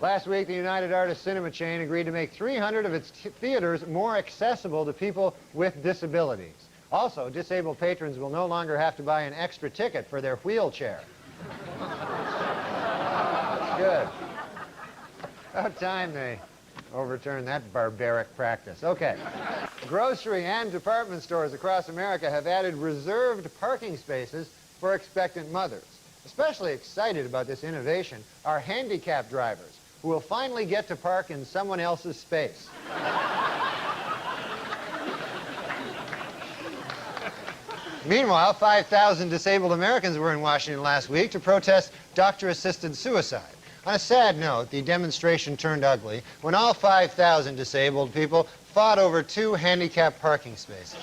Last week, the United Artists Cinema chain agreed to make 300 of its theaters more accessible to people with disabilities. Also, disabled patrons will no longer have to buy an extra ticket for their wheelchair. Good. About time they overturned that barbaric practice. Okay. Grocery and department stores across America have added reserved parking spaces for expectant mothers. Especially excited about this innovation are handicapped drivers, who will finally get to park in someone else's space. Meanwhile, 5,000 disabled Americans were in Washington last week to protest doctor-assisted suicide. On a sad note, the demonstration turned ugly when all 5,000 disabled people fought over 2 handicapped parking spaces.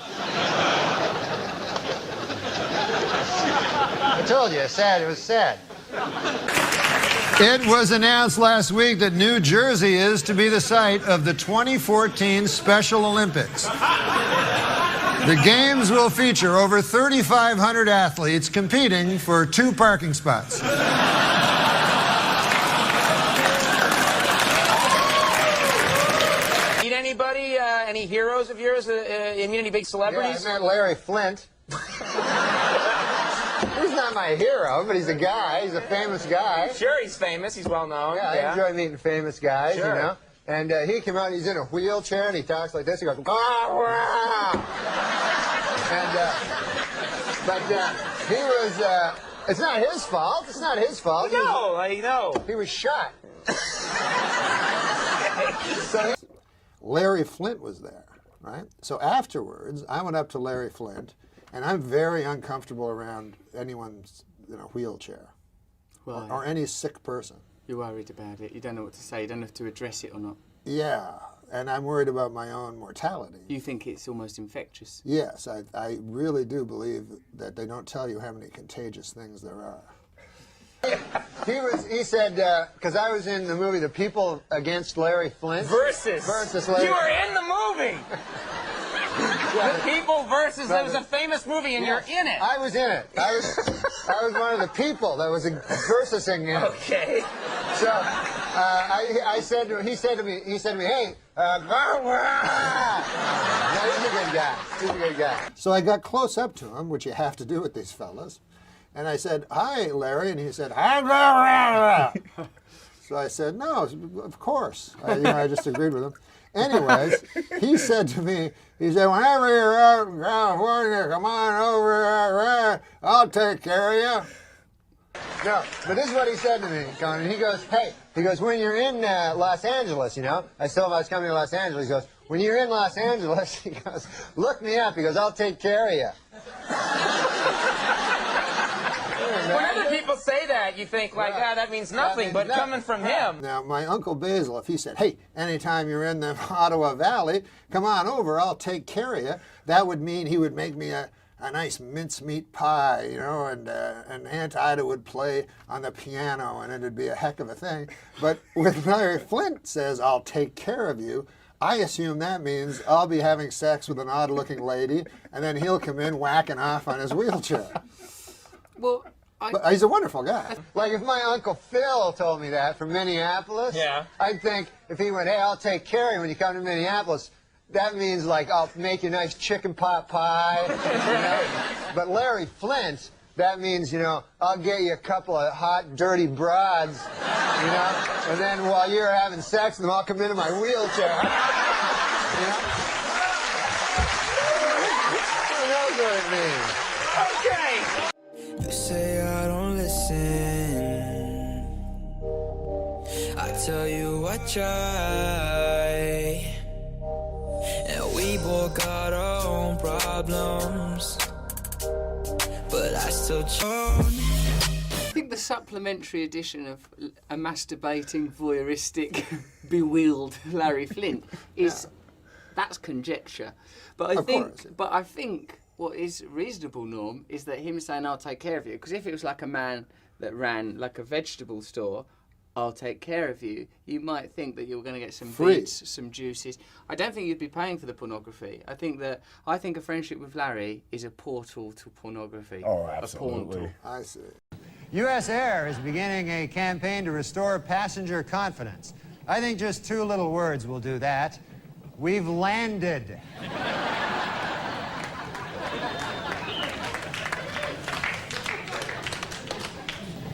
I told you, it was sad. It was announced last week that New Jersey is to be the site of the 2014 Special Olympics. The games will feature over 3,500 athletes competing for 2 parking spots. Meet anybody? Any heroes of yours? Any big celebrities? Yeah, I met Larry Flint. He's not my hero, but he's a guy. He's a famous guy. Sure, he's famous. He's well known. Yeah, I enjoy meeting famous guys, sure. You know. And he came out, he's in a wheelchair, and he talks like this. He goes, "Wah, wah." But he was, it's not his fault. It's not his fault. No, I know. He was shot. So Larry Flint was there, right? So afterwards, I went up to Larry Flint, and I'm very uncomfortable around anyone's in a wheelchair. Right. Or any sick person. You're worried about it. You don't know what to say. You don't know if to address it or not. Yeah, and I'm worried about my own mortality. You think it's almost infectious? Yes, I really do believe that they don't tell you how many contagious things there are. He said, because I was in the movie The People Against Larry Flint. Versus Larry. You were in the movie! The People versus, it was a famous movie and you're in it. I was in it. I was one of the people that was versusing him. Okay. So I said to him, he said to me, hey, no, he's a good guy. He's a good guy. So I got close up to him, which you have to do with these fellas, and I said, hi, Larry, and he said, hi. So I said, no, of course. I just agreed with him. Anyways, he said to me, he said, whenever you're out in California, come on over, I'll take care of you. No, but this is what he said to me, Conan. He goes, hey, when you're in Los Angeles, you know, I told him I was coming to Los Angeles. He goes, when you're in Los Angeles, he goes, look me up. He goes, I'll take care of you. Whenever people say that, you think, like, that means nothing, but coming from him. Now, my Uncle Basil, if he said, hey, anytime you're in the Ottawa Valley, come on over, I'll take care of you, that would mean he would make me a nice mincemeat pie, you know, and Aunt Ida would play on the piano, and it'd be a heck of a thing. But when Larry Flint says, I'll take care of you, I assume that means I'll be having sex with an odd-looking lady, and then he'll come in whacking off on his wheelchair. Well, but he's a wonderful guy. Like if my Uncle Phil told me that from Minneapolis, I'd think if he went, hey, I'll take care of you when you come to Minneapolis, that means like I'll make you a nice chicken pot pie. You know? But Larry Flint, that means, you know, I'll get you a couple of hot, dirty broads, you know, and then while you're having sex with them, I'll come into my wheelchair. You know? Who knows what it means? Okay. You say I don't listen. I tell you I try. And we both got our own problems, but I still try. I think the supplementary edition of a masturbating, voyeuristic, bewheeled Larry Flint is that's conjecture. But I think what is reasonable, Norm, is that him saying, I'll take care of you. Because if it was like a man that ran like a vegetable store, I'll take care of you, you might think that you're going to get some beets, some juices. I don't think you'd be paying for the pornography. I think a friendship with Larry is a portal to pornography. Oh, absolutely. I see. U.S. Air is beginning a campaign to restore passenger confidence. I think just two little words will do that. We've landed.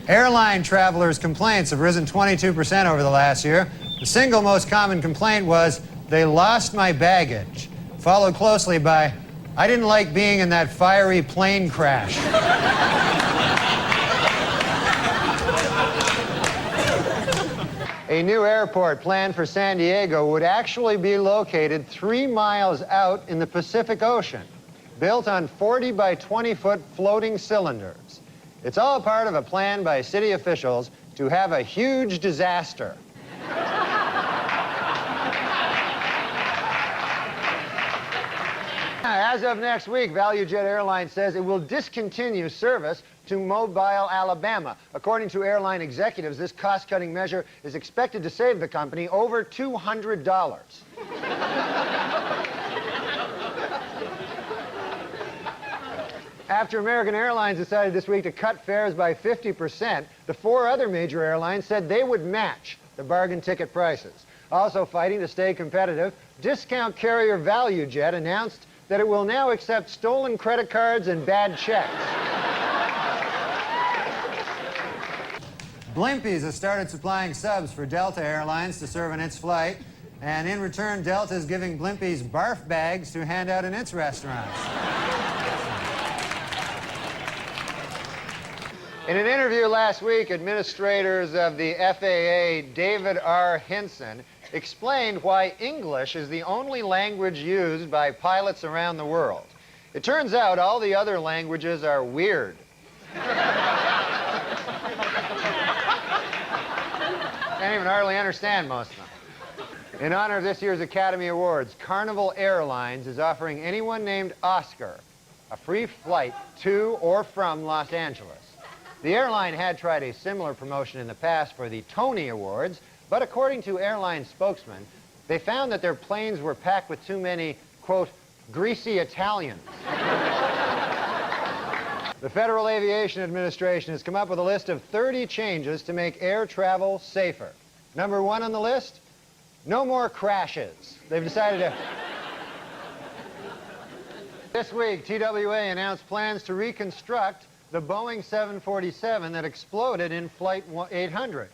Airline travelers' complaints have risen 22% over the last year. The single most common complaint was, "They lost my baggage," followed closely by, "I didn't like being in that fiery plane crash." A new airport planned for San Diego would actually be located 3 miles out in the Pacific Ocean, built on 40 by 20-foot floating cylinders. It's all part of a plan by city officials to have a huge disaster. As of next week, ValueJet Airlines says it will discontinue service to Mobile, Alabama. According to airline executives, this cost-cutting measure is expected to save the company over $200. After American Airlines decided this week to cut fares by 50%, the 4 other major airlines said they would match the bargain ticket prices. Also fighting to stay competitive, discount carrier ValueJet announced that it will now accept stolen credit cards and bad checks. Blimpies has started supplying subs for Delta Airlines to serve on its flight, and in return, Delta is giving Blimpies barf bags to hand out in its restaurants. In an interview last week, administrators of the FAA, David R. Hinson, explained why English is the only language used by pilots around the world. It turns out all the other languages are weird. Can't even hardly understand most of them. In honor of this year's Academy Awards, Carnival Airlines is offering anyone named Oscar a free flight to or from Los Angeles. The airline had tried a similar promotion in the past for the Tony Awards, but according to airline spokesmen, they found that their planes were packed with too many, quote, greasy Italians. The Federal Aviation Administration has come up with a list of 30 changes to make air travel safer. Number 1 on the list, no more crashes. They've decided to... This week, TWA announced plans to reconstruct the Boeing 747 that exploded in Flight 800.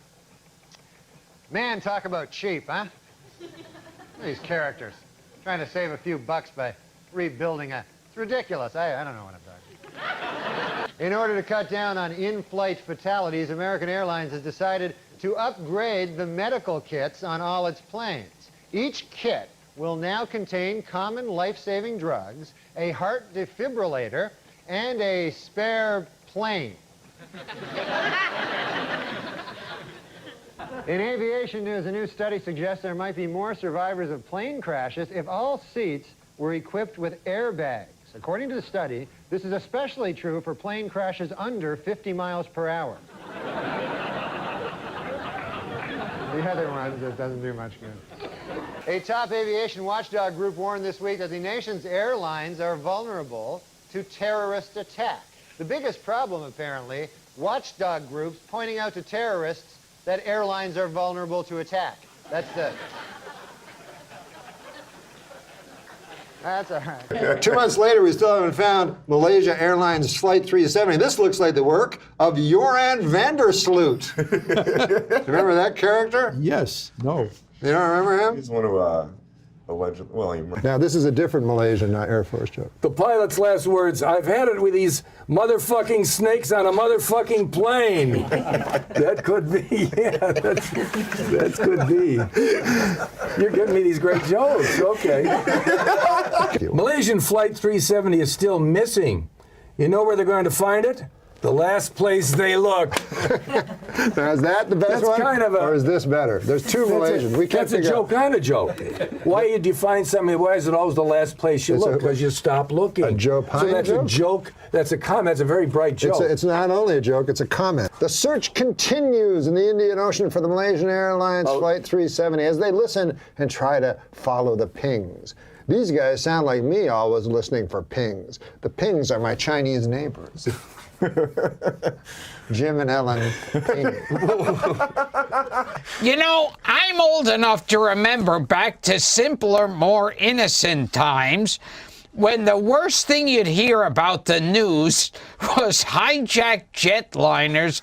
Man, talk about cheap, huh? These characters. Trying to save a few bucks by rebuilding a... It's ridiculous. I don't know what I'm talking about. In order to cut down on in-flight fatalities, American Airlines has decided to upgrade the medical kits on all its planes. Each kit will now contain common life-saving drugs, a heart defibrillator, and a spare plane. In aviation news, a new study suggests there might be more survivors of plane crashes if all seats were equipped with airbags. According to the study, this is especially true for plane crashes under 50 miles per hour. The other ones, it doesn't do much good. A top aviation watchdog group warned this week that the nation's airlines are vulnerable to terrorist attack. The biggest problem, apparently, watchdog groups pointing out to terrorists that airlines are vulnerable to attack. That's all right. 2 months later, we still haven't found Malaysia Airlines Flight 370. This looks like the work of Joran Vandersloot. Remember that character? Yes. No. You don't remember him? He's one who allegedly, well, he... Now, this is a different Malaysian Air Force joke. The pilot's last words, "I've had it with these motherfucking snakes on a motherfucking plane." That could be, yeah, that could be. You're giving me these great jokes, okay. Malaysian Flight 370 is still missing. You know where they're going to find it? The last place they look. Now, is that the best That's one? kind of a- or is this better? There's two Malaysians. We can't That's a figure joke out. on a joke. Why you define something? Why is it always the last place you It's look? a- Because you stop looking. A Joe So Pine that's joke? a joke. That's a comment. That's a very bright joke. It's not only a joke, it's a comment. The search continues in the Indian Ocean for the Malaysian Airlines Flight 370 as they listen and try to follow the pings. These guys sound like me always listening for pings. The pings are my Chinese neighbors. Jim and Ellen Ping. You know, I'm old enough to remember back to simpler, more innocent times when the worst thing you'd hear about the news was hijacked jetliners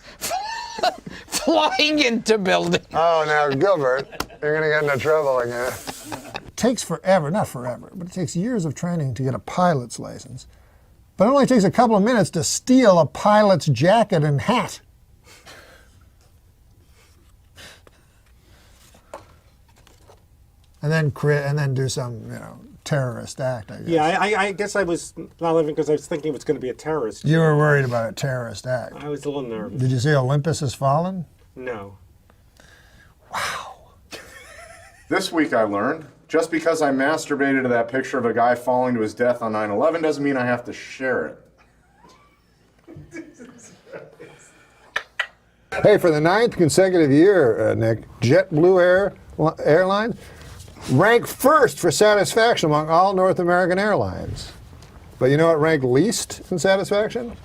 flying into buildings. Oh, now, Gilbert, you're going to get into trouble again. It takes forever, not forever, but it takes years of training to get a pilot's license. But it only takes a couple of minutes to steal a pilot's jacket and hat. And then do some, terrorist act, I guess. Yeah, I guess I was not living because I was thinking it was going to be a terrorist. You were worried about a terrorist act. I was a little nervous. Did you see Olympus Has Fallen? No. This week I learned, just because I masturbated to that picture of a guy falling to his death on 9/11 doesn't mean I have to share it. Hey, for the 9th consecutive year, Nick, JetBlue Airlines ranked first for satisfaction among all North American airlines. But you know what ranked least in satisfaction?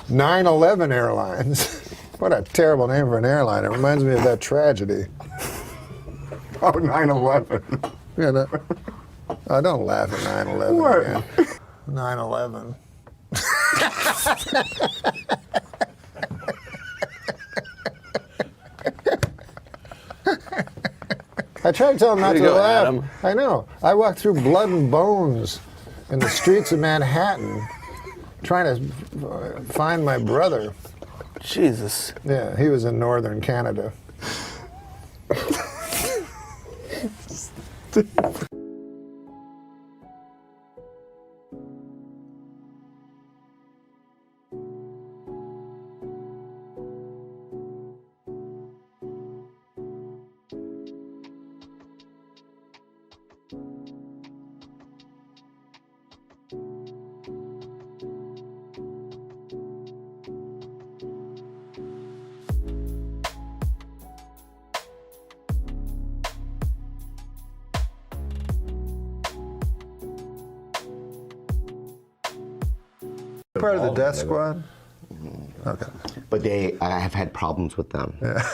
9/11 Airlines. What a terrible name for an airline. It reminds me of that tragedy. Oh, 9/11. Oh, don't laugh at 9/11 again. 9/11. I tried to tell him not to laugh. Adam. I know. I walked through blood and bones in the streets of Manhattan trying to find my brother. Jesus. Yeah, he was in northern Canada. Part of the death squad? Okay. But I have had problems with them. Yeah.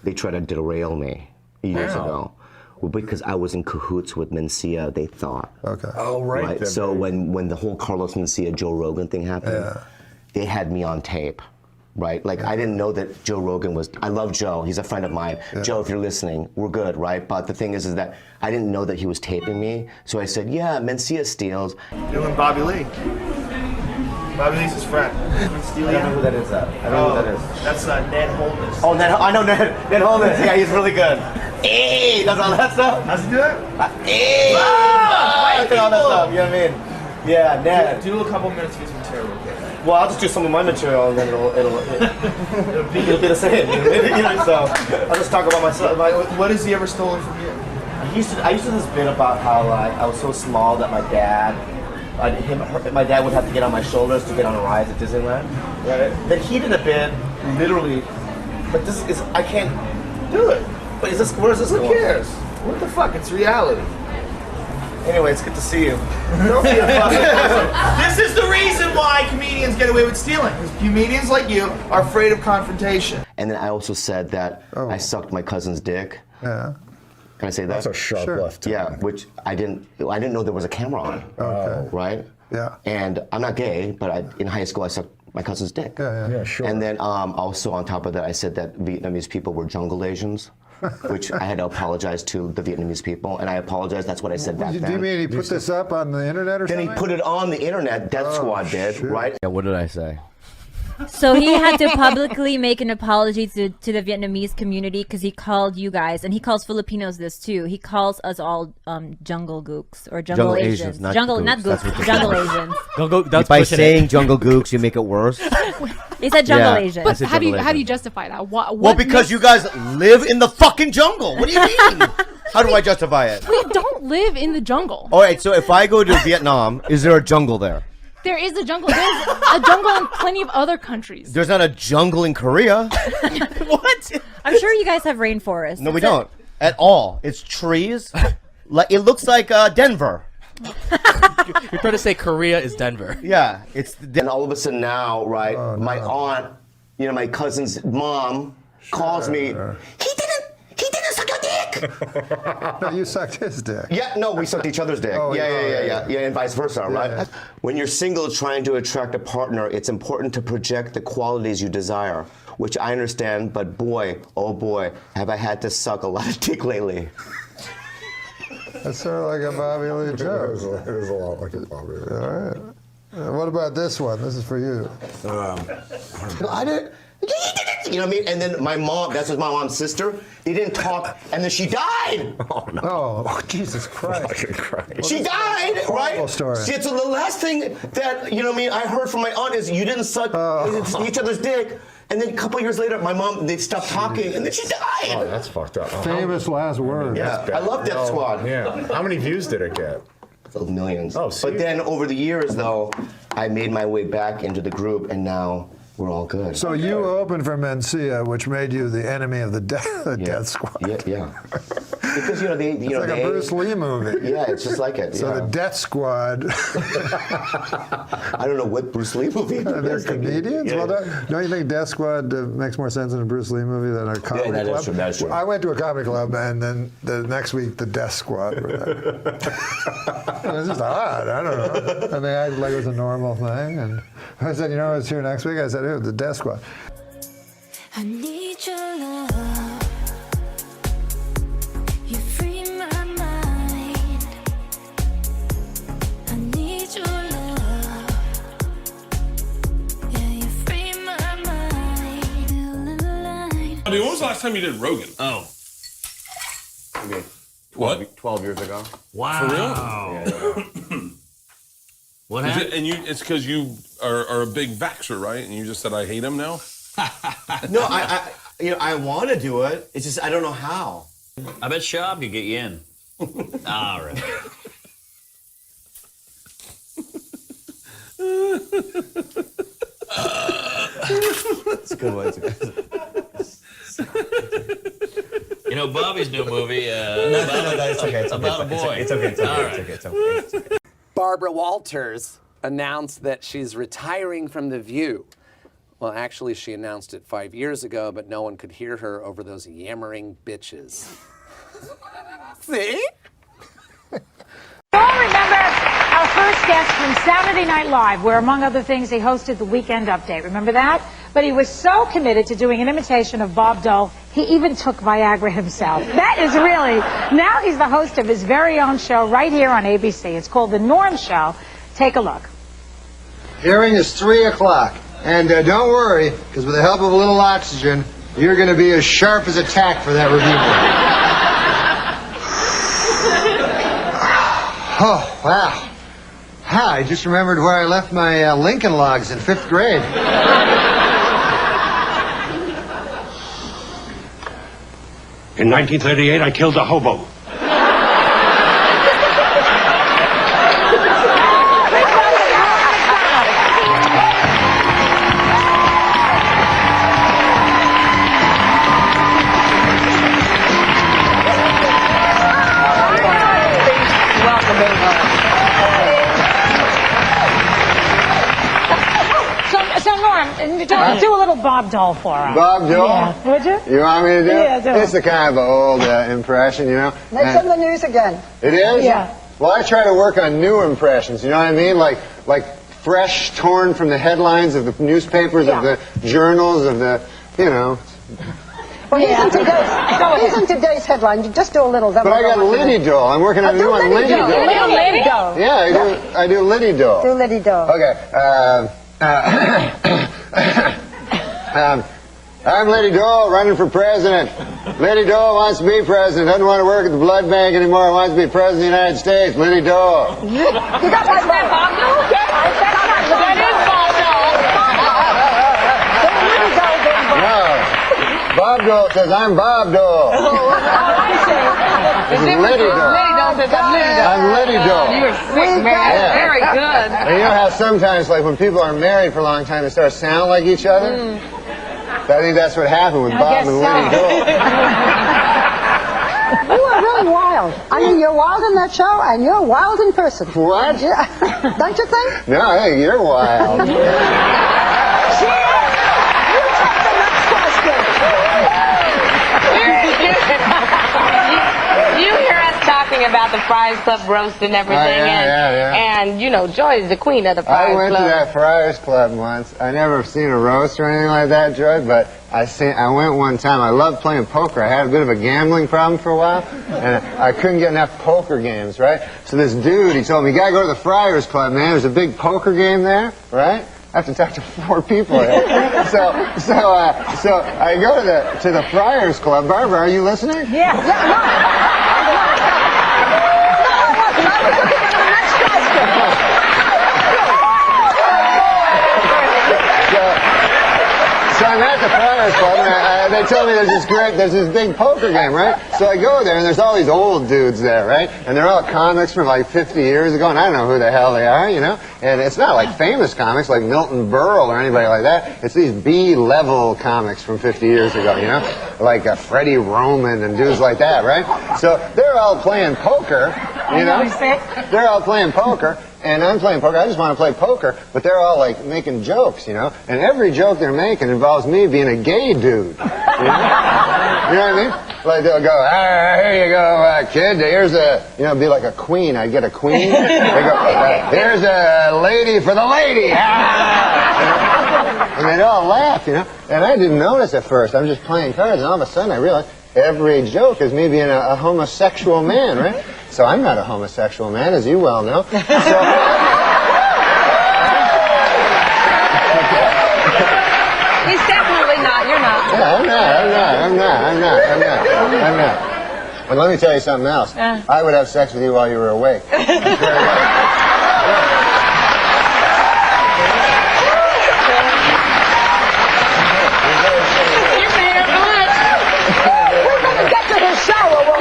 They tried to derail me years ago. Well, because I was in cahoots with Mencia, they thought. Okay. Oh, right. So when the whole Carlos Mencia, Joe Rogan thing happened, they had me on tape, right? Like, I didn't know that Joe Rogan was, I love Joe, he's a friend of mine. Joe, if you're listening, we're good, right? But the thing is that I didn't know that he was taping me. So I said, yeah, Mencia steals. Doing Bobby Lee. Bobby Lee's his friend. I don't know who that is. I don't know who that is. That's Ned Holness. Oh, I know Ned Holness. Yeah, he's really good. Hey, does all that stuff? How's he do that? Hey, all that stuff. You know what I mean? Yeah, Ned. Do a couple minutes of his material. Well, I'll just do some of my material and then it'll be the same. You know, so I'll just talk about myself. What has he ever stolen from you? I used to do this bit about how I was so small that my dad would have to get on my shoulders to get on a ride at Disneyland. Right. Then he did a bit, literally, but this is, I can't do it. But where is this going? Who cares? What the fuck? It's reality. Anyway, it's good to see you. This is the reason why comedians get away with stealing. Because comedians like you are afraid of confrontation. And then I also said that I sucked my cousin's dick. Yeah. Can I say that? That's a sharp left. Yeah, which I didn't know there was a camera on. Okay. Right? Yeah. And I'm not gay, but in high school I sucked my cousin's dick. Yeah, sure. And then also on top of that, I said that Vietnamese people were jungle Asians, which I had to apologize to the Vietnamese people, and I apologized. That's what I said back then. Do you mean he put this up on the internet or Then something? he put it on the internet. Death Squad did, shit. right? Yeah, what did I say? So he had to publicly make an apology to the Vietnamese community because he called you guys, and he calls Filipinos this too. He calls us all jungle gooks or jungle Asians. Not Jungle, gooks. not gooks, jungle Asians. That's by saying jungle gooks, you make it worse. He said jungle Asian. But how do you justify that? Well, because you guys live in the fucking jungle. What do you mean? How do I justify it? We don't live in the jungle. All right, so if I go to Vietnam, is there a jungle there? There is a jungle. There's a jungle in plenty of other countries. There's not a jungle in Korea. What? I'm sure you guys have rainforests. No, we don't at all. It's trees. Like it looks like Denver. You're trying to say Korea is Denver. Yeah, it's. And all of a sudden now, right? My aunt, you know, my cousin's mom calls me. He didn't suck your dick. No, you sucked his dick. Yeah, no, we sucked each other's dick. Yeah, and vice versa, right? When you're single trying to attract a partner, it's important to project the qualities you desire, which I understand, but boy, oh boy, have I had to suck a lot of dick lately. That's sort of like a Bobby Lee joke. It is a lot like a Bobby Lee. All right. What about this one? This is for you. I didn't. You know what I mean? And then my mom, that's my mom's sister, they didn't talk, and then she died. Oh, no. Oh, Jesus Christ. She died, right? Story. See, so the last thing that, you know what I mean, I heard from my aunt is you didn't suck each other's dick. And then a couple years later, my mom, they stopped talking, and then she died. Oh, that's fucked up. Famous last words. Yeah, I love Death Squad. Yeah. How many views did it get? Millions. Oh, but then over the years, though, I made my way back into the group, and now we're all good. So you opened for Mencia, which made you the enemy of the Death Squad. Yeah. Because it's like a Bruce Lee movie. Yeah, it's just like it. So the Death Squad. I don't know what Bruce Lee movie. They're comedians. Well, don't you think Death Squad makes more sense in a Bruce Lee movie than a comedy club? That's true. That's true. I went to a comedy club, and then the next week the Death Squad were there. It was just odd. I don't know. And they acted like it was a normal thing. And I said, you know, I was here next week. I said, the Death Squad. I need your love. You free my mind. I need your love. Yeah, you free my mind. I mean, when was the last time you did Rogan? Oh. Okay. What? 12 years ago. Wow. For real? Yeah. What happened? It's because you are a big vaxxer, right? And you just said I hate him now? No, I want to do it. It's just I don't know how. I bet Shab could get you in. All right. It's a good one. You know Bobby's new movie. No, it's okay. It's about a boy. It's okay. Barbara Walters announced that she's retiring from The View. Well, actually, she announced it 5 years ago, but no one could hear her over those yammering bitches. See? You all remember our first guest from Saturday Night Live, where, among other things, he hosted the Weekend Update. Remember that? But he was so committed to doing an imitation of Bob Dole, he even took Viagra himself. That is really... Now he's the host of his very own show right here on ABC. It's called The Norm Show. Take a look. Hearing is 3 o'clock. And don't worry, because with the help of a little oxygen, you're going to be as sharp as a tack for that review board. Oh, wow. I just remembered where I left my Lincoln logs in 5th grade. In 1938, I killed a hobo. Do a little Bob Dole for us. Bob Dole? Yeah. Would you? You want me to do it? Yeah, do it. It's a kind of an old impression, you know. It's in the news again. It is? Yeah. Well, I try to work on new impressions, you know what I mean? Like fresh, torn from the headlines of the newspapers, of the journals, of the, you know. Well, isn't today's headline? You just do a little. But I got Liddy Dole. I'm working on a new one, Liddy Dole. Liddy Dole. Yeah, I do Liddy Dole. Do Liddy Dole. Okay. I'm Lady Dole, running for president. Lady Dole wants to be president, doesn't want to work at the blood bank anymore, wants to be president of the United States. Lady Dole. You got that Bob Dole? That is Bob No. Dole. Bob Dole says, I'm Bob Dole. This is Lady Dole. I'm Lady Dole. You're sick, man. Yeah. Very good. And you know how sometimes, like, when people are married for a long time, they start to sound like each other? I think that's what happened with Bob and Lady Dole. You are really wild. I mean, you're wild in that show, and you're wild in person. What? Don't you think? No, I think you're wild. You hear us talking about the Friars Club roast and everything, and you know, Joy is the queen of the Friars Club. I went to that Friars Club once. I never seen a roast or anything like that, Joy, but I went one time. I loved playing poker. I had a bit of a gambling problem for a while, and I couldn't get enough poker games, right? So this dude, he told me, you gotta go to the Friars Club, man. There's a big poker game there, right? I have to talk to 4 people here. So I go to the Friars Club. Barbara, are you listening? Yeah. So I'm at the Friars Club, and they tell me there's this big poker game, right? So I go there, and there's all these old dudes there, right? And they're all comics from like 50 years ago, and I don't know who the hell they are, you know? And it's not like famous comics like Milton Berle or anybody like that. It's these B-level comics from 50 years ago, you know? Like Freddie Roman and dudes like that, right? So they're all playing poker, you know? They're all playing poker. And I'm playing poker. I just want to play poker, but they're all like making jokes, you know. And every joke they're making involves me being a gay dude. You know, you know what I mean? Like they'll go, here you go, kid. Here's be like a queen. I get a queen. They go, here's a lady for the lady. And they'd all laugh, you know. And I didn't notice at first. I'm just playing cards, and all of a sudden I realized every joke is me being a homosexual man, right? So I'm not a homosexual man, as you well know. So, He's definitely not. You're not. yeah, I'm not. And let me tell you something else. I would have sex with you while you were awake.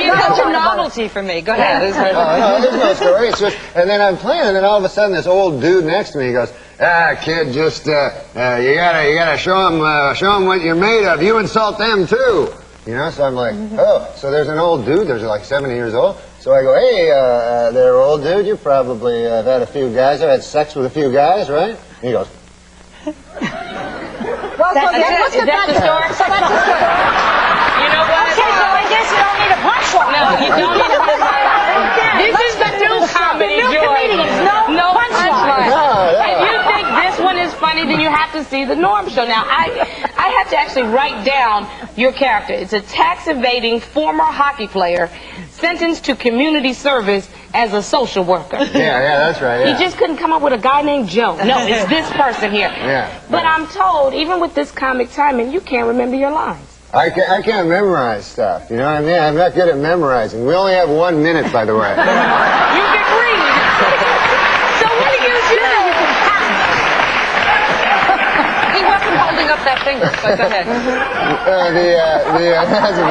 You're such a novelty for me. Go ahead. No, there's no story. It's just, and then I'm playing, and then all of a sudden this old dude next to me goes, kid, just you gotta show him what you're made of. You insult them too. You know, so I'm like, oh, so there's an old dude. There's like 70 years old. So I go, hey, there, old dude. You probably have had a few guys. I've had sex with a few guys, right? And he goes. Is that the story? So that's the story. You know what? Okay, so I guess you don't need a punchline. No, you don't need a punchline. This is the new comedy, Joy. No punchline. If you think this one is funny, then you have to see the Norm Show. Now, I have to actually write down your character. It's a tax-evading former hockey player sentenced to community service as a social worker. Yeah, that's right. Yeah. He just couldn't come up with a guy named Joe. No, it's this person here. Yeah. But I'm told, even with this comic timing, you can't remember your lines. I can't memorize stuff. You know what I mean? I'm not good at memorizing. We only have 1 minute, by the way. You can read. So what do you do? He wasn't holding up that finger, so go ahead. That's a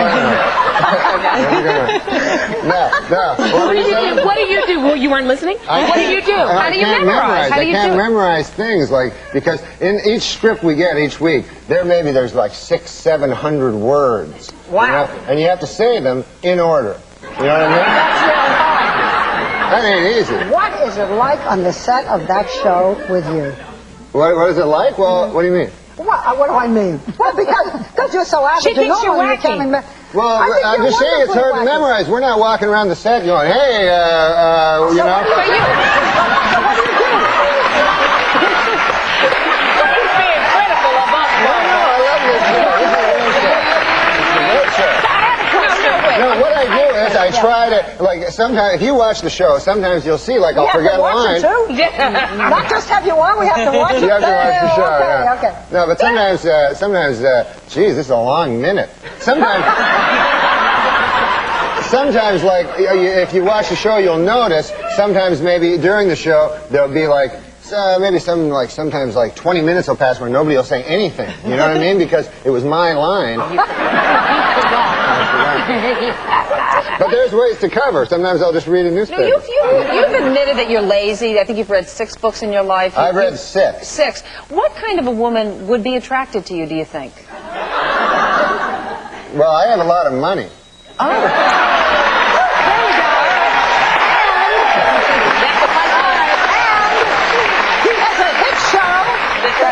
No. What do you do? Well, you weren't listening? What do you do? How do you memorize? I can't memorize things, like, because in each script we get each week, there's like 600-700 words. Wow. You know? And you have to say them in order. You know what I mean? That's really hard. That ain't easy. What is it like on the set of that show with you? What is it like? Well, what do you mean? What do I mean? Well, because you're so average. She thinks you're wacky. Well, I'm just saying it's hard to memorize. We're not walking around the set going, hey, you know. So what do you do? He's being critical of us. No, I love this show. I have a question. No, what I do this. I try to, like, sometimes, if you watch the show, sometimes you'll see, like, I'll forget a line. Not just have you on, we have to watch it. You have to watch the show, yeah. Okay. No, but sometimes, geez, this is a long minute. Sometimes, like, if you watch the show, you'll notice, sometimes maybe during the show, there'll be, like, sometimes, like, 20 minutes will pass where nobody will say anything. You know what I mean? Because it was my line. But there's ways to cover. Sometimes I'll just read a newspaper. No, you've admitted that you're lazy. I think you've read 6 books in your life. I've read 6. 6. What kind of a woman would be attracted to you, do you think? Well, I have a lot of money. Oh.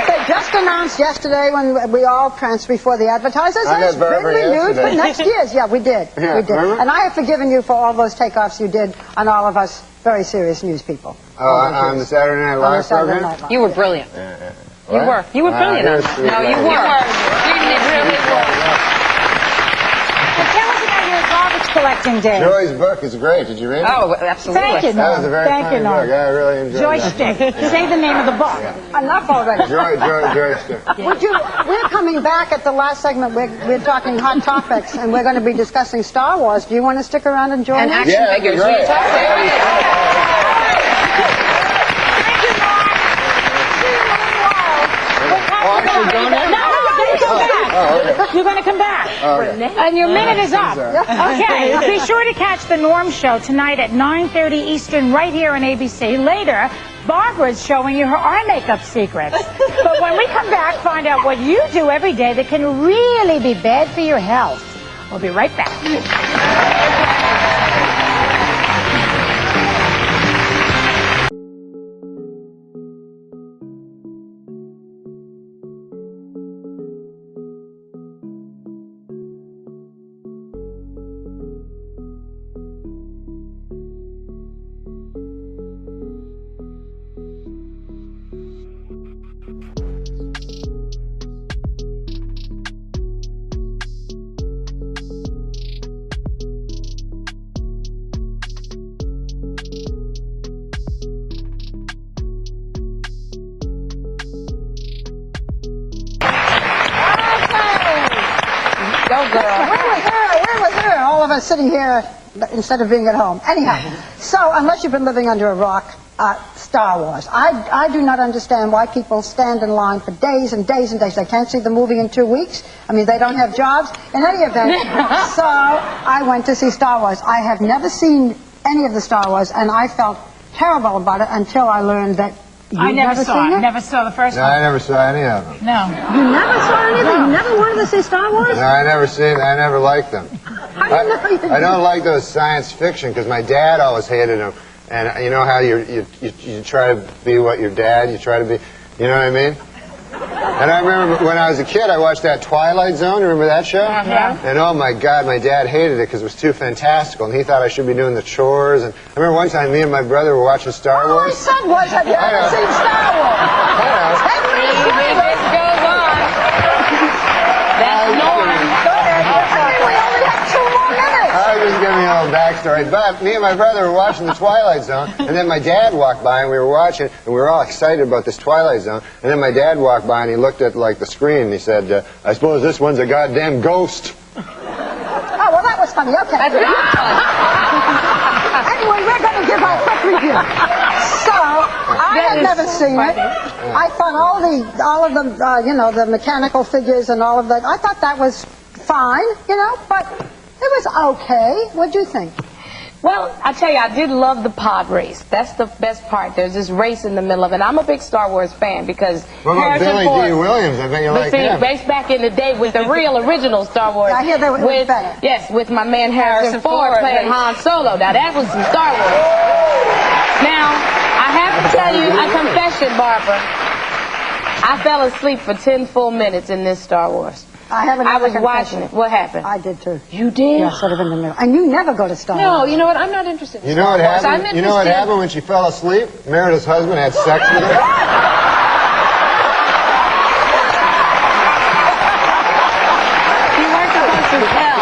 They just announced yesterday when we all pranced before the advertisers. I got Barbara news for yesterday. next year's. Yeah, we did. Yeah, we did. remember? And I have forgiven you for all those takeoffs you did on all of us very serious news people. Oh, on the Saturday Night Live program? You were brilliant. What? You were brilliant. You're No, sweet, you right? were. You really were. Tell us about your garbage collecting day. Joy's book is great. Did you read it? Oh, absolutely. Thank you, That was Norm. a very Thank funny you, Norm. book. I really enjoyed Joystick. that. Say the name of the book. Enough already. Joystick. We're coming back at the last segment. We're talking hot topics, and we're going to be discussing Star Wars. Do you want to stick around and join us? And action figures. Great. Thank you, Norm. You're going to come back. And your minute is up. Okay, be sure to catch the Norm Show tonight at 9:30 Eastern right here on ABC. Later, Barbara's showing you her eye makeup secrets. But when we come back, find out what you do every day that can really be bad for your health. We'll be right back. Go, girl. Where was her? All of us sitting here instead of being at home. Anyhow, so unless you've been living under a rock, Star Wars. I do not understand why people stand in line for days and days and days. They can't see the movie in 2 weeks. I mean, they don't have jobs. In any event, so I went to see Star Wars. I have never seen any of the Star Wars, and I felt terrible about it until I learned that I never saw seen it. Never saw the first No, one. I never saw any of them. No. You never saw anything? No. You never wanted to see Star Wars? No, I never liked them. I don't like those science fiction because my dad always hated them. And you know how you try to be what your dad, you try to be, you know what I mean? And I remember when I was a kid, I watched that Twilight Zone. Remember that show? Yeah. And oh my God, my dad hated it because it was too fantastical, and he thought I should be doing the chores. And I remember one time, me and my brother were watching Star Wars. My son was. Have you ever seen Star Wars? This goes on. That's Norm. We only have 2 more minutes. I was just giving you a little backstory. But me and my brother were watching the Twilight Zone, and then my dad walked by, and we were watching, and we were all excited about this Twilight Zone. And then my dad walked by, and he looked at like the screen, and he said, "I suppose this one's a goddamn ghost." Oh, well, that was funny. Okay. Anyway, we're going to give our quick review. So, I had never seen it. I thought all of the, the mechanical figures and all of that, I thought that was fine, but it was okay. What'd you think? Well, I tell you, I did love the pod race. That's the best part. There's this race in the middle of it. I'm a big Star Wars fan because What about Harrison Billy Ford, D. Williams? I bet you but like see, him. based back in the day with the real original Star Wars. I hear that was with, better. yes, with my man Harrison Ford Ford, playing right. Han Solo. Now that was some Star Wars. Now, I have to tell you a confession, Barbara. I fell asleep for 10 full minutes in this Star Wars. I was watching it. What happened? I did too. You did? Yeah, sort of in the middle. And you never go to Star Wars. No, you know what? I'm not interested in You know Star what Wars. I'm happened? You know what interested- happened when she fell asleep? Meredith's husband had sex with her. You weren't supposed to tell.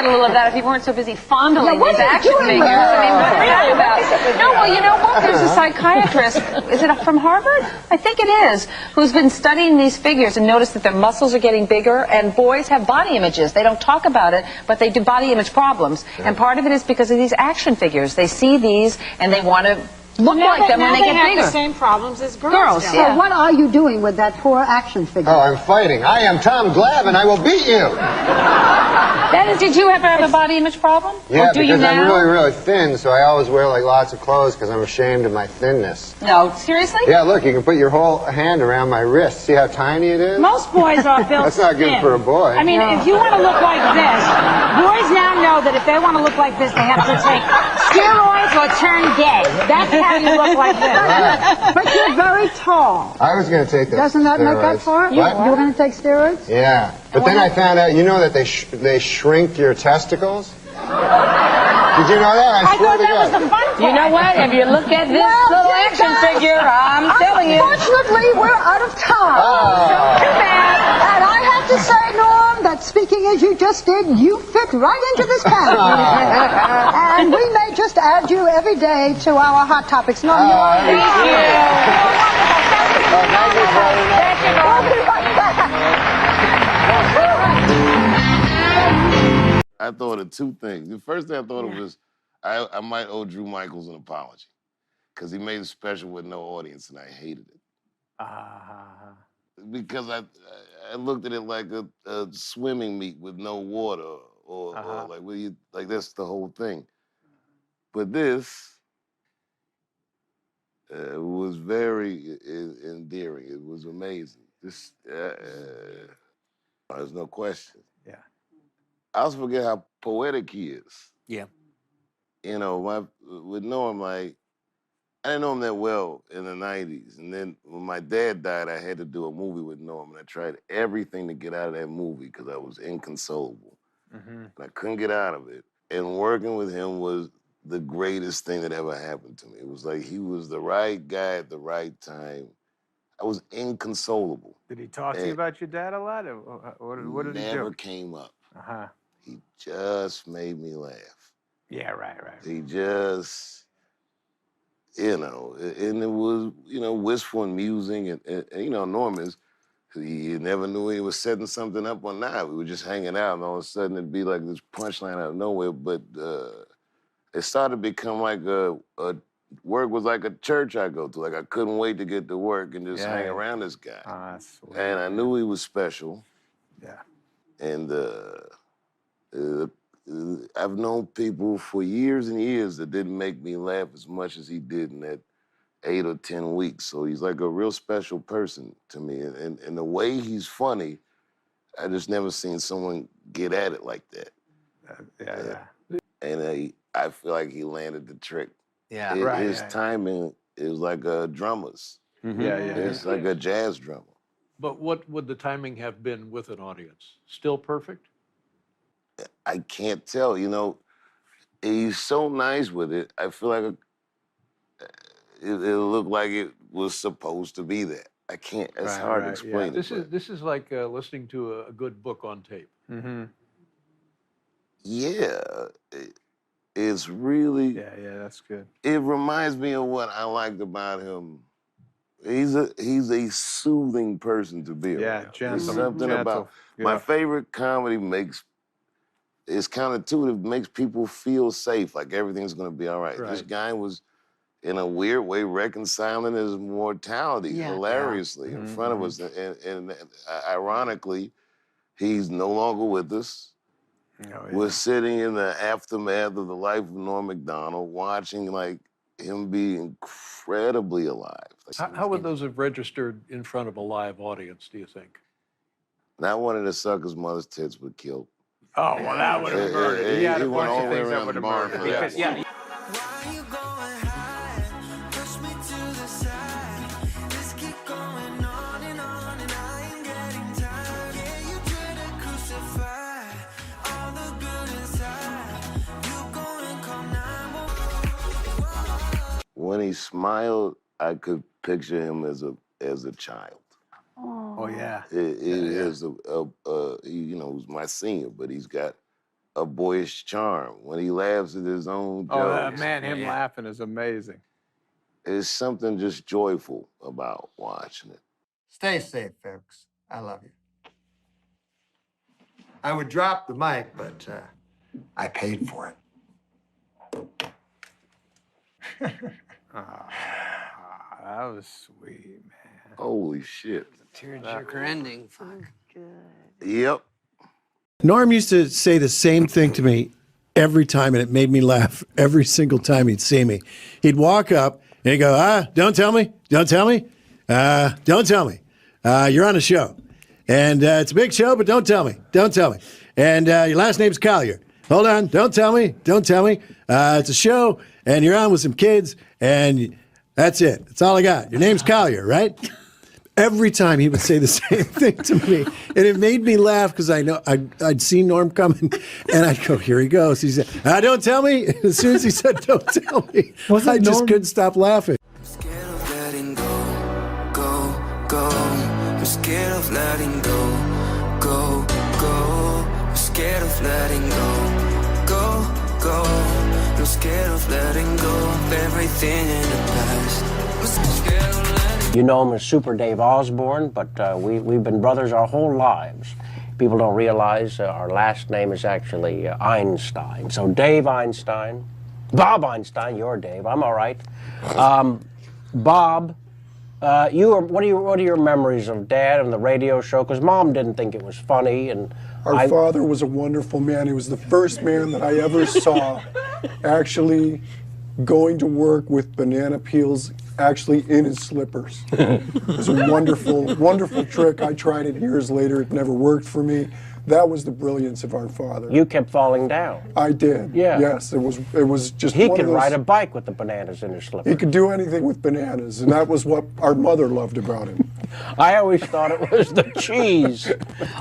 get a little of that if you weren't so busy fondling Yeah, what these are you action doing figures. with I mean, what are you that? about? No, well, you know what? There's a psychiatrist. Is it from Harvard? I think it is. Who's been studying these figures and noticed that their muscles are getting bigger, and boys have body images. They don't talk about it, but they do body image problems. And part of it is because of these action figures. They see these and they want to look like them when they get have bigger. the same problems as girls. Girls, do. yeah. So what are you doing with that poor action figure? Oh, I'm fighting. I am Tom Glav, and I will beat you. Dennis, did you ever have a body image problem? Yeah, or do you because I'm now? really, really thin, so I always wear like lots of clothes because I'm ashamed of my thinness. No, seriously? Yeah, look, you can put your whole hand around my wrist. See how tiny it is? Most boys are built That's not good thin. for a boy. I mean, if you want to look like this, boys now know that if they want to look like this, they have to take steroids or turn gay. That's how you look like this. But you're very tall. I was going to take those Doesn't that make up steroids. for it? What? You were going to take steroids? Yeah, but then I found out, you know that they shrink your testicles? Did you know that? I swear to God. The fun part. You know what? If you look at this little action figure, I'm telling you. Unfortunately, we're out of time. Too bad. And I have to say, Norm, that speaking as you just did, you fit right into this category. And we may just add you every day to our Hot Topics. Norm, you are Thank you. Thank you very much. We'll be right back. I thought of two things. The first thing I thought of was I might owe Drew Michaels an apology because he made a special with no audience and I hated it. Because I looked at it like a swimming meet with no water or like well, like that's the whole thing. But this was very endearing. It was amazing. This there's no question. Yeah. I also forget how poetic he is. Yeah. You know, with Norm, like, I didn't know him that well in the 90s. And then when my dad died, I had to do a movie with Norm. And I tried everything to get out of that movie because I was inconsolable. And I couldn't get out of it. And working with him was the greatest thing that ever happened to me. It was like he was the right guy at the right time. I was inconsolable. Did he talk to you about your dad a lot? Or what did he do? Never came up. He just made me laugh. Yeah, right. He just, you know, and it was, you know, wistful and musing. And you know, Norm is, he never knew he was setting something up or not. We were just hanging out, and all of a sudden it'd be like this punchline out of nowhere. But it started to become like work was like a church I go to. Like I couldn't wait to get to work and just hang around this guy. And I knew he was special. Yeah. And I've known people for years and years that didn't make me laugh as much as he did in that 8 or 10 weeks. So he's like a real special person to me. And the way he's funny, I just never seen someone get at it like that. And I feel like he landed the trick. Yeah. His timing is like a drummer's. It's like a jazz drummer. But what would the timing have been with an audience? Still perfect? I can't tell, you know, he's so nice with it. I feel like it looked like it was supposed to be that. I can't, it's hard to explain it. This is like listening to a good book on tape. Yeah, it's really. Yeah, that's good. It reminds me of what I liked about him. He's a soothing person to be around. Yeah, gentle. There's something about my favorite comedy it's counterintuitive, makes people feel safe, like everything's gonna be all right. This guy was, in a weird way, reconciling his mortality hilariously in front of us. And ironically, he's no longer with us. We're sitting in the aftermath of the life of Norm MacDonald, watching like him be incredibly alive. How would those have registered in front of a live audience, do you think? Not one of the suckers' mother's tits would kill. Oh, well, that would have murdered. He had a bunch of things that would have murdered. Because, yeah. When he smiled, I could picture him as a child. Oh yeah. He is he was my senior, but he's got a boyish charm. When he laughs at his own jokes. Oh, man, him laughing is amazing. There's something just joyful about watching it. Stay safe, folks. I love you. I would drop the mic, but I paid for it. That was sweet, man. Holy shit. Tearjerker ending. Fuck. Yep. Norm used to say the same thing to me every time, and it made me laugh every single time he'd see me. He'd walk up and he'd go, don't tell me, don't tell me, don't tell me. You're on a show. And it's a big show, but don't tell me, don't tell me. And your last name's Collier. Hold on, don't tell me, don't tell me. It's a show, and you're on with some kids, and that's it. That's all I got. Your name's Collier, right? Every time he would say the same thing to me, and it made me laugh because I know I'd seen Norm coming, and I'd go, "Here he goes." He said, "Don't tell me." And as soon as he said, "Don't tell me," I just couldn't stop laughing. Letting go, go, go. I'm scared of letting go, go, go. I'm scared of letting go, go, go. I'm scared of letting go of everything in the past. I'm scared of letting. You know him as Super Dave Osborne, but we've been brothers our whole lives. People don't realize our last name is actually Einstein. So Dave Einstein, Bob Einstein, you're Dave, I'm all right. Bob, what are your memories of Dad and the radio show? Because Mom didn't think it was funny, and our father was a wonderful man. He was the first man that I ever saw actually going to work with banana peels actually in his slippers. It was a wonderful, wonderful trick. I tried it years later. It never worked for me. That was the brilliance of our father. You kept falling down. I did. Yeah. Yes, it was just He one could of those, ride a bike with the bananas in his slippers. He could do anything with bananas, and that was what our mother loved about him. I always thought it was the cheese.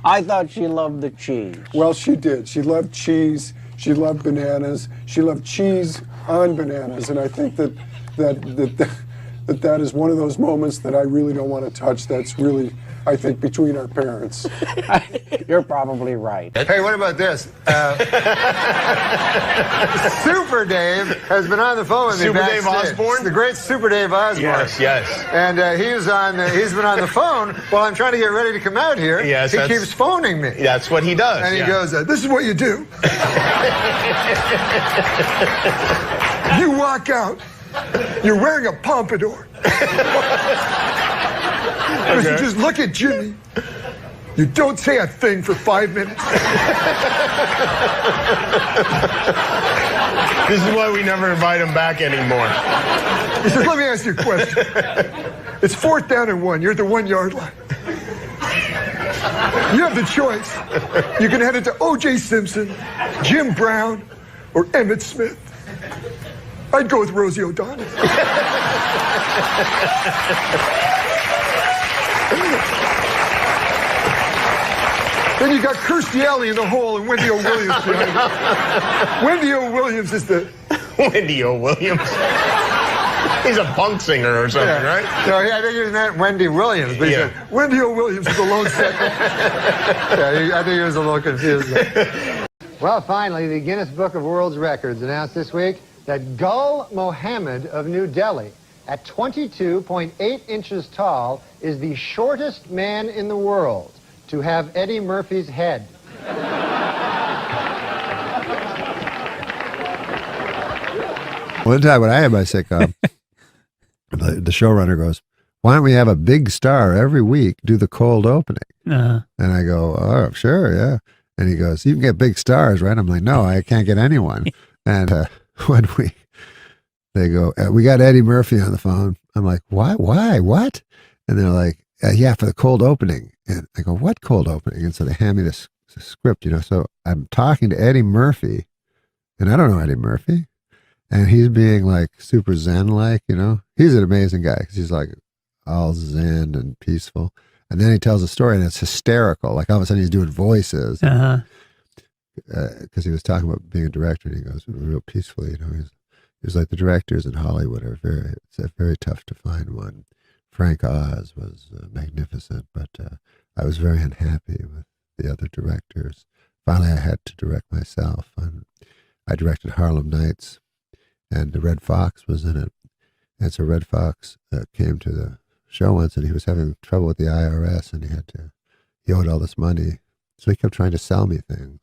I thought she loved the cheese. Well, she did. She loved cheese. She loved bananas. She loved cheese on bananas, and I think that is one of those moments that I really don't want to touch. That's really, I think, between our parents. You're probably right. Hey, what about this? Super Dave has been on the phone with me. Super Dave backstage. Osborne? The great Super Dave Osborne. Yes, yes. And he's been on the phone while I'm trying to get ready to come out here. Yes, he keeps phoning me. That's what he does. And he goes, "This is what you do. You walk out. You're wearing a pompadour. Because you just look at Jimmy. You don't say a thing for 5 minutes." This is why we never invite him back anymore. He says, "Let me ask you a question. It's 4th down and 1. You're at the 1 yard line. You have the choice. You can hand it to O.J. Simpson, Jim Brown, or Emmett Smith. I'd go with Rosie O'Donnell." Then you got Kirstie Alley in the hole and Wendy O. Williams behind her. Wendy O. Williams is the... Wendy O. Williams? He's a punk singer or something, right? No, I think he meant Wendy Williams, but he said, Wendy O. Williams is the lone second. I think he was a little confused. Well, finally, the Guinness Book of World Records announced this week that Gul Mohammed of New Delhi, at 22.8 inches tall, is the shortest man in the world to have Eddie Murphy's head. One time when I had my sitcom, the showrunner goes, "Why don't we have a big star every week do the cold opening?" And I go, "Oh, sure, yeah." And he goes, "You can get big stars, right?" I'm like, "No, I can't get anyone." And one week, they go, "We got Eddie Murphy on the phone." I'm like, "Why? What?" And they're like, "Yeah, for the cold opening." And I go, "What cold opening?" And so they hand me this script, So I'm talking to Eddie Murphy, and I don't know Eddie Murphy. And he's being like super zen-like, He's an amazing guy because he's like all zen and peaceful. And then he tells a story and it's hysterical. Like all of a sudden he's doing voices. Because he was talking about being a director, and he goes real peacefully, He was like, the directors in Hollywood are very tough to find one. Frank Oz was magnificent, but I was very unhappy with the other directors. finally I had to direct myself. And I directed Harlem Nights, and the Red Fox was in it. And so Red Fox came to the show once, and he was having trouble with the IRS, and he owed all this money. So he kept trying to sell me things.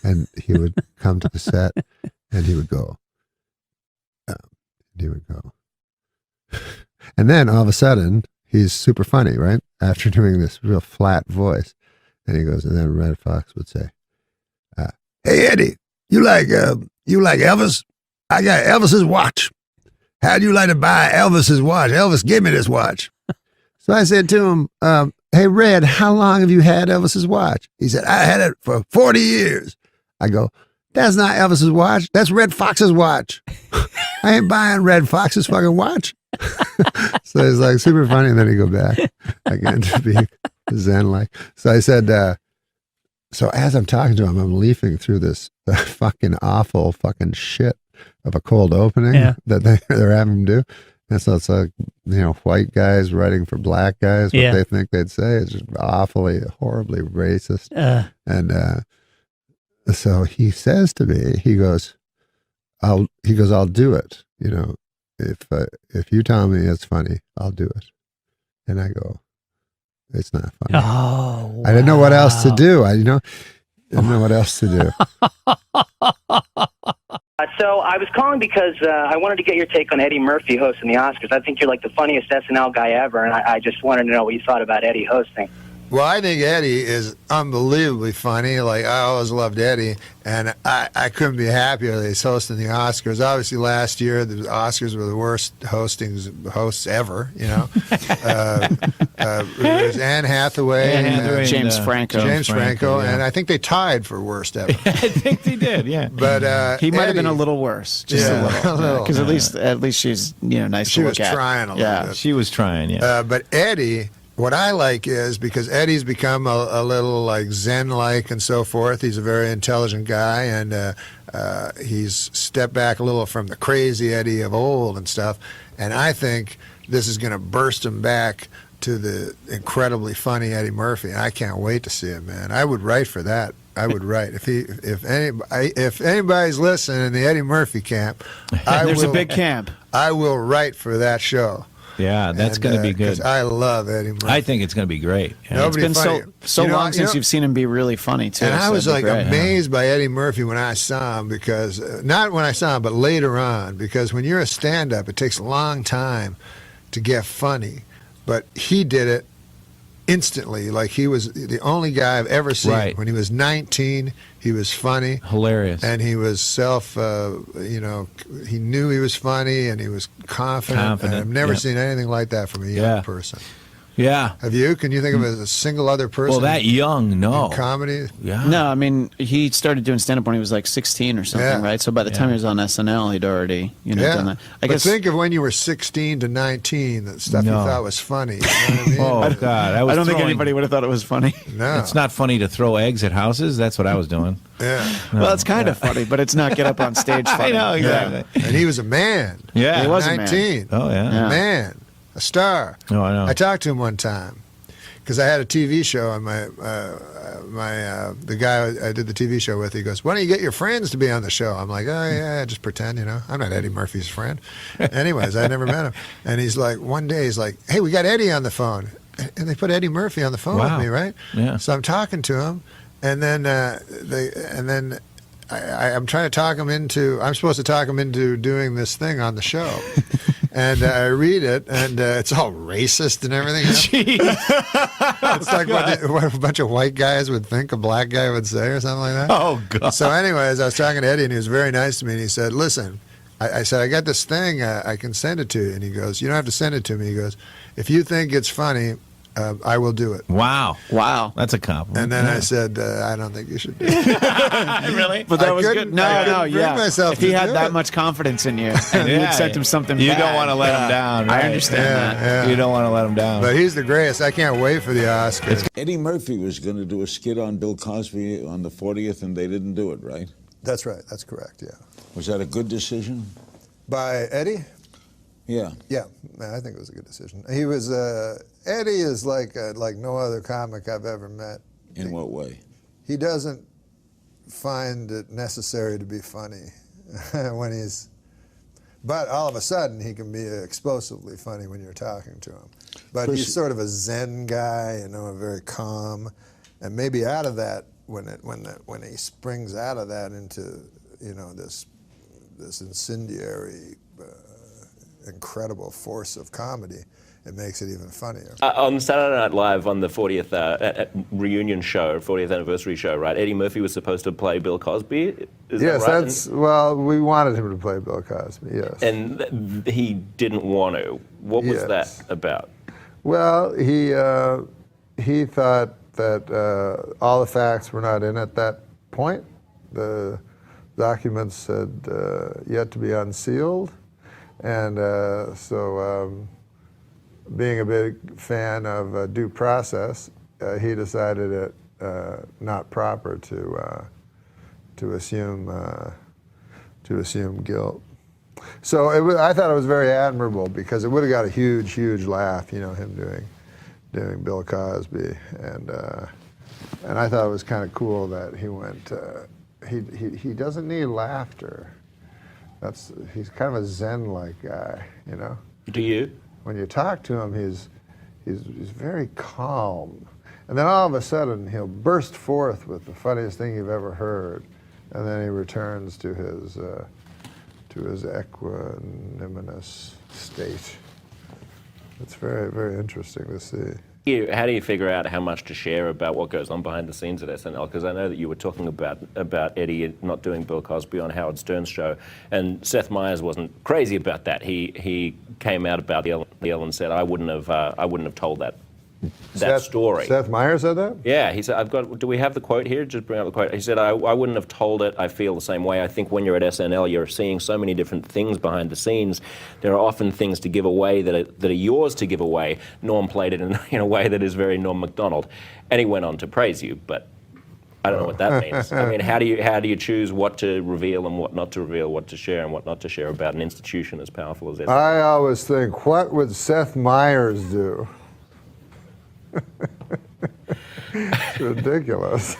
And he would come to the set, and he would go. And then all of a sudden, he's super funny, right? After doing this real flat voice. And he goes, and then Red Fox would say, hey, Eddie, you like Elvis? I got Elvis's watch. How'd you like to buy Elvis's watch? Elvis, give me this watch. So I said to him, hey, Red, how long have you had Elvis's watch? He said, I had it for 40 years. I go, that's not Elvis's watch. That's Red Fox's watch. I ain't buying Red Fox's fucking watch. So it's like super funny. And then he go back again to being zen-like. So I said, so as I'm talking to him, I'm leafing through this fucking awful fucking shit of a cold opening that they're having him do. And so it's like, white guys writing for black guys, what they think they'd say is just awfully, horribly racist. And so he says to me, he goes, I'll do it. If you tell me it's funny, I'll do it. And I go, it's not funny. Oh, wow. I didn't know what else to do. I didn't know what else to do. So I was calling because I wanted to get your take on Eddie Murphy hosting the Oscars. I think you're like the funniest SNL guy ever, and I just wanted to know what you thought about Eddie hosting. Well, I think Eddie is unbelievably funny. Like, I always loved Eddie, and I couldn't be happier that he's hosting the Oscars. Obviously, last year, the Oscars were the worst hosts ever, It was Anne Hathaway, and James Franco. James Franco, yeah. and I think they tied for worst ever. I think they did, yeah. But he might have been Eddie- a little worse, just Yeah, a little, because at least she's nice She to was look at. trying a little bit. She was trying, yeah. But Eddie, what I like is because Eddie's become a little like Zen-like and so forth. He's a very intelligent guy, and he's stepped back a little from the crazy Eddie of old and stuff. And I think this is going to burst him back to the incredibly funny Eddie Murphy. And I can't wait to see him, man. I would write for that. I would write if anybody's listening in the Eddie Murphy camp. There's a big camp. I will write for that show. Yeah, that's going to be good. 'cause I love Eddie Murphy. I think it's going to be great. Yeah. It's Nobody been funny. so long since you've seen him be really funny, too. And I so was it'd be like great. amazed by Eddie Murphy when I saw him, because not when I saw him, but later on, because when you're a stand-up, it takes a long time to get funny, but he did it instantly. Like, he was the only guy I've ever seen. Right. When he was 19, he was funny, Hilarious. and he was he knew he was funny, and he was confident. And I've never seen anything like that from a young person. Yeah. Have you? Can you think of a single other person? Well, that young, no. in comedy? Yeah. No, I mean, he started doing stand-up when he was like 16 or something, Yeah. right? So by the time he was on SNL, he'd already, done that. I But guess. think of when you were 16 to 19, the stuff you No. thought was funny. You know what I mean? Oh, God. I don't think anybody would have thought it was funny. No. It's not funny to throw eggs at houses. That's what I was doing. Yeah. Well, it's kind of funny, but it's not get up on stage funny. I know, exactly. And he was a man. Yeah. He was a man. 19. Oh, yeah. Yeah. A man. A star. Oh, I know. I talked to him one time because I had a TV show, and the guy I did the TV show with, he goes, why don't you get your friends to be on the show? I'm like, oh, yeah, just pretend, I'm not Eddie Murphy's friend. Anyways, I never met him. And he's like, one day he's like, hey, we got Eddie on the phone. And they put Eddie Murphy on the phone Wow. with me, right? Yeah. So I'm talking to him, and then I'm trying to talk him into. I'm supposed to talk him into doing this thing on the show, and I read it, and it's all racist and everything. It's like what a bunch of white guys would think a black guy would say, or something like that. Oh, God. So, anyways, I was talking to Eddie, and he was very nice to me, and he said, "Listen." I said, I got this thing, I can send it to you. And he goes, you don't have to send it to me. He goes, if you think it's funny, I will do it. Wow. That's a compliment. And then I said, I don't think you should do it. Really? But that I was couldn't- good. I No, couldn't bring yeah. myself If he to had do that it. much confidence in you, and you had sent him something You bad, don't want to let him down. Right? I understand that. Yeah. You don't want to let him down. But he's the greatest. I can't wait for the Oscars. Eddie Murphy was going to do a skit on Bill Cosby on the 40th, and they didn't do it, right? That's right. That's correct, yeah. Was that a good decision? By Eddie? Yeah. Yeah, I think it was a good decision. He was, Eddie is like no other comic I've ever met. In what way? He doesn't find it necessary to be funny when he's. But all of a sudden, he can be explosively funny when you're talking to him. But he's sort of a Zen guy, you know, very calm, and maybe out of that, when he springs out of that into, you know, this incendiary, incredible force of comedy, it makes it even funnier. On Saturday Night Live, on the 40th reunion show, 40th anniversary show, right? Eddie Murphy was supposed to play Bill Cosby. Is Yes, that right? that's well. We wanted him to play Bill Cosby. Yes, And he didn't want to. What was that about? well, he thought that all the facts were not in at that point. The documents had yet to be unsealed, and so. Being a big fan of due process, he decided it not proper to assume guilt. So I thought it was very admirable because it would have got a huge laugh, you know, him doing Bill Cosby, and I thought it was kind of cool that he went. He doesn't need laughter. He's kind of a Zen-like guy, you know. Do you? When you talk to him, he's very calm, and then all of a sudden he'll burst forth with the funniest thing you've ever heard, and then he returns to his equanimous state. It's very, very interesting to see. How do you figure out how much to share about what goes on behind the scenes at SNL? Because I know that you were talking about Eddie not doing Bill Cosby on Howard Stern's show, and Seth Meyers wasn't crazy about that. He came out about the Ellen and said, I wouldn't have told that story. Seth Meyers said that? Yeah, he said, do we have the quote here? Just bring up the quote. He said, I wouldn't have told it. I feel the same way. I think when you're at SNL, you're seeing so many different things behind the scenes. There are often things to give away that are yours to give away. Norm played it in a way that is very Norm MacDonald. And he went on to praise you, but I don't know what that means. I mean, how do you choose what to reveal and what not to reveal, what to share and what not to share about an institution as powerful as SNL? I always think, what would Seth Meyers do? It's ridiculous.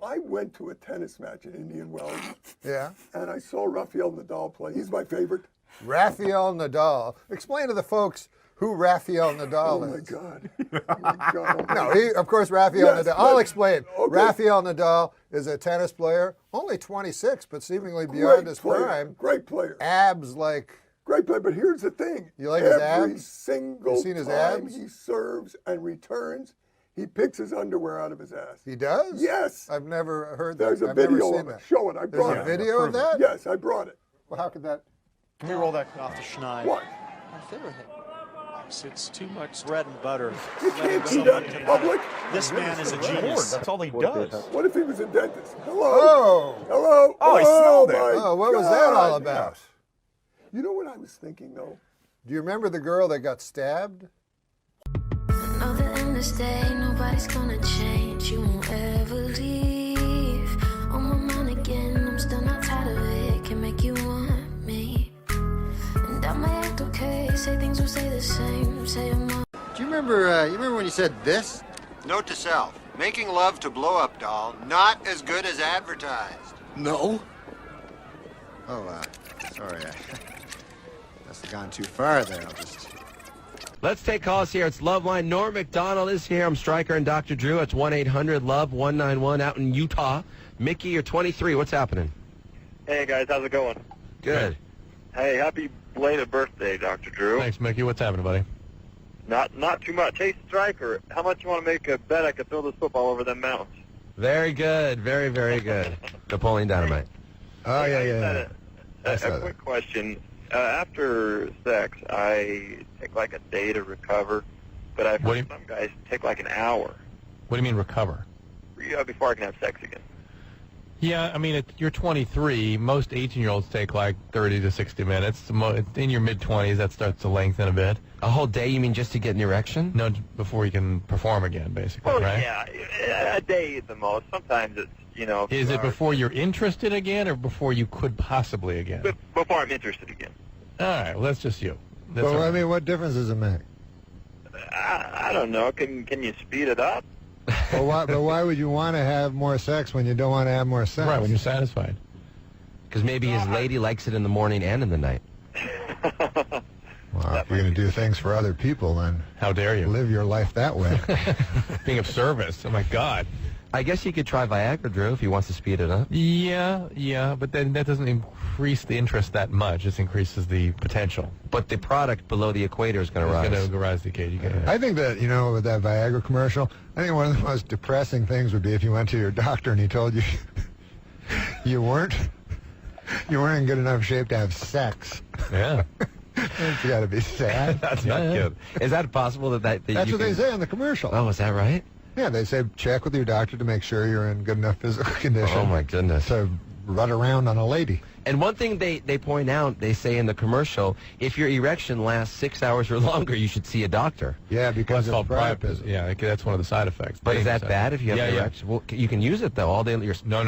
I went to a tennis match in Indian Wells. Yeah. And I saw Rafael Nadal play. He's my favorite. Rafael Nadal. Explain to the folks who Rafael Nadal is. Oh my God. No, of course, Rafael Nadal. I'll explain. Okay. Rafael Nadal is a tennis player, only 26, but seemingly beyond his prime. Great player. Abs like. Great player, but here's the thing. You like his abs? Every single You seen his time abs? he serves and returns, he picks his underwear out of his ass. He does? Yes. I've never heard that. There's a I've never video seen of it. that. Show it. I brought it. There's a video of that? Yes, I brought it. Well, how could that? Can we roll that off the schneid? What? It's too much bread and butter. You can't do that in public. This man is a genius. That's all he does. What if he was a dentist? Hello? Oh. Hello? Oh, he smelled it. my Oh, what was that all God. about? You know what I was thinking, though? Do you remember the girl that got stabbed? Know the end is day, nobody's gonna change. You won't ever leave. On my mind again, I'm still not tired of it. Can make you want me. And I might act okay, say things will stay the same. Say I'm not. Do you remember when you said this? Note to self, making love to blow-up doll, not as good as advertised. No. Oh, sorry. I must have gone too far there. I'll just... Let's take calls here. It's Loveline. Norm MacDonald is here. I'm Stryker and Dr. Drew. It's 1-800-LOVE-191 out in Utah. Mickey, you're 23. What's happening? Hey, guys. How's it going? Good. Hey, happy belated birthday, Dr. Drew. Thanks, Mickey. What's happening, buddy? Not too much. Hey, Stryker, how much you want to make a bet I could throw this football over them mountains? Very good. Very, very good. Napoleon Dynamite. Oh, yeah. A quick question. After sex, I take like a day to recover. but I've heard some guys take like an hour. What do you mean recover? Before I can have sex again. Yeah, I mean, you're 23. Most 18-year-olds take like 30 to 60 minutes. In your mid-20s, that starts to lengthen a bit. A whole day, you mean, just to get an erection? No, before you can perform again, basically, Well, right? yeah, a day at the most. Sometimes it's, Is it before you're interested again or before you could possibly again? before I'm interested again. All right, well, that's just you. That's all Well, right. I mean, what difference does it make? I don't know. Can you speed it up? But why would you want to have more sex when you don't want to have more sex? Right, when you're satisfied. Because maybe his lady likes it in the morning and in the night. Well, if you're going to do things for other people, then how dare you live your life that way? Being of service. Oh my God. I guess you could try Viagra, Drew, if he wants to speed it up. Yeah, but then that doesn't increase the interest that much. It just increases the potential. But the product below the equator is going to rise. It's going to rise the cage. I think that, with that Viagra commercial, I think one of the most depressing things would be if you went to your doctor and he told you you weren't in good enough shape to have sex. Yeah. It's got to be sad. That's not good. Is that possible that That's what they say on the commercial. Oh, is that right? Yeah, they say check with your doctor to make sure you're in good enough physical condition. Oh, my goodness. To run around on a lady. And one thing they point out, they say in the commercial, if your erection lasts 6 hours or longer, you should see a doctor. Yeah, because That's of called priapism. Yeah, that's one of the side effects. But is that Dangerous bad if you have an yeah. erection? Well, you can use it, though, all day. No.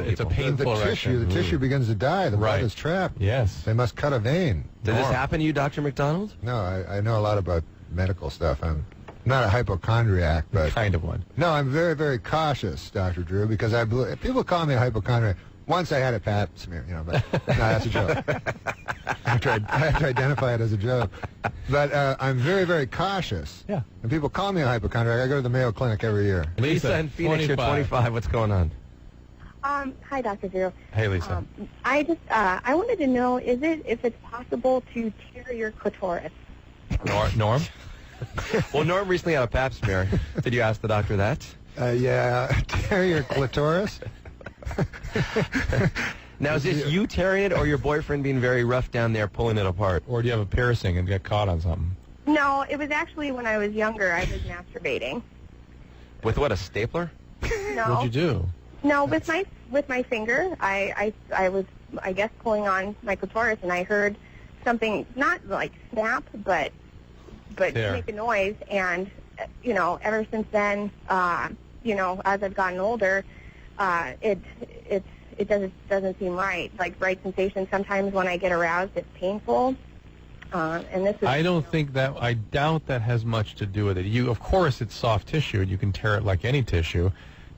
It's a painful the tissue. erection. The tissue begins to die. The blood is trapped. Yes. They must cut a vein. Did this happen to you, Dr. McDonald? No, I know a lot about medical stuff. I'm not a hypochondriac, but kind of one. No, I'm very, very cautious, Dr. Drew, because I believe people call me a hypochondriac. Once I had a pap smear, but no, that's a joke. I have to identify it as a joke. But I'm very, very cautious. Yeah. And people call me a hypochondriac. I go to the Mayo Clinic every year. Lisa in Phoenix, you're 25. What's going on? Hi, Dr. Drew. Hey, Lisa. I wanted to know, if it's possible to tear your clitoris? Norm? Well, Norm recently had a pap smear. Did you ask the doctor that? Yeah, tear your clitoris. Now, is this you tearing it or your boyfriend being very rough down there pulling it apart? Or do you have a piercing and get caught on something? No, it was actually when I was younger. I was masturbating. With what, a stapler? No. What'd you do? No, with my finger. I was, I guess, pulling on my clitoris, and I heard something not like snap, but Tear. make a noise. And ever since then, as I've gotten older, it doesn't seem right. Like bright sensation. Sometimes when I get aroused, it's painful. And this is. I doubt that has much to do with it. Of course, it's soft tissue, and you can tear it like any tissue.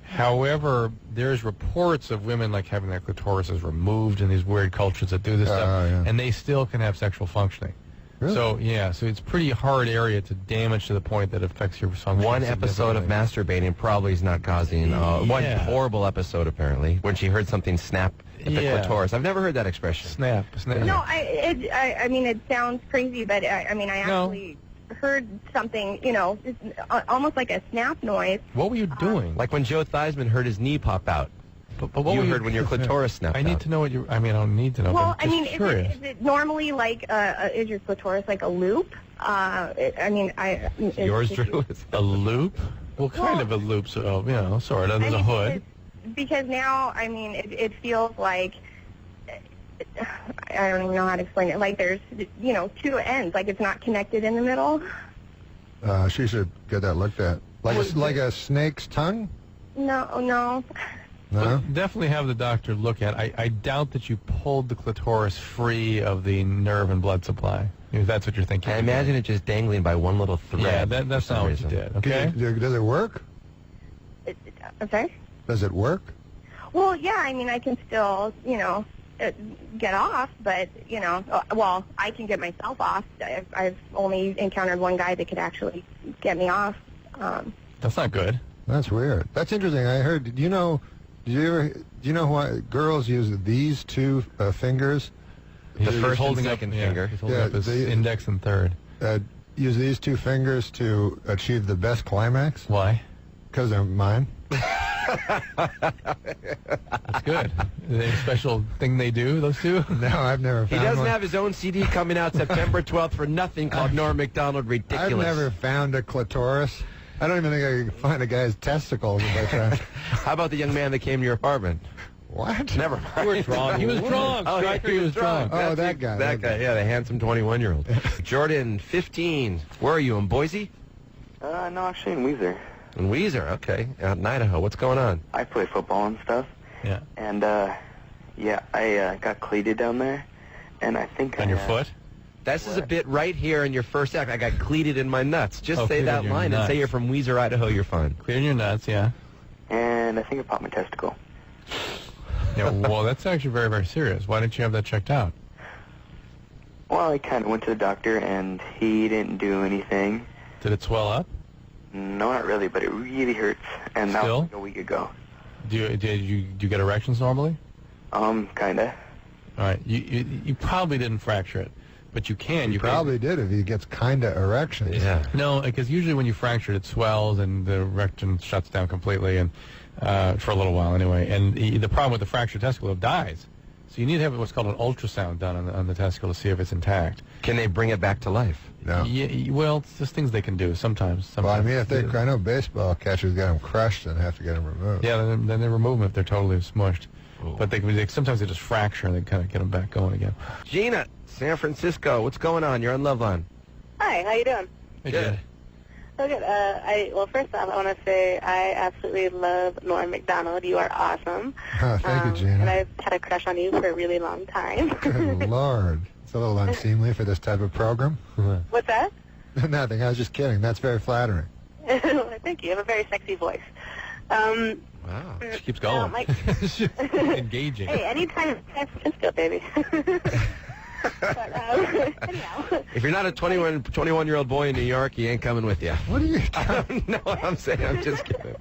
However, there's reports of women like having their clitorises removed in these weird cultures that do this stuff, and they still can have sexual functioning. Really? So it's a pretty hard area to damage to the point that affects your function. One episode of masturbating probably is not causing one horrible episode apparently when she heard something snap at the clitoris. I've never heard that expression. Snap. No, I mean it sounds crazy, but I actually heard something, it's almost like a snap noise. What were you doing? Like when Joe Theismann heard his knee pop out. But what you were heard when your clitoris snapped I out. need to know what you. I mean, I don't need to know. Well, but I'm just curious. Is it normally like is your clitoris like a loop? Yours, Drew, is a loop. Well, kind of a loop. So sort of. There's a hood. Because now, it feels like I don't even know how to explain it. Like there's two ends. Like it's not connected in the middle. She should get that looked at. Like a snake's tongue? No. No? But definitely have the doctor look at it. I doubt that you pulled the clitoris free of the nerve and blood supply, if that's what you're thinking. I imagine it just dangling by one little thread. Yeah, that's not what you did, okay? Does it work? I'm sorry? Does it work? Well, yeah, I can still, get off, but, well, I can get myself off. I've only encountered one guy that could actually get me off. That's not good. That's weird. That's interesting. I heard, do you know why girls use these two fingers? The first holding up finger. He's holding up his index and third. Use these two fingers to achieve the best climax. Why? Because they're mine. That's good. Is there any special thing they do, those two? No, I've never He found doesn't one. have his own CD coming out September 12th for nothing called Norm MacDonald Ridiculous. I've never found a clitoris. I don't even think I could find a guy's testicles if I tried. How about the young man that came to your apartment? What? Never mind. You were drunk. He was drunk. Oh, Striker, he he was drunk. Oh, that guy. That guy, yeah, the handsome 21-year-old. Jordan, 15. Where are you, in Boise? No, actually in Weezer. In Weezer, okay. Out in Idaho. What's going on? I play football and stuff. Yeah. And, yeah, I got cleated down there. And I think On your foot? This is a bit right here in your first act. I got cleated in my nuts. Just say cleated that in your line and nuts. say you're from Weezer, Idaho. You're fine. Clear in your nuts, yeah. And I think I popped my testicle. Yeah, well, that's actually very, very serious. Why didn't you have that checked out? Well, I kind of went to the doctor, and he didn't do anything. Did it swell up? No, not really, but it really hurts. And that was like a week ago. Do you get erections normally? Kinda. All right. You probably didn't fracture it, but you can. You probably did if he gets kind of erections. Yeah. No, because usually when you fracture it, it swells and the erection shuts down completely, and for a little while anyway. And the problem with the fractured testicle, it dies. So you need to have what's called an ultrasound done on the testicle to see if it's intact. Can they bring it back to life? No. Yeah, well, it's just things they can do sometimes. Well, I mean, I know baseball catchers get them crushed and have to get them removed. Yeah, then they remove them if they're totally smushed. But sometimes they just fracture and they kind of get them back going again. Gina, San Francisco. What's going on? You're on Love Line. Hi, how you doing? Good. So good. Well, first off, I want to say I absolutely love Norm MacDonald. You are awesome. Oh, thank you, Gina. And I've had a crush on you for a really long time. Good Lord. It's a little unseemly for this type of program. What's that? Nothing. I was just kidding. That's very flattering. Thank you. You have a very sexy voice. Wow. She keeps going. Engaging. Hey, anytime in San Francisco, baby. But, anyhow. If you're not a 21-year-old boy in New York, he ain't coming with you. What are you? I don't know what I'm saying. I'm just kidding.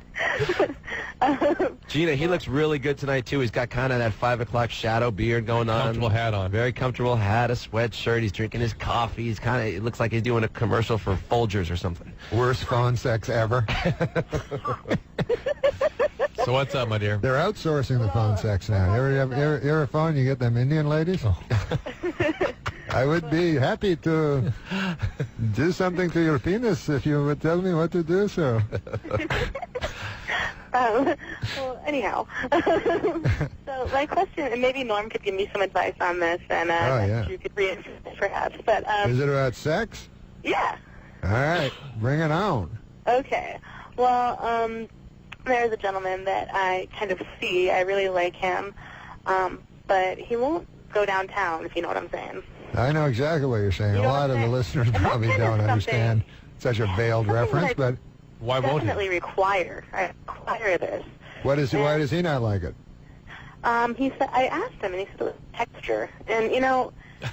Gina, he looks really good tonight, too. He's got kind of that 5 o'clock shadow beard going on. Comfortable hat on. Very comfortable hat, a sweatshirt. He's drinking his coffee. He's kind of, it looks like he's doing a commercial for Folgers or something. Worst phone sex ever. So what's up, my dear? They're outsourcing the phone sex now. You ever phone, you get them Indian ladies? Oh. I would be happy to do something to your penis if you would tell me what to do, sir. Well, anyhow. So my question, and maybe Norm could give me some advice on this, and you could reinforce it perhaps. But is it about sex? Yeah. All right, bring it on. Okay. Well, there's a gentleman that I kind of see. I really like him, but he won't go downtown, if you know what I'm saying. I know exactly what you're saying. A lot of the listeners probably don't understand such a veiled reference, but why won't he? Definitely require. I require this. Why does he not like it? He said, I asked him, and he said it was texture, and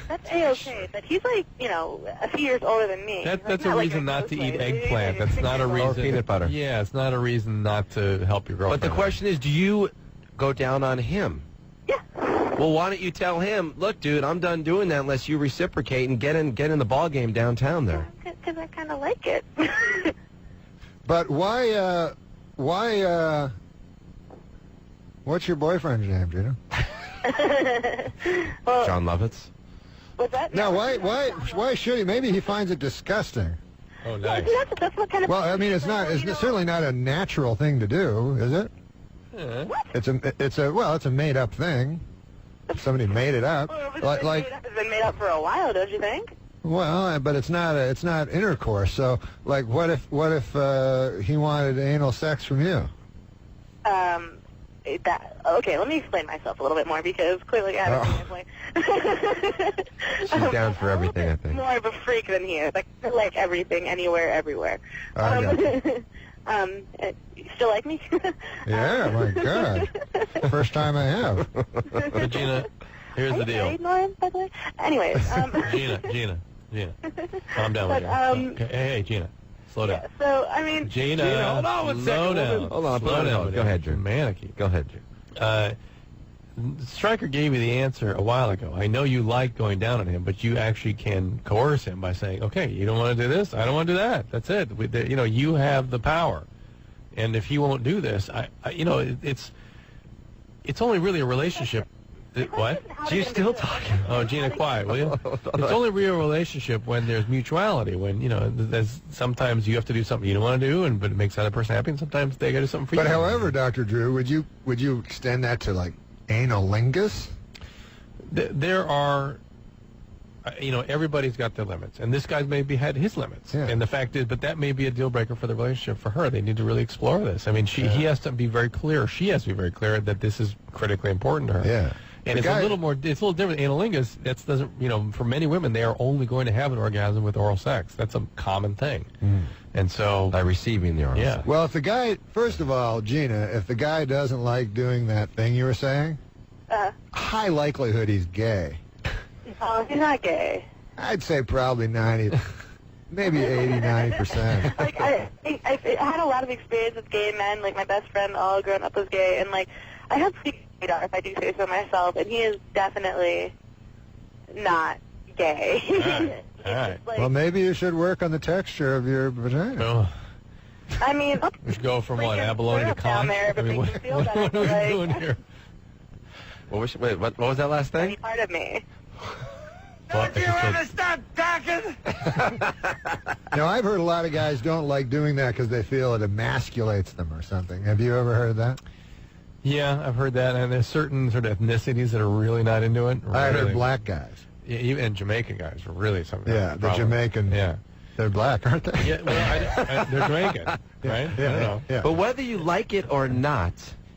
that's A-okay, but he's like, a few years older than me. That's a reason not to eat eggplant. That's not a reason. Or peanut butter. Yeah, it's not a reason not to help your girlfriend. But the question is, do you go down on him? Yeah. Well, why don't you tell him, look, dude, I'm done doing that unless you reciprocate and get in the ball game downtown there. Because I kind of like it. But why, what's your boyfriend's name, Gina? Well, John Lovitz? What's that? No, why should he? Maybe he finds it disgusting. Oh, nice. That's what kind of... Well, I mean, it's certainly not a natural thing to do, is it? What? It's a made-up thing. Somebody made it up. It's been made up for a while, don't you think? Well, but it's not intercourse. So, like, what if he wanted anal sex from you? Okay, let me explain myself a little bit more because clearly I haven't made my point. She's down for everything, I think. More of a freak than he is. Like everything, anywhere, everywhere. You still like me? Yeah, my God. First time I have. But Gina, here's the deal. Are you married, by the way? Anyways. Gina. Calm down, my dear. Hey, Gina. Slow down. Yeah, so, I mean... Gina, hold on 1 second. Hold on. Slow down. Go ahead, Drew. Manicky. Go ahead, Drew. Stryker gave you the answer a while ago. I know you like going down on him, but you actually can coerce him by saying, okay, you don't want to do this, I don't want to do that. That's it. You have the power. And if he won't do this, it's only really a relationship. What? She's still talking. Oh, Gina, quiet, will you? It's only a real relationship when there's mutuality. When there's sometimes you have to do something you don't want to do, but it makes the other person happy. And sometimes they got to do something for you. But however, Dr. Drew, would you extend that to like analingus? There are, everybody's got their limits, and this guy's maybe had his limits. Yeah. And the fact is, but that may be a deal breaker for the relationship for her. They need to really explore this. I mean, he has to be very clear. She has to be very clear that this is critically important to her. Yeah. And it's a little different. Analingus, that doesn't, for many women, they are only going to have an orgasm with oral sex. That's a common thing. And so, by receiving the oral sex. Well, if the guy, first of all, Gina, if the guy doesn't like doing that thing you were saying, high likelihood he's gay. Oh, he's not gay. I'd say probably 90, maybe 80, 90%. Like, I had a lot of experience with gay men. Like, my best friend all growing up was gay. And, like, I have radar, if I do say so myself, and he is definitely not gay. All right. Well, maybe you should work on the texture of your vagina. I mean, we should go from what, abalone to down conch? there, but makes you feel better. What are we Like, doing here? What was that last thing? any part of me. Don't you ever stop talking? No, I've heard a lot of guys don't like doing that because they feel it emasculates them or something. Have you ever heard that? Yeah, I've heard that, and there's certain sort of ethnicities that are really not into it. I really. heard black guys. Yeah, even Jamaican guys are really something. Yeah, the Jamaican. Yeah. They're black, aren't they? Yeah, well, they're Jamaican, right? Yeah, I don't know. yeah. But whether you like it or not,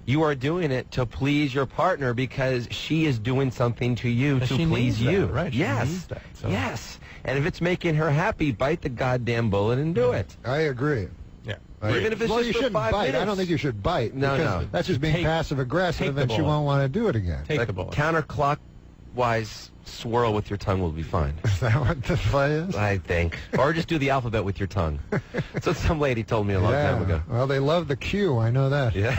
you are doing it to please your partner because she is doing something to you And to she please needs that, you. right? She Yes. needs that, so. Yes. And if it's making her happy, bite the goddamn bullet and do it. I agree. Yeah. Even if it's well, just you for shouldn't 5 bite. minutes. I don't think you should bite. No, because no. That's just being passive aggressive, take and the she bullet. won't want to do it again. Take the bullet. Counterclockwise swirl with your tongue will be fine. Is that what the play is? I think. Or just do the alphabet with your tongue. That's what some lady told me a long time ago. Well, they love the Q. I know that. Yeah.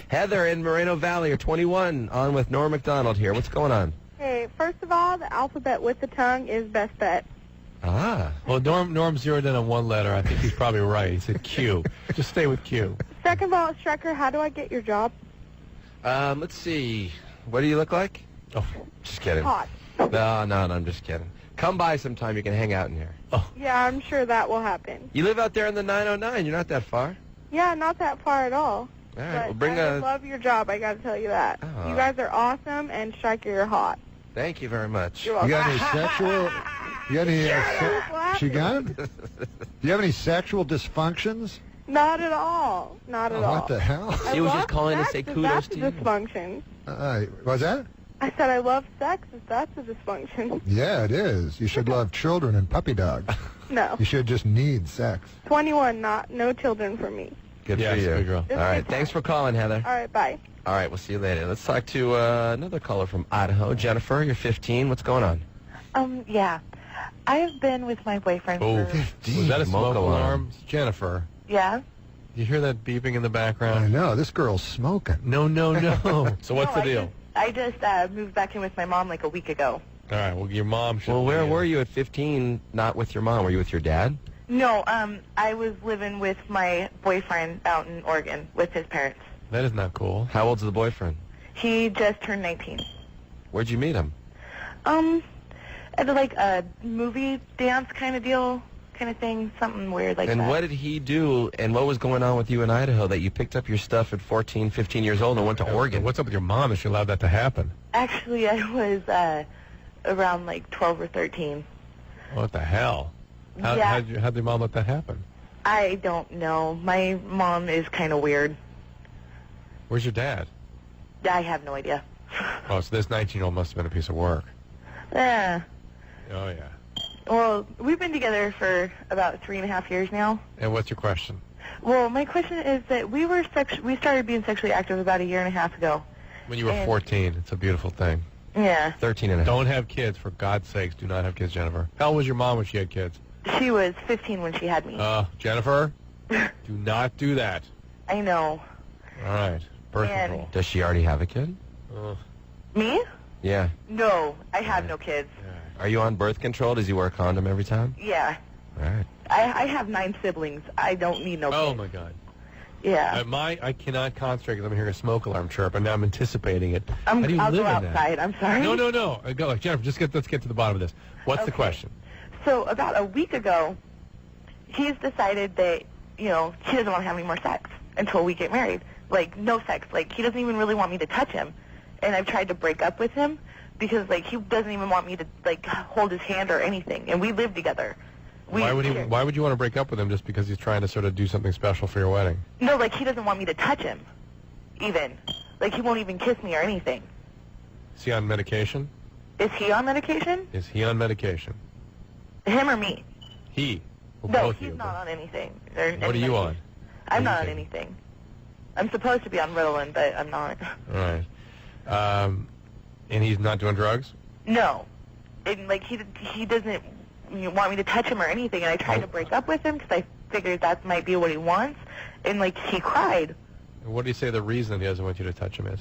Heather in Moreno Valley, you're 21, on with Norm MacDonald here. What's going on? Hey, first of all, the alphabet with the tongue is best bet. Ah. Well, Norm zeroed in on one letter. I think he's probably right. He said Q. Just stay with Q. Second of all, Striker, how do I get your job? Let's see. What do you look like? Oh, just kidding. Hot. No, I'm just kidding. Come by sometime. You can hang out in here. Yeah, I'm sure that will happen. You live out there in the 909. You're not that far. Yeah, not that far at all. All right, But we'll bring I love your job, I gotta tell you that. Oh. You guys are awesome, and Striker, you're hot. Thank you very much. You're welcome. You got any sexual? You got any? She got it. Do you have any sexual dysfunctions? Not at all. Not at all. What the hell? I She was love just calling to sex say if kudos that's to a you. dysfunction. Was that? I said I love sex if that's a dysfunction. Yeah, it is. You should love children and puppy dogs. No. You should just need sex. 21, no children for me. Good Yes, for you. good girl. All right, thanks for calling, Heather. All right, bye. All right, we'll see you later. Let's talk to another caller from Idaho. Jennifer, you're 15. What's going on? Yeah. I've been with my boyfriend Oh, for... was that a smoke Smoke alarm. alarm? Jennifer, Yeah? you hear that beeping in the I background? know. This girl's smoking. No. So what's the deal? I just moved back in with my mom like a week ago. All right, well, your mom should... Well, where were you at 15, not with your mom? Were you with your dad? No, I was living with my boyfriend out in Oregon with his parents. That is not cool. How old's the boyfriend? He just turned 19. Where'd you meet him? At like a movie dance kind of deal, kind of thing, something weird like And that. what did he do, and what was going on with you in Idaho that you picked up your stuff at 14, 15 years old and went to Oregon? What's up with your mom that she allowed that to happen? Actually, I was around like 12 or 13. What the hell? Yeah. How'd your mom let that happen? I don't know. My mom is kind of weird. Where's your dad? I have no idea. Oh, so this 19-year-old must have been a piece of work. Eh. Oh, yeah. Well, we've been together for about 3.5 years now. And what's your question? Well, my question is that we started being sexually active about 1.5 years ago. When you were 14. It's a beautiful thing. Yeah. 13 and a half. Don't have kids, for God's sakes. Do not have kids, Jennifer. How old was your mom when she had kids? She was 15 when she had me. Jennifer, do not do that. I know. All right. Birth control. Does she already have a kid? Me? Yeah. No, I have no kids. Are you on birth control? Does he wear a condom every time? Yeah. All right. I have 9 siblings. I don't need no kids. Oh, my God. Yeah. I cannot concentrate because I'm hearing a smoke alarm chirp, and now I'm anticipating it. How do you I'll live go in that? outside. I'm sorry. No. Go, Jennifer, let's get to the bottom of this. What's the question? So about a week ago, he's decided that, he doesn't want to have any more sex until we get married. Like, no sex. Like, he doesn't even really want me to touch him. And I've tried to break up with him because, like, he doesn't even want me to, like, hold his hand or anything. And we live together. Why would you want to break up with him just because he's trying to sort of do something special for your wedding? No, like, he doesn't want me to touch him, even. Like, he won't even kiss me or anything. Is he on medication? Is he on medication? Is he on medication? Him or me? He. Well, No, both he's you. not on anything. What are you on? I'm not on anything. I'm supposed to be on Ritalin, but I'm not. All right. And he's not doing drugs? No. And, like, he doesn't want me to touch him or anything, and I tried to break up with him because I figured that might be what he wants, and, like, he cried. And what do you say the reason he doesn't want you to touch him is?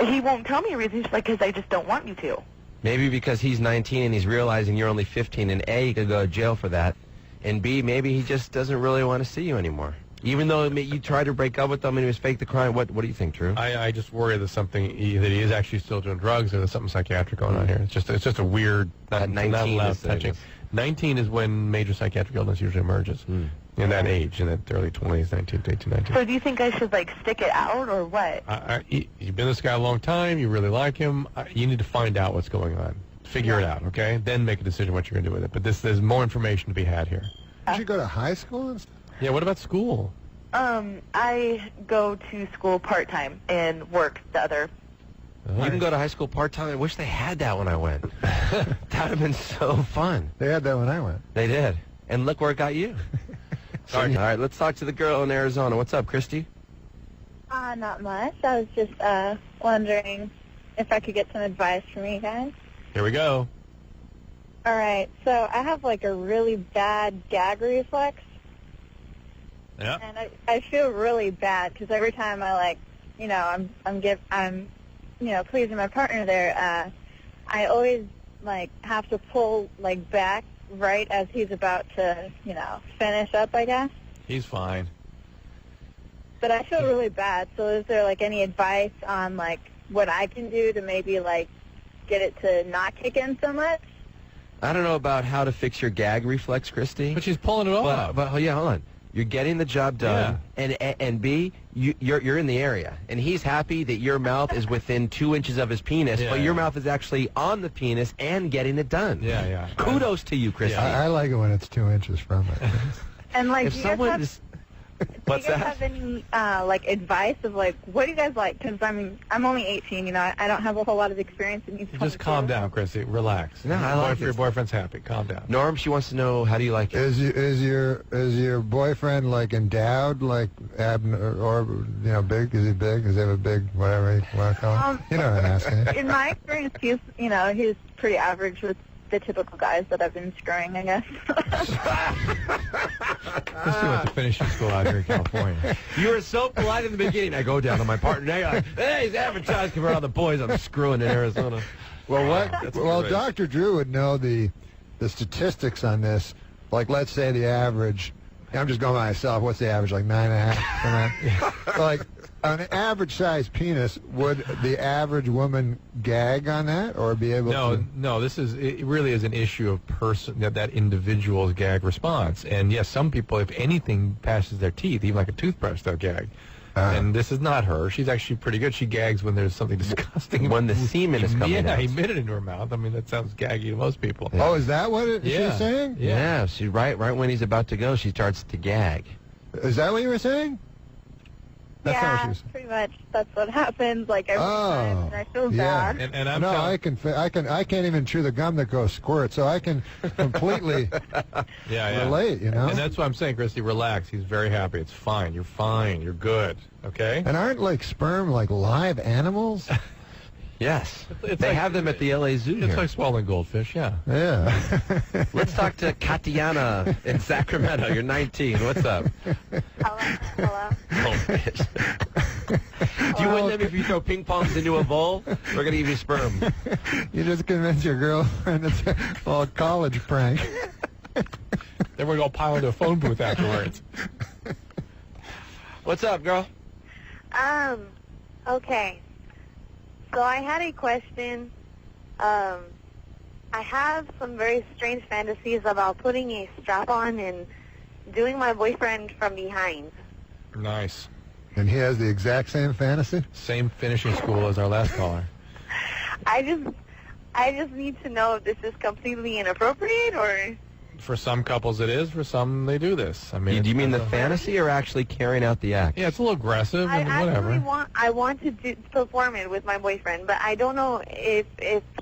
He won't tell me a reason. He's like, because I just don't want you to. Maybe because he's 19 and he's realizing you're only 15, and A, you could go to jail for that, and B, maybe he just doesn't really want to see you anymore. Even though you tried to break up with him and he was fake the crime, what do you think, Drew? I just worry that that he is actually still doing drugs, or there's something psychiatric going on here. It's just a weird, not 19 allowed is touching. 19 is when major psychiatric illness usually emerges. In that age, in the early 20s, 19 to 18, 19. So do you think I should, like, stick it out or what? You've been this guy a long time. You really like him. You need to find out what's going on. Figure it out, okay? Then make a decision what you're going to do with it. But there's more information to be had here. Did you go to high school and stuff? Yeah, what about school? I go to school part-time and work the other. You can go to high school part-time. I wish they had that when I went. That would have been so fun. They had that when I went. They did. And look where it got you. Sorry. All right, let's talk to the girl in Arizona. What's up, Christy? Not much. I was just wondering if I could get some advice from you guys. Here we go. All right. So I have, like, a really bad gag reflex. Yeah. And I feel really bad because every time I, like, I'm pleasing my partner there, I always, like, have to pull, like, back right as he's about to, finish up, I guess. He's fine. But I feel really bad. So is there, like, any advice on, like, what I can do to maybe, like, get it to not kick in so much? I don't know about how to fix your gag reflex, Christy. But she's pulling it off. But yeah, hold on. You're getting the job done, and B, you're in the area, and he's happy that your mouth is within 2 inches of his penis, but your mouth is actually on the penis and getting it done. Yeah. Kudos to you, Christy. I like it when it's 2 inches from it. And, like, if do you guys someone have, is, do you guys have any like, advice of, like, what do you guys like? Because I'm only 18. I don't have a whole lot of experience in these. Just calm down, Christy. Relax. No, I like your boyfriend's happy. Calm down. Norm, she wants to know, how do you like it? Is your boyfriend, like, endowed, like, or big? Is he big? Does he have a big whatever you want to call him? You know what I'm asking. In my experience, he's pretty average with the typical guys that I've been screwing, I guess. Christy went to finish school out here in California. You were so polite in the beginning. I go down to my partner. Now you're like, hey, he's advertising compared to all the boys I'm screwing in Arizona. Well, Dr. Drew would know the statistics on this. Like, let's say the average. I'm just going by myself. What's the average? Like 9.5? Like, on an average sized penis, would the average woman gag on that or be able to? No, it really is an issue of that individual's gag response. And yes, some people, if anything passes their teeth, even like a toothbrush, they'll gag. And this is not her. She's actually pretty good. She gags when there's something disgusting. When the semen is coming out. Yeah, emitted into her mouth. I mean, that sounds gaggy to most people. Oh, is that what she's saying? Yeah, she right when he's about to go, she starts to gag. Is that what you were saying? That's not what she Yeah, said. pretty much. That's what happens. Like every time, and I feel Yeah, bad. And I'm no, telling- I can't even chew the gum that goes squirt, so I can completely relate. You know, And that's what I'm saying, Christy. Relax. He's very happy. It's fine. You're fine. You're good. Okay. and aren't like sperm like live animals? Yes. It's They like- have them at the LA Zoo It's here. like swallowing goldfish. Yeah. Yeah. Let's talk to Katiana in Sacramento. You're 19. What's up? Hello. Goldfish. Do you win them if you throw ping pongs into a bowl? We're going to give you sperm. You just convince your girlfriend it's a little college prank. Then we're going to pile into a phone booth afterwards. What's up, girl? Okay. So I had a question. I have some very strange fantasies about putting a strap on and doing my boyfriend from behind. Nice. And he has the exact same fantasy? Same finishing school as our last caller. I just need to know if this is completely inappropriate or... For some couples it is. For some they do this. I mean, Do you mean the fantasy or actually carrying out the act? Yeah, it's a little aggressive I and whatever. actually want to perform it with my boyfriend, but I don't know if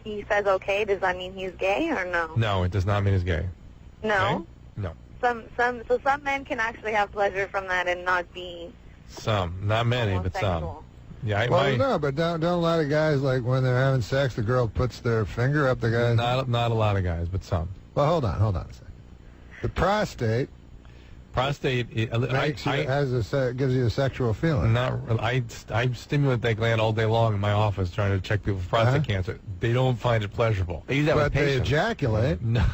he says okay. Does that mean he's gay or no? No, it does not mean he's gay. No. No. Some men can actually have pleasure from that and not be. Some, not many, but some. Homosexual. Yeah, Well, no, but don't a lot of guys, like, when they're having sex, the girl puts their finger up the guy's... Not a lot of guys, but some. Well, hold on a second. The prostate makes gives you a sexual feeling. I stimulate that gland all day long in my office trying to check people for prostate cancer. They don't find it pleasurable. They use that But they ejaculate. No.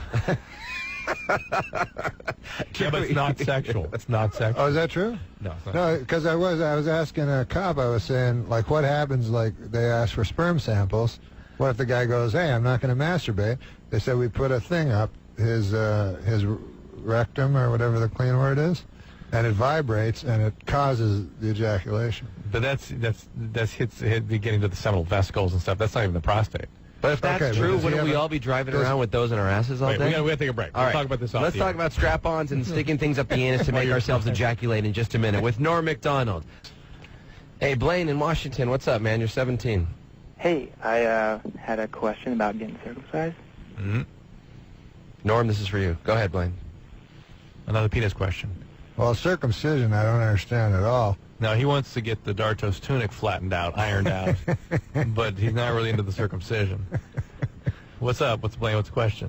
Yeah, but it's not sexual. It's not sexual. Oh, is that true? No, it's not. No, because I was asking a cop. I was saying, like, what happens? Like, they ask for sperm samples. What if the guy goes, "Hey, I'm not going to masturbate"? They said we put a thing up his rectum or whatever the clean word is, and it vibrates and it causes the ejaculation. But that's getting to the seminal vesicles and stuff. That's not even the prostate. But if that's true, wouldn't we all be driving around with those in our asses all Wait, day? we got to take a break. All We'll right. talk about this off Let's the talk air. about strap-ons and sticking things up the anus to make ourselves ejaculate in just a minute with Norm MacDonald. Hey, Blaine in Washington, what's up, man? You're 17. Hey, I had a question about getting circumcised. Mm-hmm. Norm, this is for you. Go ahead, Blaine. Another penis question. Well, circumcision, I don't understand at all. Now, he wants to get the Dartos tunic flattened out, ironed out, but he's not really into the circumcision. What's up? What's Blaine? What's the question?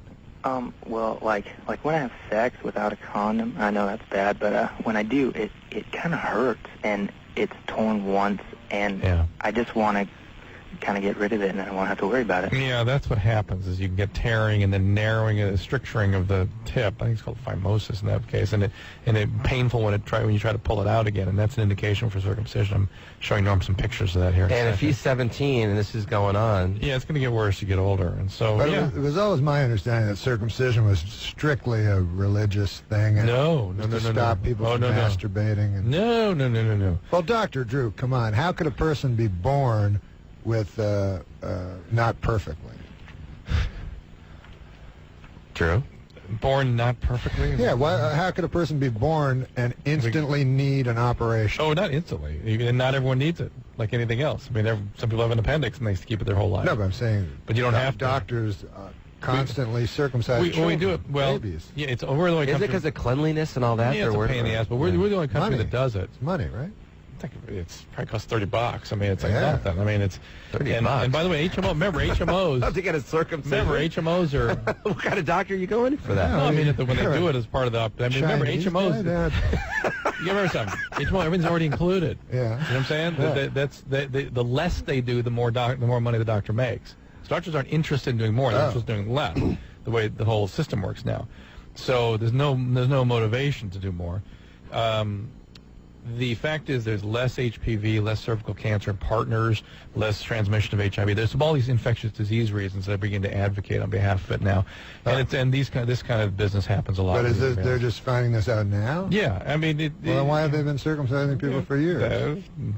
Well, like when I have sex without a condom, I know that's bad, but when I do, it kind of hurts, and it's torn once, and I just want to kind of get rid of it, and I won't have to worry about it. Yeah, that's what happens is you can get tearing and then narrowing, stricturing of the tip. I think it's called phimosis in that case, and it painful when you try to pull it out again, and that's an indication for circumcision. I'm showing Norm some pictures of that here. And if he's 17 and this is going on... Yeah, it's going to get worse as you get older, and so, But yeah. it was always my understanding that circumcision was strictly a religious thing. And No. to stop people from masturbating. And... No. Well, Dr. Drew, come on. How could a person be born with not perfectly? Drew? Born not perfectly? Yeah, how could a person be born and instantly need an operation? Oh, not instantly. And not everyone needs it, like anything else. I mean, some people have an appendix and they keep it their whole life. No, but I'm saying... But you don't have to. Doctors constantly circumcise we children, do it, well, babies. yeah, we're the only Is it country... because of cleanliness and all that? Yeah, it's a pain in the ass, but we're the only country that does it. It's money, right? It's probably costs $30. I mean, it's like Yeah. nothing. I mean, it's $30. And by the way, remember HMOs. Not to get a circumcision. Remember, HMOs are. What kind of doctor are you going for that? No, I mean, when they do it as part of the. I mean, remember Chinese HMOs. guy, You remember something? HMO, everything's already included. Yeah. You know what I'm saying? Yeah. The less they do, the more money the doctor makes. So doctors aren't interested in doing more; they're just doing less. The way the whole system works now, so there's no motivation to do more. The fact is there's less HPV, less cervical cancer in partners, less transmission of HIV. There's all these infectious disease reasons that I begin to advocate on behalf of it now. And this kind of business happens a lot. But they're just finding this out now? Yeah, I mean... Well, then why have they been circumcising people for years?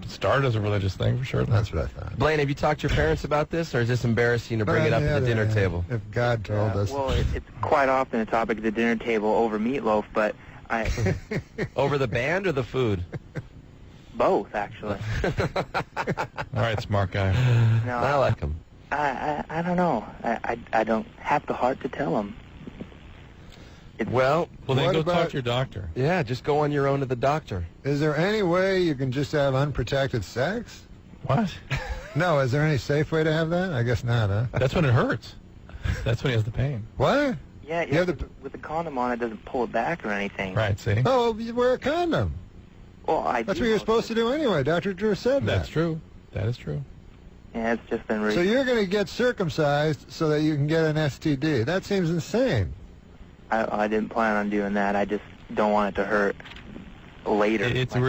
It started as a religious thing, for sure. That's what I thought. Blaine, have you talked to your parents about this, or is this embarrassing to bring it up at the dinner table? If God told us. Well, it's quite often a topic at the dinner table over meatloaf, but I... Over the band or the food? Both, actually. All right, smart guy. No, I like him. I don't know. I don't have the heart to tell him. Well, then What go about- talk to your doctor. yeah, just go on your own to the doctor. Is there any way you can just have unprotected sex? What? No, is there any safe way to have that? I guess not, huh? That's when it hurts. That's when he has the pain. What? Yeah, You have with the condom on, it doesn't pull it back or anything. Right, see? Oh, you wear a condom. Well, That's what you're supposed to do anyway. Dr. Drew said that. That's true. That is true. Yeah, it's just been So you're going to get circumcised so that you can get an STD. That seems insane. I didn't plan on doing that. I just don't want it to hurt later. It's going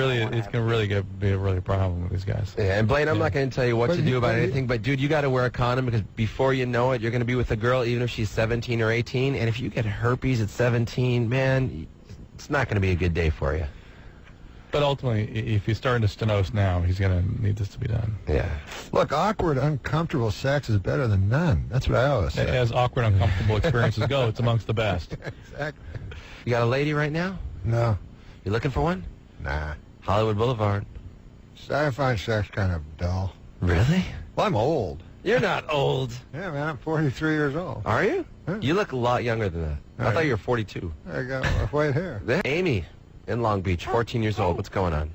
to really be a really problem with these guys. Yeah, and Blaine, I'm not going to tell you what But to you- do about but you- anything, but dude, you got to wear a condom because before you know it, you're going to be with a girl, even if she's 17 or 18, and if you get herpes at 17, man, it's not going to be a good day for you. But ultimately, if he's starting to stenose now, he's going to need this to be done. Yeah. Look, awkward, uncomfortable sex is better than none. That's what I always say. As awkward, uncomfortable experiences go, it's amongst the best. Exactly. You got a lady right now? No. You looking for one? Nah. Hollywood Boulevard. I find sex kind of dull. Really? Well, I'm old. You're not old. Yeah, man, I'm 43 years old. Are you? Yeah. You look a lot younger than that. I thought you were 42. I got white hair. Amy in Long Beach, 14 years old. What's going on?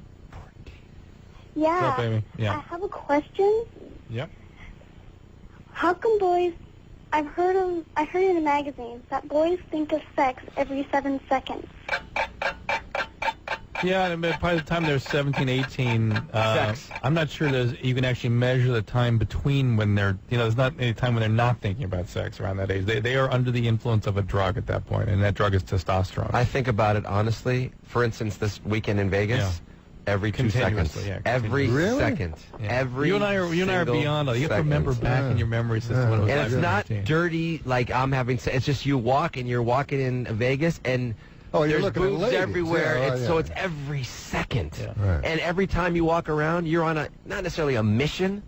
Yeah. What's up, Amy? Yeah. I have a question. Yep. How come boys? I heard in a magazine that boys think of sex every 7 seconds. Yeah, and by the time they're 17, 18, Sex. I'm not sure you can actually measure the time between when they're, there's not any time when they're not thinking about sex around that age. They are under the influence of a drug at that point, and that drug is testosterone. I think about it honestly. For instance, this weekend in Vegas, Yeah. every 2 seconds. Continuously, yeah, Every Really? second. Yeah. Every you and I are single beyond that. You have to remember second. back in your memory system when it was And like it's not 15. dirty like I'm having sex. It's just you're walking in Vegas and Oh, you're there's looking at boobs ladies. everywhere. Yeah, oh, So yeah. it's every second. Yeah. Right. And every time you walk around, you're on not necessarily a mission.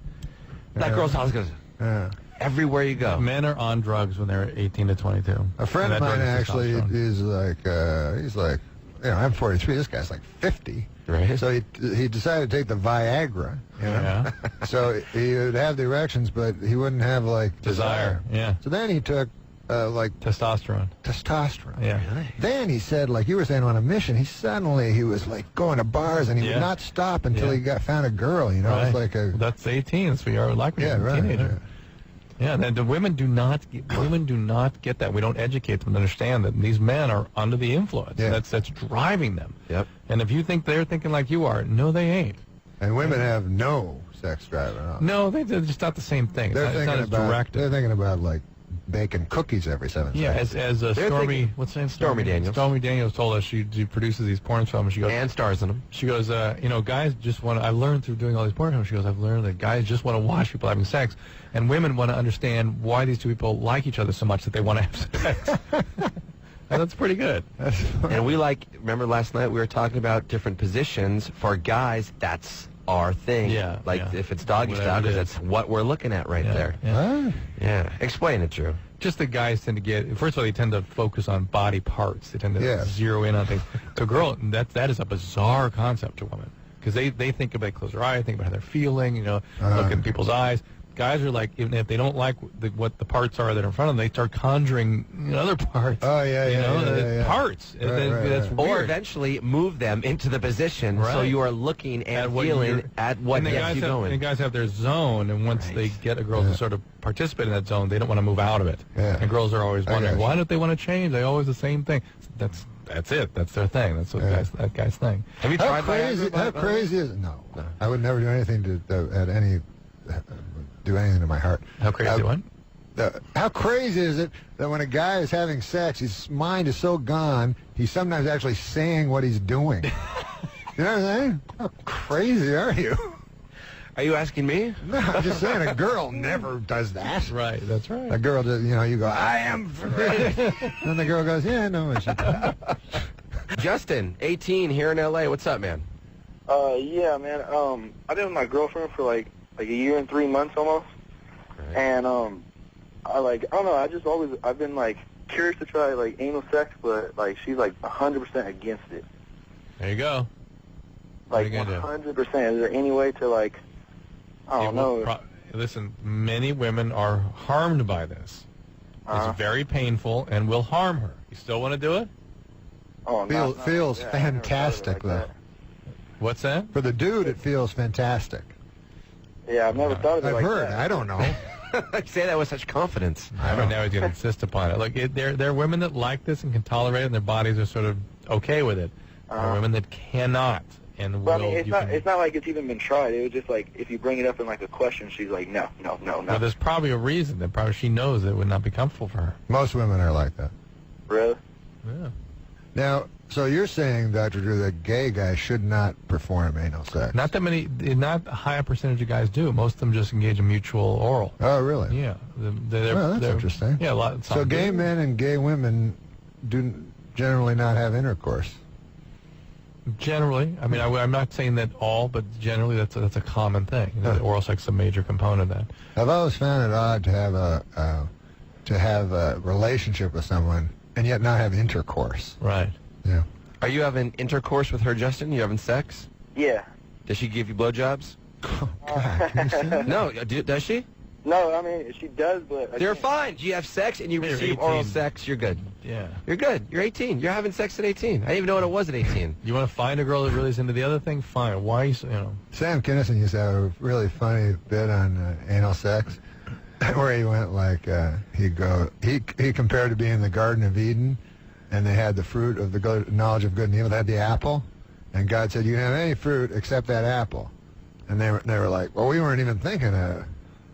That Yeah. girl's house goes Yeah. everywhere you go. Men are on drugs when they're 18 to 22. A friend of And that mine drug is actually testosterone. he's like, I'm 43. This guy's like 50. Right. So he decided to take the Viagra. You know? Yeah. So he would have the erections, but he wouldn't have like Desire. Yeah. So then he took like Testosterone. testosterone. Yeah. Really? Then he said, like you were saying, on a mission. He was like going to bars, and he Yeah. would not stop until Yeah. he found a girl. You know, it was like a Well, that's 18. That's what you are like when yeah, you're a right. teenager. Yeah, and the women do not get that. We don't educate them to understand that these men are under the influence. Yeah. That's driving them. Yep. And if you think they're thinking like you are, no, they ain't. And women have no sex drive at all. No, they're just not the same thing. It's They're not, it's not thinking as about directed. they're thinking about like baking cookies every 7 Yeah, seconds. as They're Stormy, thinking- what's her name? Stormy Daniels. Stormy Daniels told us she produces these porn films. She goes, And stars in them. She goes, guys just want to, I've learned through doing all these porn films, she goes, I've learned that guys just want to watch people having sex, and women want to understand why these two people like each other so much that they want to have sex. And that's pretty good. And remember last night we were talking about different positions. For guys, that's our thing. Yeah, Like yeah. if it's doggy Whatever style, it because is. that's what we're looking at right there. Yeah. Yeah. Explain it, Drew. Just the guys tend to get, first of all, they tend to focus on body parts. They tend to Yeah. zero in on things. To a girl, that is a bizarre concept to women. Because they think about, close their eyes, think about how they're feeling, look in people's eyes. Guys are like, even if they don't like what the parts are that are in front of them, they start conjuring other parts. Oh, yeah. Parts. Right, right, That's right. weird. Or eventually move them into the position so Right. you are looking and what feeling you're- at what and the gets guys you have, going. And guys have their zone, and once Right. they get a girl to sort of participate in that zone, they don't want to move out of it. Yeah. And girls are always I wondering, got you. why don't they want to change? They always the same thing. That's it. That's their thing. That's what that guy's thing. Have you How tried crazy? Viagra? How crazy is it? No, I would never do anything do anything to my heart. How crazy what? How crazy is it that when a guy is having sex, his mind is so gone, he's sometimes actually saying what he's doing. You know what I'm saying? How crazy are you? Are you asking me? No, I'm just saying a girl never does that. Right, that's right. A girl does, you go, I am. And the girl goes, yeah, I know what she does. Justin, 18, here in L.A. What's up, man? Yeah, man. I've been with my girlfriend for like a year and 3 months almost, and I don't know. I've been like curious to try like anal sex, but like she's like 100% against it. There you go. Like What are you 100%. Is there any way to like, I don't know. Listen, many women are harmed by this. It's very painful and will harm her. You still want to do it? Oh, Feels fantastic, though. What's that? For the dude, it feels fantastic. Yeah, I've never thought of it I've like heard. that. I don't know. Say that with such confidence. I don't know. He's going to insist upon it. Look, there are women that like this and can tolerate it, and their bodies are sort of okay with it. There are women that cannot. And But I mean, it's not like it's even been tried. It was just like if you bring it up in like a question, she's like, no. Well, there's probably a reason that probably she knows it would not be comfortable for her. Most women are like that. Really? Yeah. Now, so you're saying, Dr. Drew, that gay guys should not perform anal sex? Not that many, not a high percentage of guys do. Most of them just engage in mutual oral. Oh, really? Yeah. Well, that's interesting. Yeah, a lot. So gay men and gay women do generally not have intercourse. Generally, I mean, I'm not saying that all, but generally that's a common thing. You know, oral sex is a major component of that. I've always found it odd to have a relationship with someone and yet not have intercourse. Right. Yeah. Are you having intercourse with her, Justin? You having sex? Yeah. Does she give you blowjobs? Oh, God. Can you see that? No. Does she? No, I mean, she does, but... They're fine. You have sex and you receive oral sex, you're good. Yeah. You're good. You're 18. You're having sex at 18. I didn't even know what it was at 18. You want to find a girl that really is into the other thing? Fine. Why, you know? Sam Kinison used to have a really funny bit on anal sex where he went like, he compared to being in the Garden of Eden, and they had the fruit of the knowledge of good and evil. They had the apple, and God said, you can have any fruit except that apple. And they were like, well, we weren't even thinking of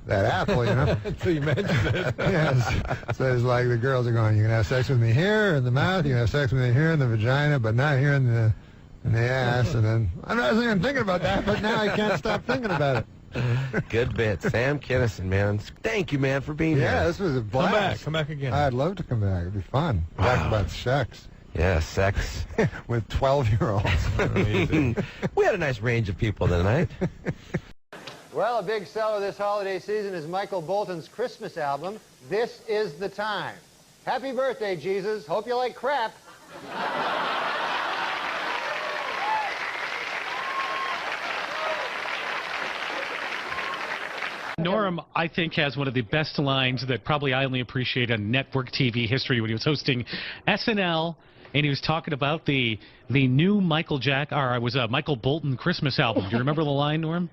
that apple, you know. So you mentioned it. Yes. So it's like the girls are going, you can have sex with me here in the mouth, you can have sex with me here in the vagina, but not here in the ass. And then I wasn't even thinking about that, but now I can't stop thinking about it. Good bit. Sam Kinison, man. Thank you, man, for being here. Yeah, this was a blast. Come back again. I'd love to come back. It'd be fun. Talk about sex. Yeah, sex. With 12-year-olds. We had a nice range of people tonight. Well, a big seller this holiday season is Michael Bolton's Christmas album, This Is the Time. Happy birthday, Jesus. Hope you like crap. Norm, I think, has one of the best lines that probably I only appreciate on network TV history when he was hosting SNL, and he was talking about the new Michael Bolton Christmas album. Do you remember the line, Norm?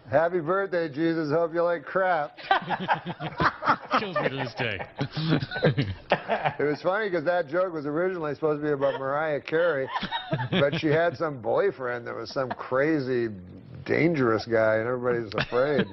Happy birthday, Jesus. Hope you like crap. Kills me to this day. It was funny because that joke was originally supposed to be about Mariah Carey, but she had some boyfriend that was some crazy, dangerous guy, and everybody's afraid.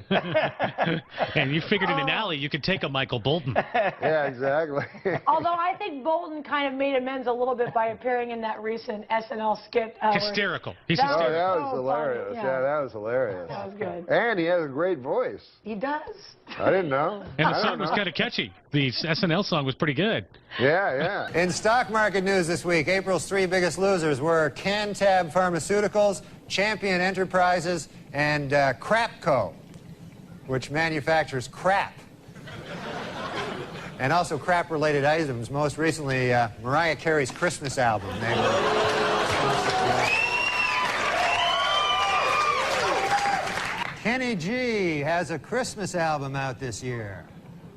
And you figured in an alley you could take a Michael Bolton. Yeah, exactly. Although I think Bolton kind of made amends a little bit by appearing in that recent SNL skit. Hysterical. He's That hysterical. That was hilarious. funny, Yeah, that was hilarious. That was good. And he has a great voice. He does. I didn't know. And the song was kind of catchy. The SNL song was pretty good. Yeah, yeah. In stock market news this week, April's three biggest losers were Cantab Pharmaceuticals, Champion Enterprises, and Crapco, which manufactures crap. And also crap-related items, most recently Mariah Carey's Christmas album. They were... Kenny G has a Christmas album out this year.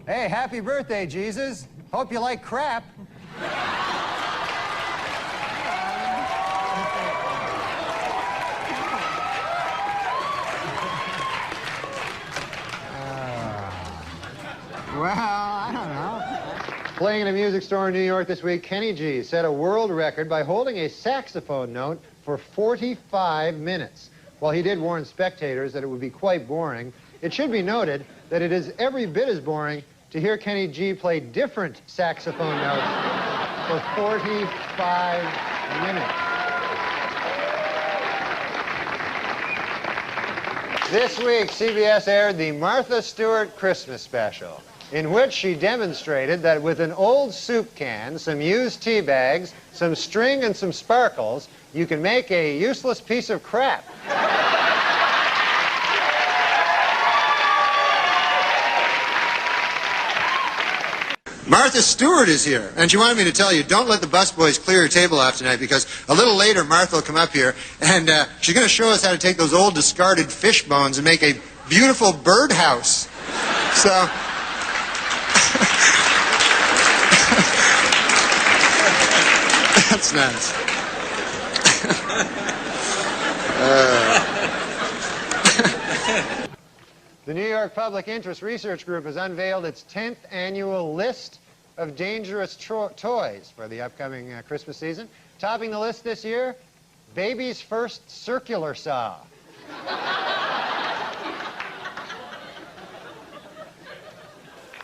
Hey, happy birthday, Jesus. Hope you like crap. Well, I don't know. Playing in a music store in New York this week, Kenny G set a world record by holding a saxophone note for 45 minutes. While he did warn spectators that it would be quite boring, it should be noted that it is every bit as boring to hear Kenny G play different saxophone notes for 45 minutes. This week, CBS aired the Martha Stewart Christmas special, in which she demonstrated that with an old soup can, some used tea bags, some string, and some sparkles, you can make a useless piece of crap. Martha Stewart is here, and she wanted me to tell you, don't let the busboys clear your table off tonight, because a little later Martha will come up here, and she's going to show us how to take those old discarded fish bones and make a beautiful birdhouse. So... That's nice. The New York Public Interest Research Group has unveiled its 10th annual list of dangerous toys for the upcoming Christmas season. Topping the list this year, baby's first circular saw.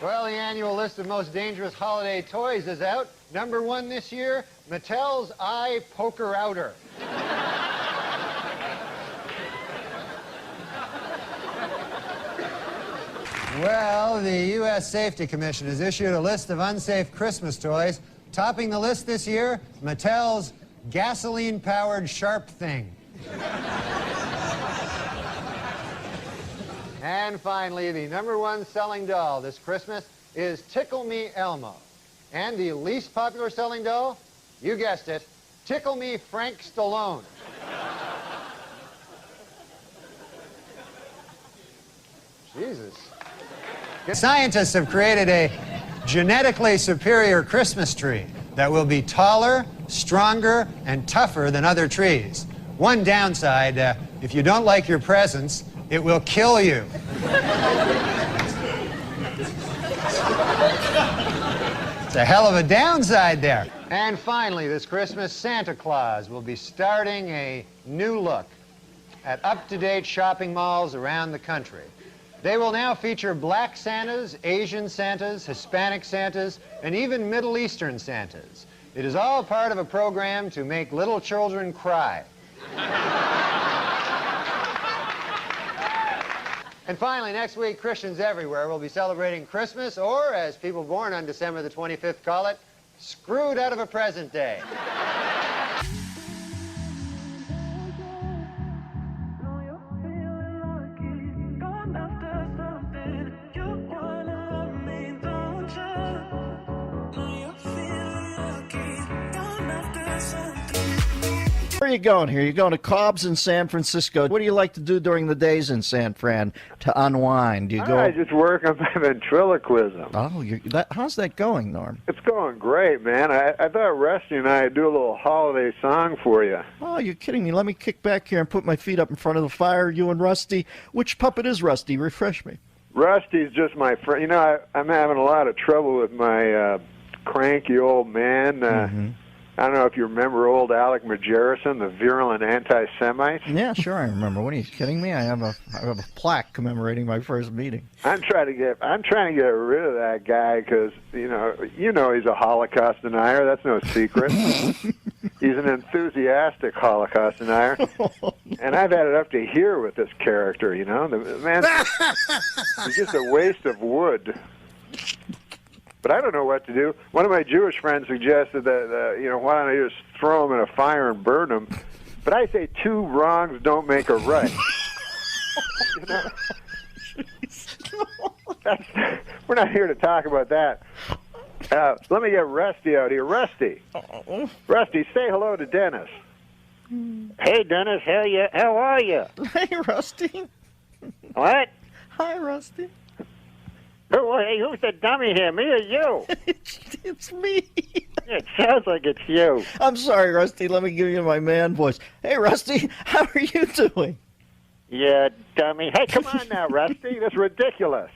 Well, the annual list of most dangerous holiday toys is out. Number 1 this year, Mattel's Eye Poker Outer. Well, the U.S. Safety Commission has issued a list of unsafe Christmas toys. Topping the list this year, Mattel's gasoline-powered sharp thing. And finally, the #1 selling doll this Christmas is Tickle Me Elmo. And the least popular selling doll, you guessed it, Tickle Me Frank Stallone. Jesus. Scientists have created a genetically superior Christmas tree that will be taller, stronger, and tougher than other trees. One downside, if you don't like your presents, it will kill you. It's a hell of a downside there. And finally, this Christmas, Santa Claus will be starting a new look at up-to-date shopping malls around the country. They will now feature black Santas, Asian Santas, Hispanic Santas, and even Middle Eastern Santas. It is all part of a program to make little children cry. And finally, next week, Christians everywhere will be celebrating Christmas, or, as people born on December the 25th call it, screwed out of a present day. Where are you going here? You're going to Cobb's in San Francisco. What do you like to do during the days in San Fran to unwind? Do you go? I just work on my ventriloquism. Oh, how's that going, Norm? It's going great, man. I thought Rusty and I would do a little holiday song for you. Oh, you're kidding me. Let me kick back here and put my feet up in front of the fire, you and Rusty. Which puppet is Rusty? Refresh me. Rusty's just my friend. You know, I'm having a lot of trouble with my cranky old man. I don't know if you remember old Alec Majerison, the virulent anti-Semite. Yeah, sure, I remember. What, are you kidding me? I have a plaque commemorating my first meeting. I'm trying to get rid of that guy because you know he's a Holocaust denier. That's no secret. He's an enthusiastic Holocaust denier, and I've had it up to here with this character. You know, the man, he's just a waste of wood. But I don't know what to do. One of my Jewish friends suggested that, why don't I just throw them in a fire and burn them? But I say 2 wrongs don't make a right. We're not here to talk about that. Let me get Rusty out here. Rusty, say hello to Dennis. Hey, Dennis, how are you? Hey, Rusty. What? Hi, Rusty. Hey, who's the dummy here, me or you? It's me. It sounds like it's you. I'm sorry, Rusty. Let me give you my man voice. Hey, Rusty, how are you doing? Yeah, dummy. Hey, come on now, Rusty. That's ridiculous.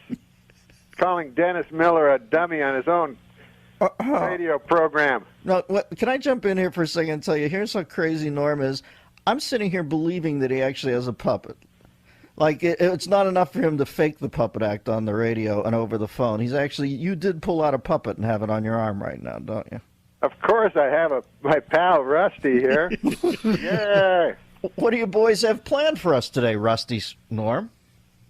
Calling Dennis Miller a dummy on his own radio program. No, can I jump in here for a second and tell you, here's how crazy Norm is. I'm sitting here believing that he actually has a puppet. Like, it's not enough for him to fake the puppet act on the radio and over the phone. You did pull out a puppet and have it on your arm right now, don't you? Of course I have my pal Rusty here. Yeah. What do you boys have planned for us today, Rusty, Norm?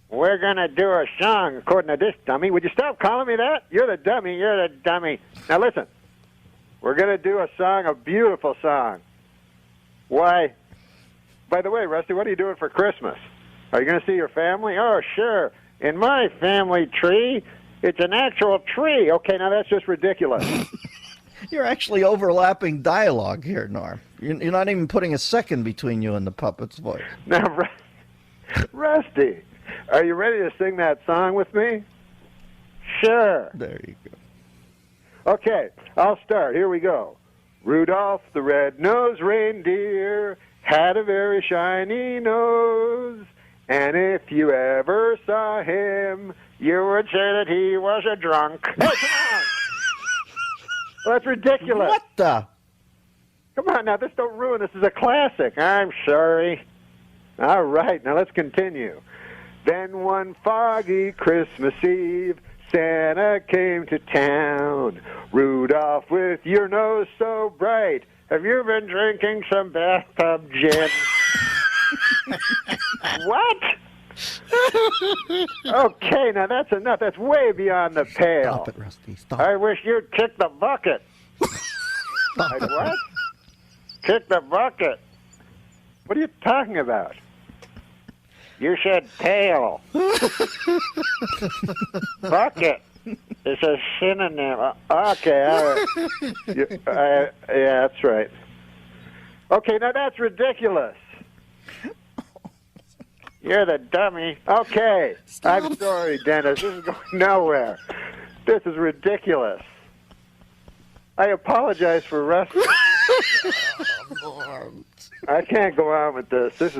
We're going to do a song, according to this dummy. Would you stop calling me that? You're the dummy. Now listen, we're going to do a song, a beautiful song. Why? By the way, Rusty, what are you doing for Christmas? Are you going to see your family? Oh, sure. In my family tree, It's an actual tree. Okay, now that's just ridiculous. You're actually overlapping dialogue here, Norm. You're not even putting a second between you and the puppet's voice. Now, Rusty, are you ready to sing that song with me? Sure. There you go. Okay, I'll start. Here we go. Rudolph the red-nosed reindeer had a very shiny nose, and if you ever saw him, you would say that he was a drunk. Hey, come on! Well, that's ridiculous. What the? Come on now, don't ruin this. This is a classic. I'm sorry. All right, now let's continue. Then one foggy Christmas Eve, Santa came to town. Rudolph, with your nose so bright, have you been drinking some bathtub gin? What? Okay, now that's enough. That's way beyond the pale. Stop it, Rusty. Stop. I wish you'd kick the bucket. Like what? Kick the bucket. What are you talking about? You said tail. Bucket. It's a synonym. Okay, all right. Yeah, that's right. Okay, now that's ridiculous. You're the dummy. Okay. Stop. I'm sorry, Dennis. This is going nowhere. This is ridiculous. I apologize for Rusty. I can't go on with this. This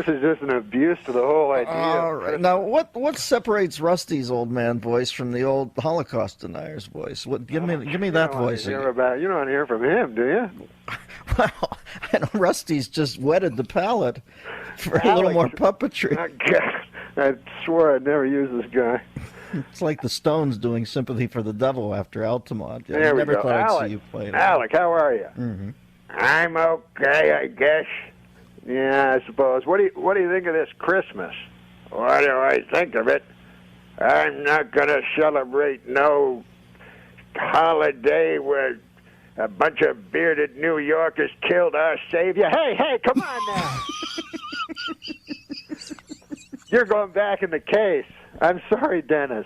is just an abuse to the whole idea. All right. Now, what separates Rusty's old man voice from the old Holocaust denier's voice? Give me that voice again. You don't want to hear from him, do you? Well, I know Rusty's just whetted the palate for a little more puppetry. I swore I'd never use this guy. It's like the Stones doing "Sympathy for the Devil" after Altamont. I There we never go. thought I'd Alec, see you play it. Alec, how are you? Mm-hmm. I'm okay, I guess. Yeah, I suppose. What do you think of this Christmas? What do I think of it? I'm not going to celebrate no holiday where a bunch of bearded New Yorkers killed our savior. Hey, come on now. You're going back in the case. I'm sorry, Dennis.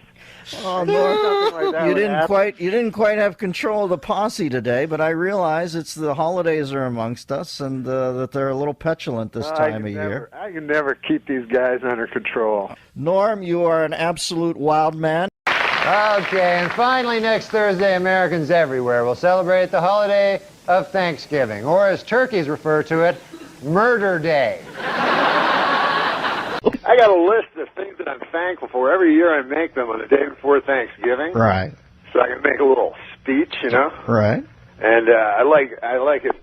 Oh, Norm, like that you would happen. didn't quite have control of the posse today, but I realize it's the holidays are amongst us, and that they're a little petulant this time of year. I can never keep these guys under control. Norm, you are an absolute wild man. Okay, and finally next Thursday, Americans everywhere will celebrate the holiday of Thanksgiving, or as turkeys refer to it, Murder Day. I got a list of things that I'm thankful for. Every year I make them on the day before Thanksgiving. Right. So I can make a little speech, you know. Right. And I like it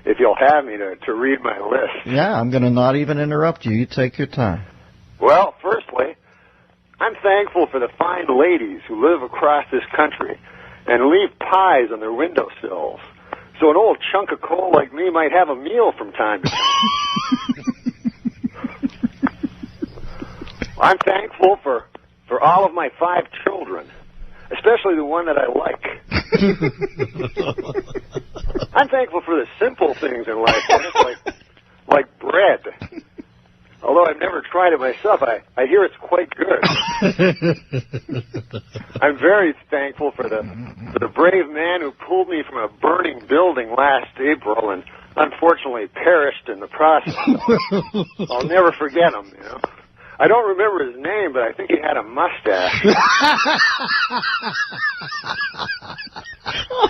if you'll have me to read my list. Yeah, I'm going to not even interrupt you. You take your time. Well, firstly, I'm thankful for the fine ladies who live across this country and leave pies on their windowsills, so an old chunk of coal like me might have a meal from time to time. I'm thankful for all of my 5 children, especially the one that I like. I'm thankful for the simple things in life, like bread. Although I've never tried it myself, I hear it's quite good. I'm very thankful for the brave man who pulled me from a burning building last April and unfortunately perished in the process. I'll never forget him, you know. I don't remember his name, but I think he had a mustache. Oh,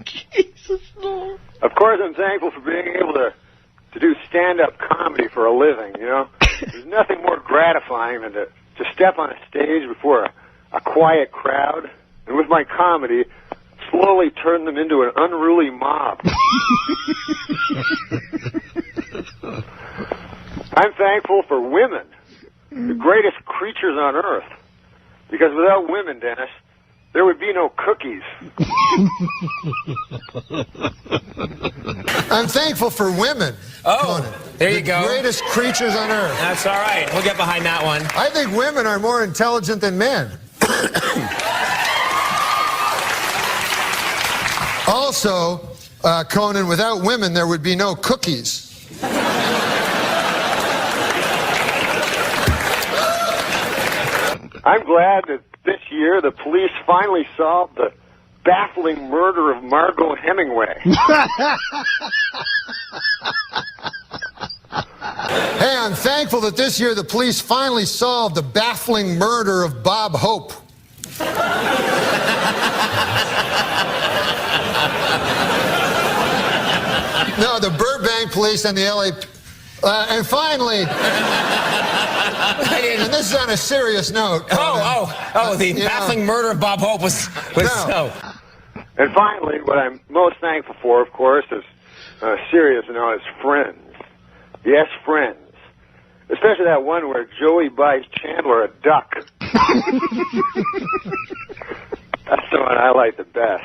Jesus, Lord. Of course, I'm thankful for being able to do stand-up comedy for a living, you know. There's nothing more gratifying than to step on a stage before a quiet crowd and with my comedy slowly turn them into an unruly mob. I'm thankful for women, the greatest creatures on earth, because without women, Dennis, there would be no cookies. I'm thankful for women. Oh, there you go. The greatest creatures on earth. That's all right. We'll get behind that one. I think women are more intelligent than men. Also, Conan, without women, there would be no cookies. I'm glad that this year the police finally solved the baffling murder of Margot Hemingway. Hey, I'm thankful that this year the police finally solved the baffling murder of Bob Hope. No, the Burbank police and the LA... and finally... and this is on a serious note. The baffling murder of Bob Hope was so... And finally, what I'm most thankful for, of course, is serious is Friends. Yes, Friends. Especially that one where Joey buys Chandler a duck. That's the one I like the best.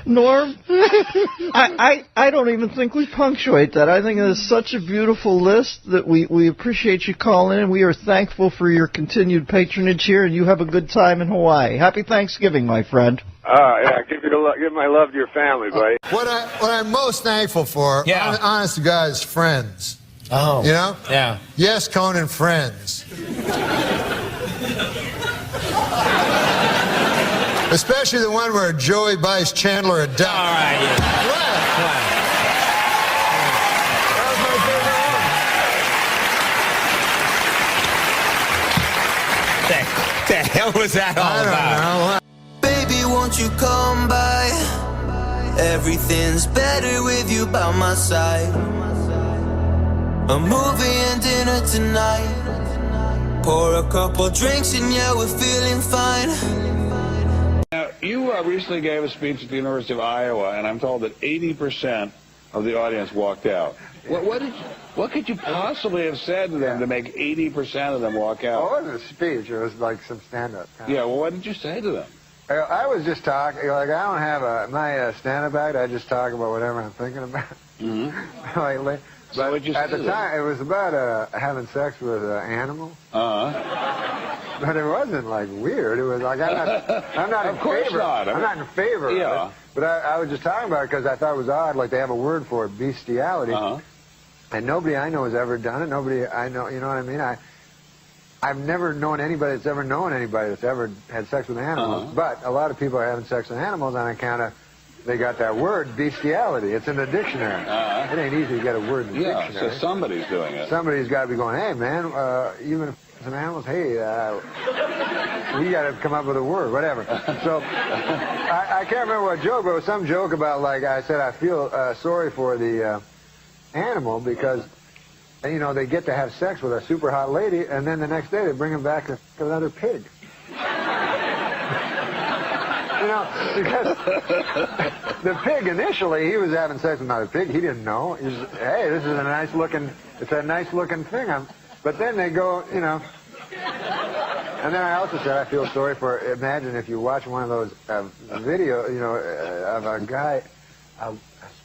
Norm, I don't even think we punctuate that. I think it is such a beautiful list that we appreciate you calling in. We are thankful for your continued patronage here, and you have a good time in Hawaii. Happy Thanksgiving, my friend. Yeah, give my love to your family, buddy. What I'm most thankful for, honest to God, is Friends. Oh. You know? Yeah. Yes, Conan, Friends. Especially the one where Joey buys Chandler a duck. All right. Yeah. What the hell was that all about? Baby, won't you come by? Everything's better with you by my side. A movie and dinner tonight. Pour a couple drinks and yeah, we're feeling fine. Now, you recently gave a speech at the University of Iowa, and I'm told that 80% of the audience walked out. What could you possibly have said to them to make 80% of them walk out? Oh, it wasn't a speech. It was like some stand-up. Yeah, well, what did you say to them? I was just talking, like, I don't have my stand-up act. I just talk about whatever I'm thinking about lately. So But at the time, it was about having sex with animals. But it wasn't, like, weird. It was like, I'm not in favor. I'm not in favor of it. But I was just talking about it because I thought it was odd, like they have a word for it, bestiality. And nobody I know has ever done it. Nobody I know, you know what I mean? I've never known anybody that's ever known anybody that's ever had sex with animals. But a lot of people are having sex with animals on account of they got that word, bestiality. It's in the dictionary. It ain't easy to get a word in the dictionary. So somebody's doing it. Somebody's got to be going, hey, man, even if some animals, hey, we got to come up with a word, whatever. So I can't remember what joke, but it was some joke about, like, I said, I feel sorry for the animal because, you know, they get to have sex with a super hot lady, and then the next day they bring him back to another pig. You know, because the pig initially, he was having sex with another pig. He didn't know. He was, hey, this is a nice looking thing. But then they go, you know. And then I also said I feel sorry for. Imagine if you watch one of those video, you know, of a guy, a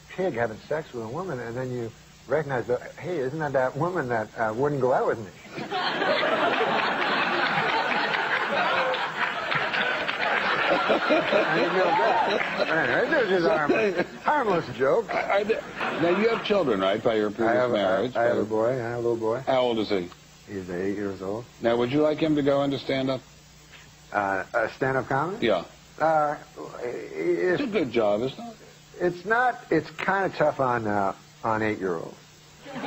pig having sex with a woman, and then you recognize that, hey, isn't that woman that wouldn't go out with me? It was just harmless joke. Now, you have children, right, by your previous marriage? I have a boy. I have a little boy. How old is he? He's 8 years old. Now, would you like him to go into stand-up? Stand-up comedy? Yeah. It's a good job, isn't it? It's not. It's kind of tough on 8-year-olds.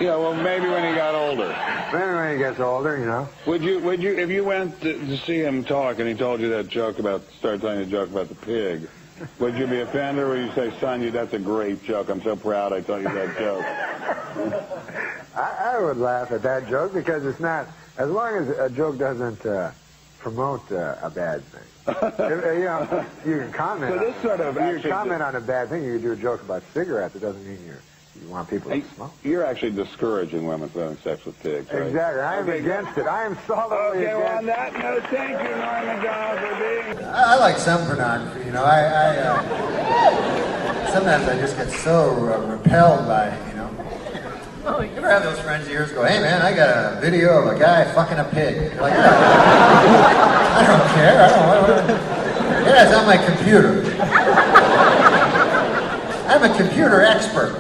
Yeah, well, maybe when he got older. Maybe when he gets older, you know. Would you, if you went to see him talk and he told you that joke started telling you a joke about the pig, would you be offended or would you say, son, that's a great joke. I'm so proud I told you that joke. I would laugh at that joke because it's not, as long as a joke doesn't promote a bad thing. You know, you can comment. So this sort of you can comment on a bad thing. You can do a joke about cigarettes. It doesn't mean you want people to smoke. You're actually discouraging women from having sex with pigs, right? Exactly. I am against it. I am solidly against it. Okay, well, on that note, thank you, Norm MacDonald, for being... I like some pornography, you know. Sometimes I just get so repelled by it, you know. Well, you ever have those friends of yours go, hey, man, I got a video of a guy fucking a pig. You're like, I don't care. Yeah, it's on my computer. I'm a computer expert.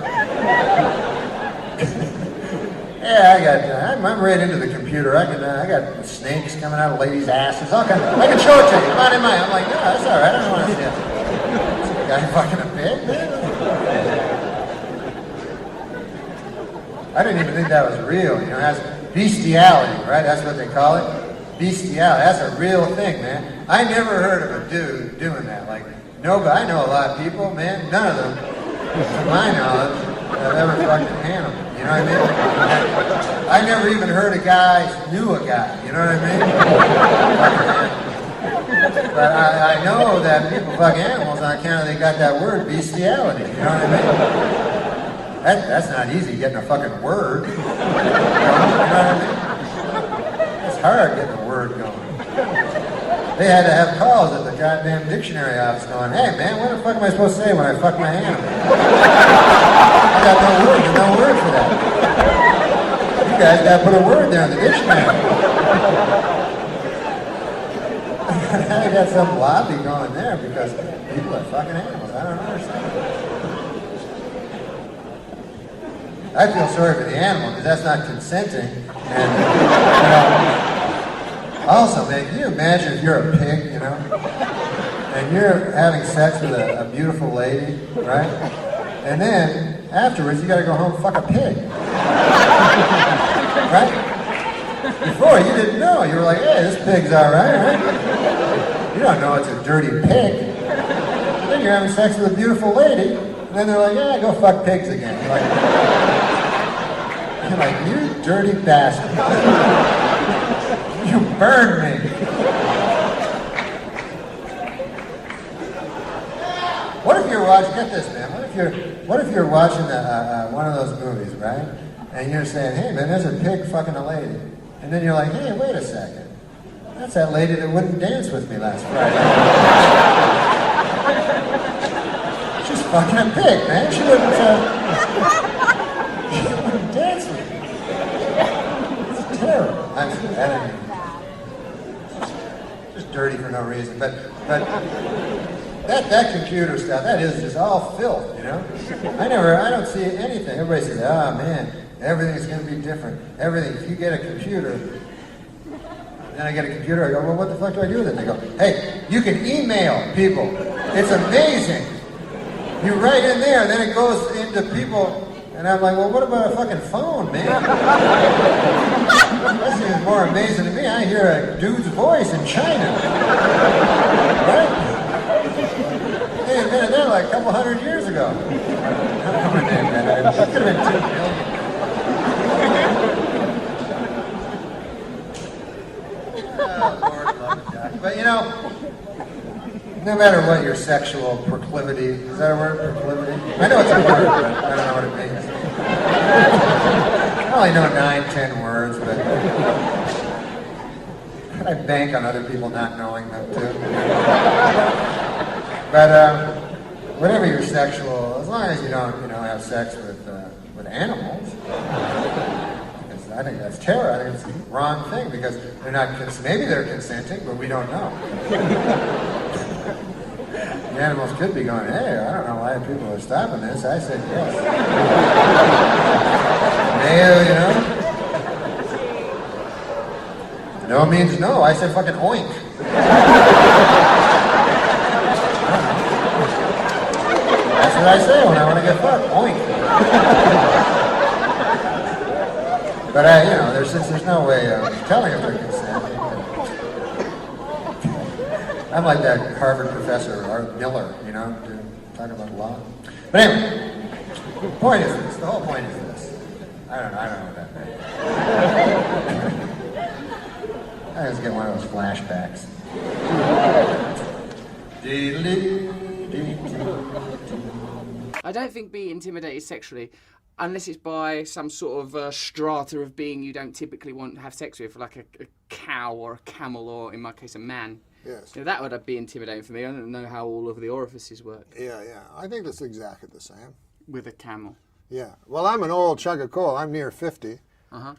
Yeah, I'm right into the computer. I got snakes coming out of ladies' asses. I can show it to you. Come on in mine. I'm like, no, that's all right. I don't want to see it. Some guy fucking a pig, man. I didn't even think that was real. You know, that's bestiality, right? That's what they call it. Bestiality. That's a real thing, man. I never heard of a dude doing that. Like, nobody. I know a lot of people, man. None of them, to my knowledge, have ever fucked an animal. You know what I mean? I never even heard a guy knew a guy. You know what I mean? But I know that people fuck animals on account of they got that word bestiality. You know what I mean? That's not easy, getting a fucking word. You know what I mean? It's hard getting a word going. They had to have calls at the goddamn dictionary office going, hey man, what the fuck am I supposed to say when I fuck my animal? I got no word for that. You guys gotta put a word there in the dictionary. I got some lobby going there because people are fucking animals. I don't understand. I feel sorry for the animal because that's not consenting. And, you know, also, man, can you imagine if you're a pig, you know, and you're having sex with a beautiful lady, right? And then afterwards, you got to go home and fuck a pig, right? Before you didn't know, you were like, hey, this pig's all right? You don't know it's a dirty pig. Then you're having sex with a beautiful lady, and then they're like, yeah, go fuck pigs again. You're like, you dirty bastard. You burned me. What if you're watching, get this man, what if you're watching one of those movies, right? And you're saying, hey man, there's a pig fucking a lady. And then you're like, hey, wait a second. That's that lady that wouldn't dance with me last Friday. She's fucking a pig, man. She wouldn't dance with me. It's terrible. I don't know. Just dirty for no reason. But that computer stuff, that is just all filth, you know? I don't see anything. Everybody says, oh man, everything's gonna be different. Everything, if you get a computer, then I get a computer, I go, well, what the fuck do I do with it? They go, hey, you can email people. It's amazing. You write in there, and then it goes into people, and I'm like, well, what about a fucking phone, man? That seems more amazing to me. I hear a dude's voice in China. Right? They invented that like a couple hundred years ago. I don't know when they invented it. It could have been 2 million. But you know, no matter what your sexual proclivity, is that a word, proclivity? I know it's a word, but I don't know what it means. I only know 9-10 words, but I bank on other people not knowing them too. But whatever your sexual, as long as you don't, have sex with animals. I think that's terror. I think it's the wrong thing because they're not, maybe they're consenting, but we don't know. The animals could be going, hey, I don't know why people are stopping this. I said yes. Mayo, No means no. I said fucking oink. That's what I say when I want to get fucked. Oink. But since there's no way of telling if they're consenting. I'm like that Harvard professor, Art Miller, talking about law. But anyway, the point is this. The whole point is this. I don't know what that means. I just get one of those flashbacks. I don't think be intimidated sexually unless it's by some sort of strata of being you don't typically want to have sex with, like a cow or a camel or, in my case, a man. Yes. That would be intimidating for me. I don't know how all of the orifices work. Yeah. I think that's exactly the same. With a camel. Yeah. Well, I'm an old chug of coal. I'm near 50. Uh-huh.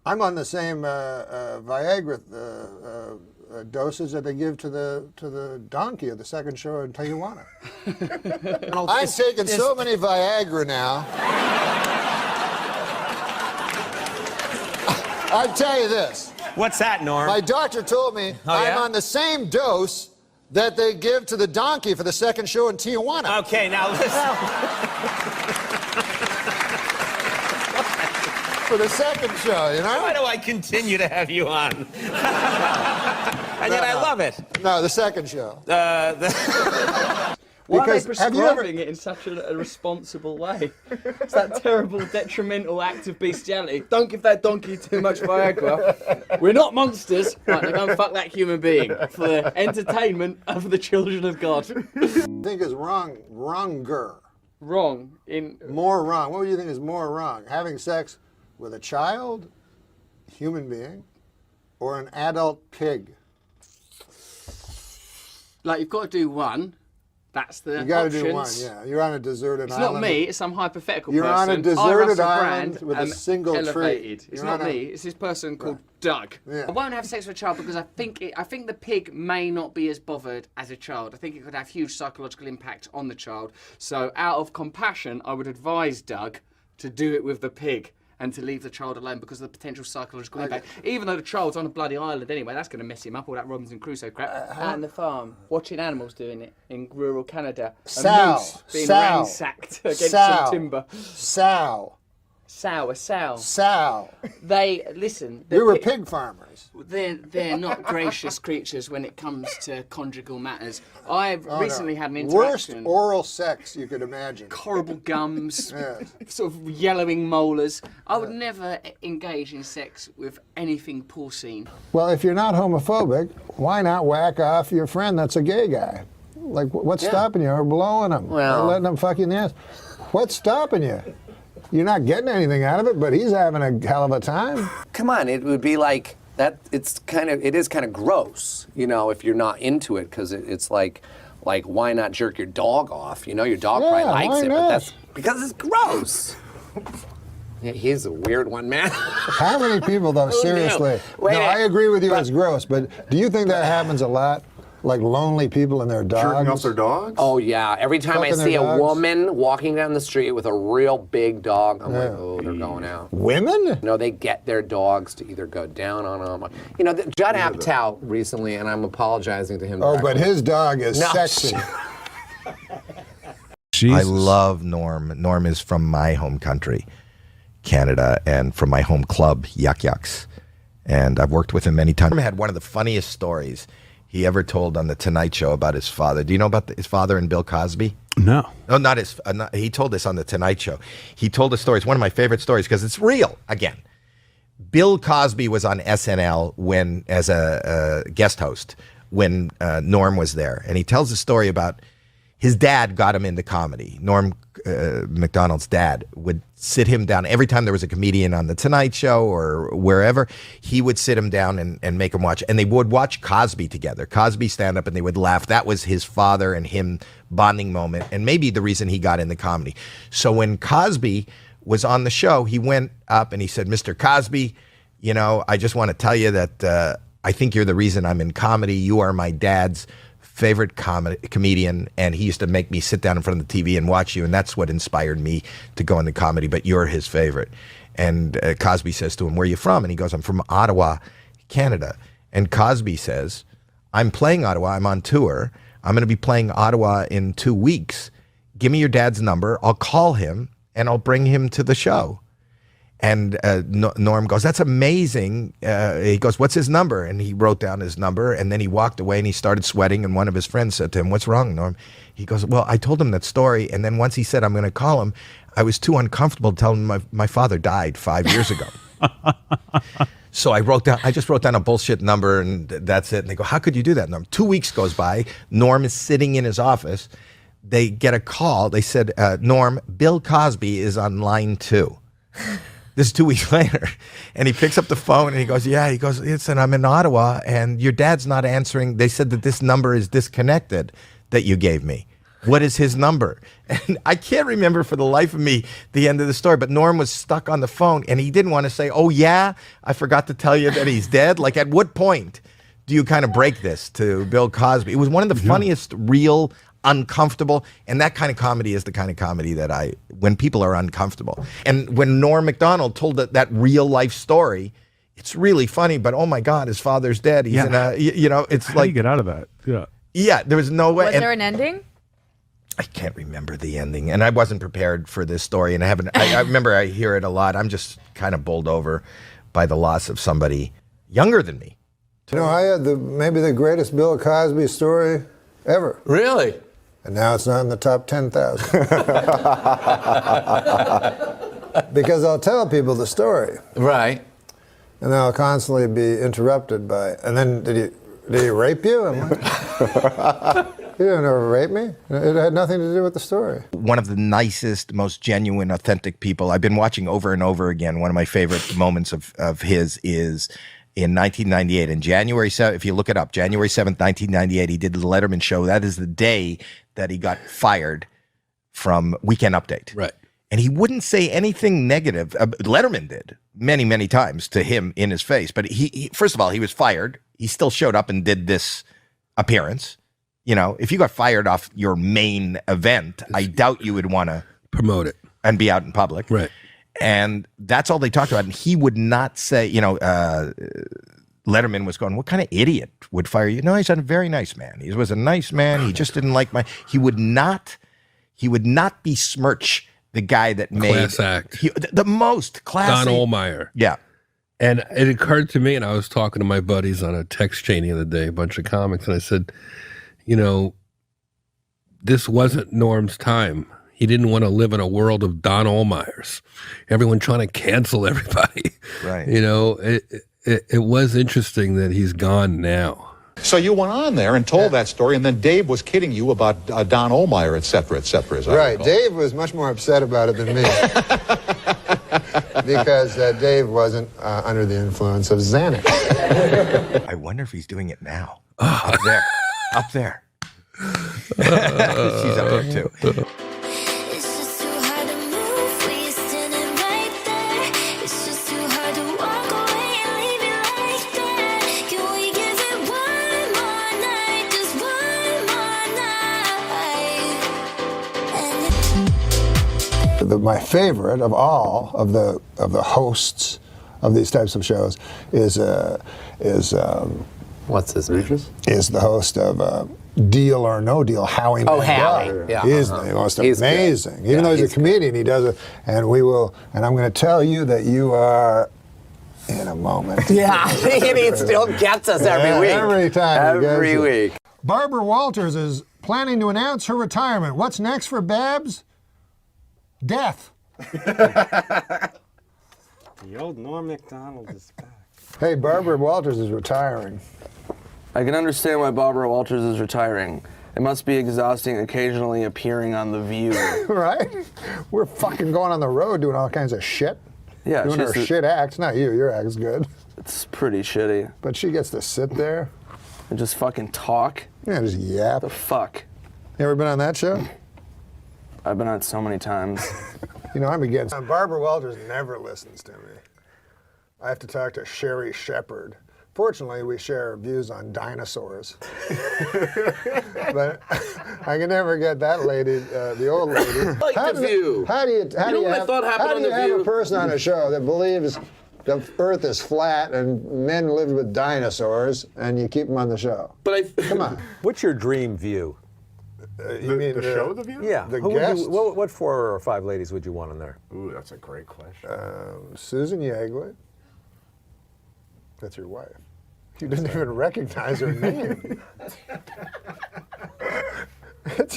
I'm on the same Viagra dosage that they give to the donkey at the second show in Tijuana. I'm taking so many Viagra now. I'll tell you this. What's that, Norm? My doctor told me I'm on the same dose that they give to the donkey for the second show in Tijuana. Okay, now listen. For the second show, you know? Why do I continue to have you on? And yet I love it. No, the second show. Why are they Because have you ever- prescribing it in such a responsible way? It's that terrible, detrimental act of bestiality. Don't give that donkey too much Viagra. We're not monsters. Right, now go and fuck that human being for the entertainment of the children of God. I think is wronger. Wrong in more wrong. What would you think is more wrong? Having sex with a child, human being, or an adult pig? Like, you've got to do one. That's the You got to do one. options. Yeah, you're on a deserted It's island. not me, it's some hypothetical You're person. on a deserted Russell island Brand with a am single tree. elevated. It's You're not on a- me, it's this person called Doug. Yeah. I won't have sex with a child because I think the pig may not be as bothered as a child. I think it could have huge psychological impact on the child. So out of compassion, I would advise Doug to do it with the pig and to leave the child alone because of the potential psychological impact. Even though the child's on a bloody island anyway, that's going to mess him up, all that Robinson Crusoe crap. And the farm, watching animals doing it in rural Canada. A moose being ransacked against some timber. Sow. A sow. Sow. They, listen. We were pig farmers. They're not gracious creatures when it comes to conjugal matters. I've recently had an Worst interaction. oral sex you could imagine. Horrible gums, Yes. sort of yellowing molars. I would never engage in sex with anything porcine. Well, if you're not homophobic, why not whack off your friend that's a gay guy? Like, what's stopping you? Or blowing him? Well- or letting him fuck you in the ass? What's stopping you? You're not getting anything out of it, but he's having a hell of a time. Come on, it would be like that. It is kind of gross, you know, if you're not into it, because it's like why not jerk your dog off? You know, your dog probably likes why it, not? but that's because it's gross. Yeah, he's a weird one, man. How many people, though, Who knew? seriously? Wait, no, I agree with you, it's gross, but do you think that happens a lot? Like lonely people and their dogs? Jerking off their dogs? Oh yeah, every time I Fucking their see a dogs? woman walking down the street with a real big dog, I'm like, oh, they're going out. Women? No, they get their dogs to either go down on them. You know, Judd Apatow recently, and I'm apologizing to him. Oh, but his dog is No. sexy. I love Norm. Norm is from my home country, Canada, and from my home club, Yuck Yucks. And I've worked with him many times. Norm had one of the funniest stories he ever told on The Tonight Show about his father. Do you know about his father and Bill Cosby? No. No, not his. He told this on The Tonight Show. He told a story. It's one of my favorite stories because it's real. Again, Bill Cosby was on SNL when, as a guest host, when Norm was there, and he tells a story about his dad got him into comedy. Norm MacDonald's dad would sit him down every time there was a comedian on The Tonight Show or wherever. He would sit him down and make him watch, and they would watch Cosby together. Cosby stand up, and they would laugh. That was his father and him bonding moment, and maybe the reason he got into comedy. So when Cosby was on the show, he went up and he said, "Mr. Cosby, you know, I just want to tell you that I think you're the reason I'm in comedy. You are my dad's favorite comedian, and he used to make me sit down in front of the TV and watch you, and that's what inspired me to go into comedy, but you're his favorite." And Cosby says to him, "Where are you from?" And he goes, "I'm from Ottawa, Canada." And Cosby says, "I'm playing Ottawa. I'm on tour. I'm going to be playing Ottawa in 2 weeks. Give me your dad's number. I'll call him, and I'll bring him to the show." And Norm goes, "That's amazing." He goes, "What's his number?" And he wrote down his number, and then he walked away and he started sweating. And one of his friends said to him, "What's wrong, Norm?" He goes, "Well, I told him that story. And then once he said, I'm going to call him, I was too uncomfortable to tell him my father died 5 years ago." So I just wrote down a bullshit number, and that's it. And they go, "How could you do that, Norm?" 2 weeks goes by. Norm is sitting in his office. They get a call. They said, "Norm, Bill Cosby is on line 2. This is 2 weeks later, and he picks up the phone and he goes, "Yeah," he goes, "Listen, I'm in Ottawa, and your dad's not answering. They said that this number is disconnected that you gave me. What is his number?" And I can't remember for the life of me the end of the story, but Norm was stuck on the phone, and he didn't want to say, "Oh yeah, I forgot to tell you that he's dead." Like, at what point do you kind of break this to Bill Cosby? It was one of the funniest, real, uncomfortable, and that kind of comedy is the kind of comedy that when people are uncomfortable. And when Norm MacDonald told that real life story it's really funny, but oh my God, his father's dead. He's in a, you know, it's How do you get out of that? Yeah. Yeah, there was no way. Was there an ending? I can't remember the ending, and I wasn't prepared for this story, and I remember I hear it a lot. I'm just kind of bowled over by the loss of somebody younger than me. You know, I had maybe the greatest Bill Cosby story ever. Really? And now it's not in the top 10,000. Because I'll tell people the story. Right. And then I'll constantly be interrupted by, and then did he rape you? I'm like, you didn't ever rape me. It had nothing to do with the story. One of the nicest, most genuine, authentic people I've been watching over and over again. One of my favorite moments of his is in 1998. In January 7th, if you look it up, January 7th, 1998, he did the Letterman show. That is the day that he got fired from Weekend Update. Right. And he wouldn't say anything negative. Letterman did many, many times to him in his face. But he first of all, he was fired. He still showed up and did this appearance. You know, if you got fired off your main event, I doubt you would want to promote it and be out in public. Right. And that's all they talked about. And he would not say, you know, Letterman was going, what kind of idiot would fire you? No, he's a very nice man. He was a nice man. He just didn't like he would not besmirch the guy that made Class act. The most classy. Don Ohlmeyer. Yeah. And it occurred to me, and I was talking to my buddies on a text chain the other day, a bunch of comics, and I said, you know, this wasn't Norm's time. He didn't want to live in a world of Don Ohlmeyers. Everyone trying to cancel everybody. Right. You know, it was interesting that he's gone now. So you went on there and told that story, and then Dave was kidding you about Don Ohlmeyer, et cetera, as I Right. recall. Dave was much more upset about it than me. Because Dave wasn't under the influence of Xanax. I wonder if he's doing it now. Up there. Up there. She's up there too. My favorite of all of the hosts of these types of shows is what's his name? Is the host of Deal or No Deal, Howie. Oh, Howie. Yeah. He's the most amazing. Good. Even though he's a comedian, he does it, and I'm going to tell you that you are in a moment. Yeah, he still gets us every week. Every time. Every week. Barbara Walters is planning to announce her retirement. What's next for Babs? Death. The old Norm MacDonald is back. Hey, Barbara Walters is retiring. I can understand why Barbara Walters is retiring. It must be exhausting occasionally appearing on The View. Right? We're fucking going on the road doing all kinds of shit. Yeah, doing her shit acts. Not you. Your act's good. It's pretty shitty. But she gets to sit there and just fucking talk. Yeah, just yap. The fuck. You ever been on that show? I've been on it so many times. You know, I'm against. Barbara Walters never listens to me. I have to talk to Sherry Shepard. Fortunately, we share views on dinosaurs. But I can never get that lady, the old lady. Like The View. How do you I thought happened on The have View? a person on a show that believes the Earth is flat and men lived with dinosaurs, and you keep them on the show? But come on. What's your dream view? You mean the show, The View? Yeah. The Who would guests? what 4 or 5 ladies would you want on there? Ooh, that's a great question. Susan Yeagley. That's your wife. You didn't even recognize her name. It's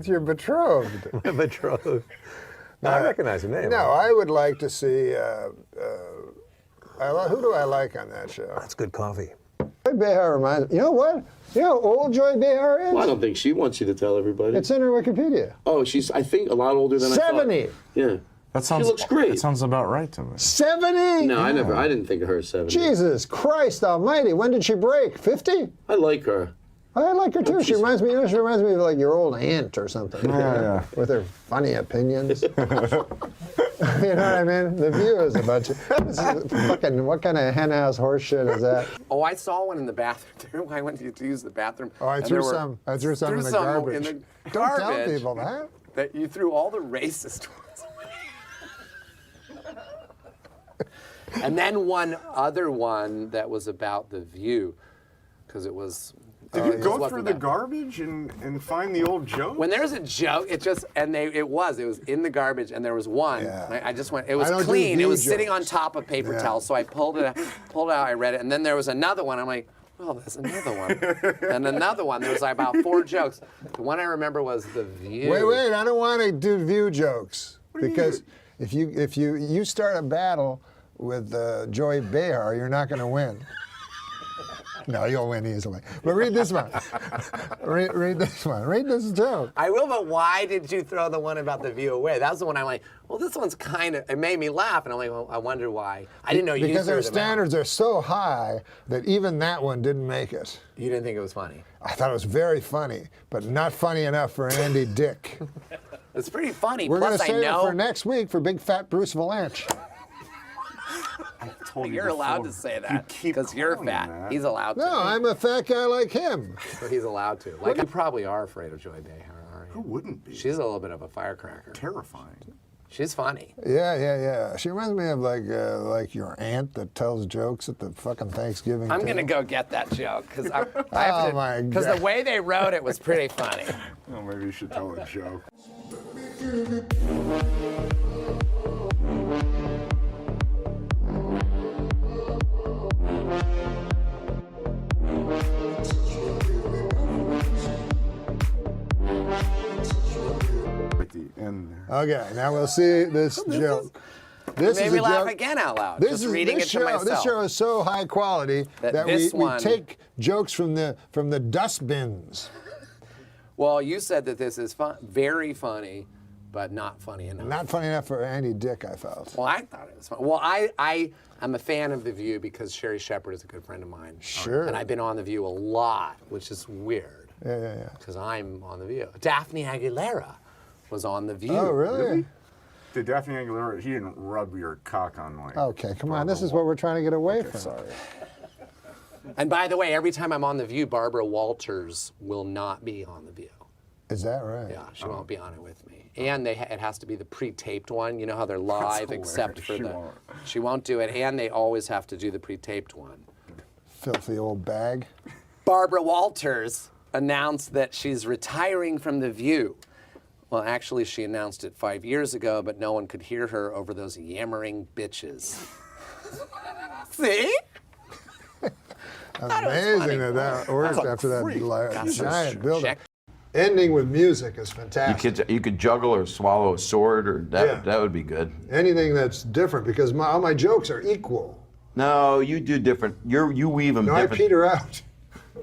your betrothed. My betrothed. No, I recognize her name. No, I would like to see. Who do I like on that show? That's good coffee. Joy Behar reminds. You know what? You know how old Joy Behar is? Well, I don't think she wants you to tell everybody. It's in her Wikipedia. Oh, she's, I think, a lot older than 70. I thought. Yeah. That sounds, she looks great. That sounds about right to me. 70? No, I didn't think of her as 70. Jesus Christ Almighty! When did she break? 50? I like her. I like her too. She reminds me. She reminds me of like your old aunt or something. Yeah. With her funny opinions. You know what I mean? The View is a bunch of fucking. What kind of henhouse horse shit is that? Oh, I saw one in the bathroom. I went to use the bathroom. Oh, I threw some in the garbage. Don't tell people that. That you threw all the racist ones. And then one other one that was about The View, because it was. Did you go through the garbage and find the old joke? When there's a joke, it was in the garbage, and there was one. Yeah. I just went. It was I don't do clean. It View was sitting on jokes. top of paper towels, so I pulled it out. I read it, and then there was another one. I'm like, well, there's another one, and another one. There was like about 4 jokes. The one I remember was The View. Wait! I don't want to do View jokes because if you start a battle with Joey Behar, you're not going to win. No, you'll win easily. But read this one. read this one. Read this joke. I will, but why did you throw the one about The View away? That was the one I'm like, well, this one's kind of, it made me laugh. And I'm like, well, I wonder why. I didn't know you Because threw our them standards are so high that even that one didn't make it. You didn't think it was funny? I thought it was very funny, but not funny enough for Andy Dick. It's pretty funny. We're going Plus, to save I know it for next week for Big Fat Bruce Valanche. you're allowed to say that because you're fat. He's allowed to. No, I'm a fat guy like him. So he's allowed to. Like, you probably are afraid of Joy Behar, aren't you? Who wouldn't be? She's a little bit of a firecracker. Terrifying. She's funny. Yeah. She reminds me of like your aunt that tells jokes at the fucking Thanksgiving. I'm gonna go get that joke because I Oh my because God. the way they wrote it was pretty funny. Well, maybe you should tell a joke. At the end there. Okay, now we'll see this joke. This made is me a laugh joke. again out loud. This just is reading this it show. to myself. This show is so high quality that we one- take jokes from the dustbins. Well, you said that this is very funny, but not funny enough. Not funny enough for Andy Dick, I felt. Well, I thought it was fun. Well, I'm a fan of The View because Sherry Shepherd is a good friend of mine. Sure. And I've been on The View a lot, which is weird. Yeah. Because I'm on The View. Daphne Aguilera was on The View. Oh, really? Did Daphne Aguilera, he didn't rub your cock on like... Okay, come on. This is what we're trying to get away from. Sorry. And by the way, every time I'm on The View, Barbara Walters will not be on The View. Is that right? Yeah, she won't be on it with me. And it has to be the pre-taped one. You know how they're live except for she won't do it. And they always have to do the pre-taped one. Filthy old bag. Barbara Walters announced that she's retiring from The View. Well, actually, she announced it 5 years ago, but no one could hear her over those yammering bitches. See? Amazing that worked after that giant buildup. Ending with music is fantastic. You could juggle or swallow a sword, or that would be good. Anything that's different, because all my jokes are equal. No, you do different. You weave them No, I different. peter out.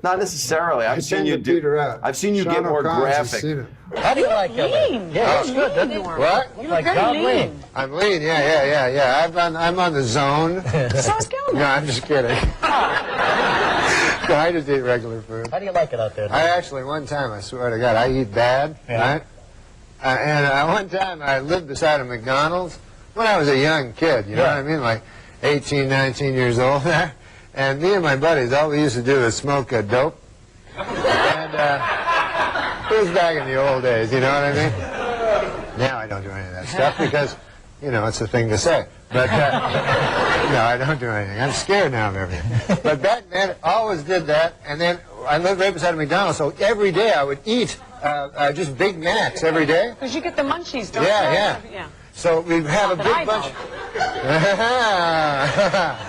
Not necessarily. I've seen you do. Peter out. I've seen you Sean get more O'Connor's has graphic. seen it. How do you like that? Yeah, it's good, doesn't it? What? You look very lean. I'm lean, yeah. I'm on the zone. So is Gilmore. No, I'm just kidding. I just eat regular food. How do you like it out there? I actually, one time, I swear to God, I eat bad, right? And one time I lived beside a McDonald's when I was a young kid, you know what I mean? Like 18, 19 years old there. And me and my buddies, all we used to do was smoke dope. And it was back in the old days, you know what I mean? Now I don't do any of that stuff because, you know, it's a thing to say. But, no, I don't do anything. I'm scared now of everything. But back then, I always did that. And then I lived right beside a McDonald's, so every day I would eat just Big Macs every day. Because you get the munchies, don't you? Yeah. So we'd have a big bunch.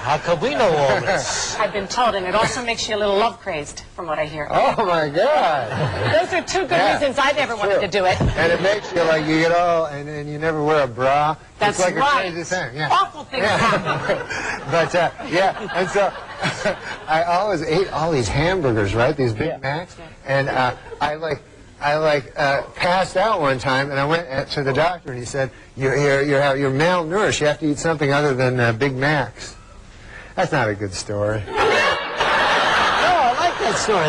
How could we know all this? I've been told, and it also makes you a little love crazed, from what I hear. Oh my God! Those are two good reasons I've ever wanted to do it. And it makes you like you get all, and you never wear a bra. That's it's like right. a crazy thing. Yeah. Awful things happen. But yeah, and so I always ate all these hamburgers, right? These Big Macs, and I passed out one time, and I went to the doctor, and he said, "You're malnourished. You have to eat something other than Big Macs." That's not a good story. No, I like that story.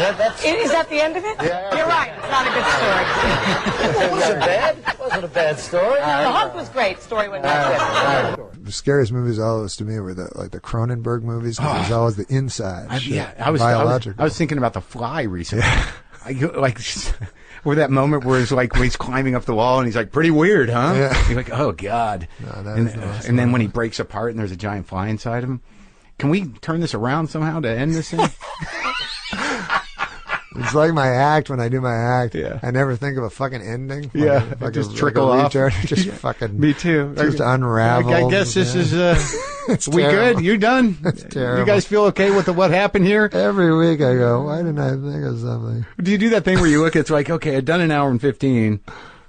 Is that the end of it? Yeah. You're right. It's not a good story. It wasn't bad. It wasn't a bad story. The hug was great. Story wasn't that good. The scariest movies always to me were the Cronenberg movies. 'Cause it was always the inside. I was biological. I was thinking about The Fly recently. Or that moment where it's like when he's climbing up the wall and he's like, pretty weird, huh? Yeah. You're like, oh, God. No, and then when he breaks apart and there's a giant fly inside him. Can we turn this around somehow to end this thing? It's like my act when I do my act. Yeah. I never think of a fucking ending. Yeah, just trickle off. Just fucking. Me too. Just unravel. I guess this is. We terrible. good? You done? It's terrible. You guys feel okay with what happened here? Every week I go, why didn't I think of something? Do you do that thing where you look? It's like, okay, I've done an hour and 15.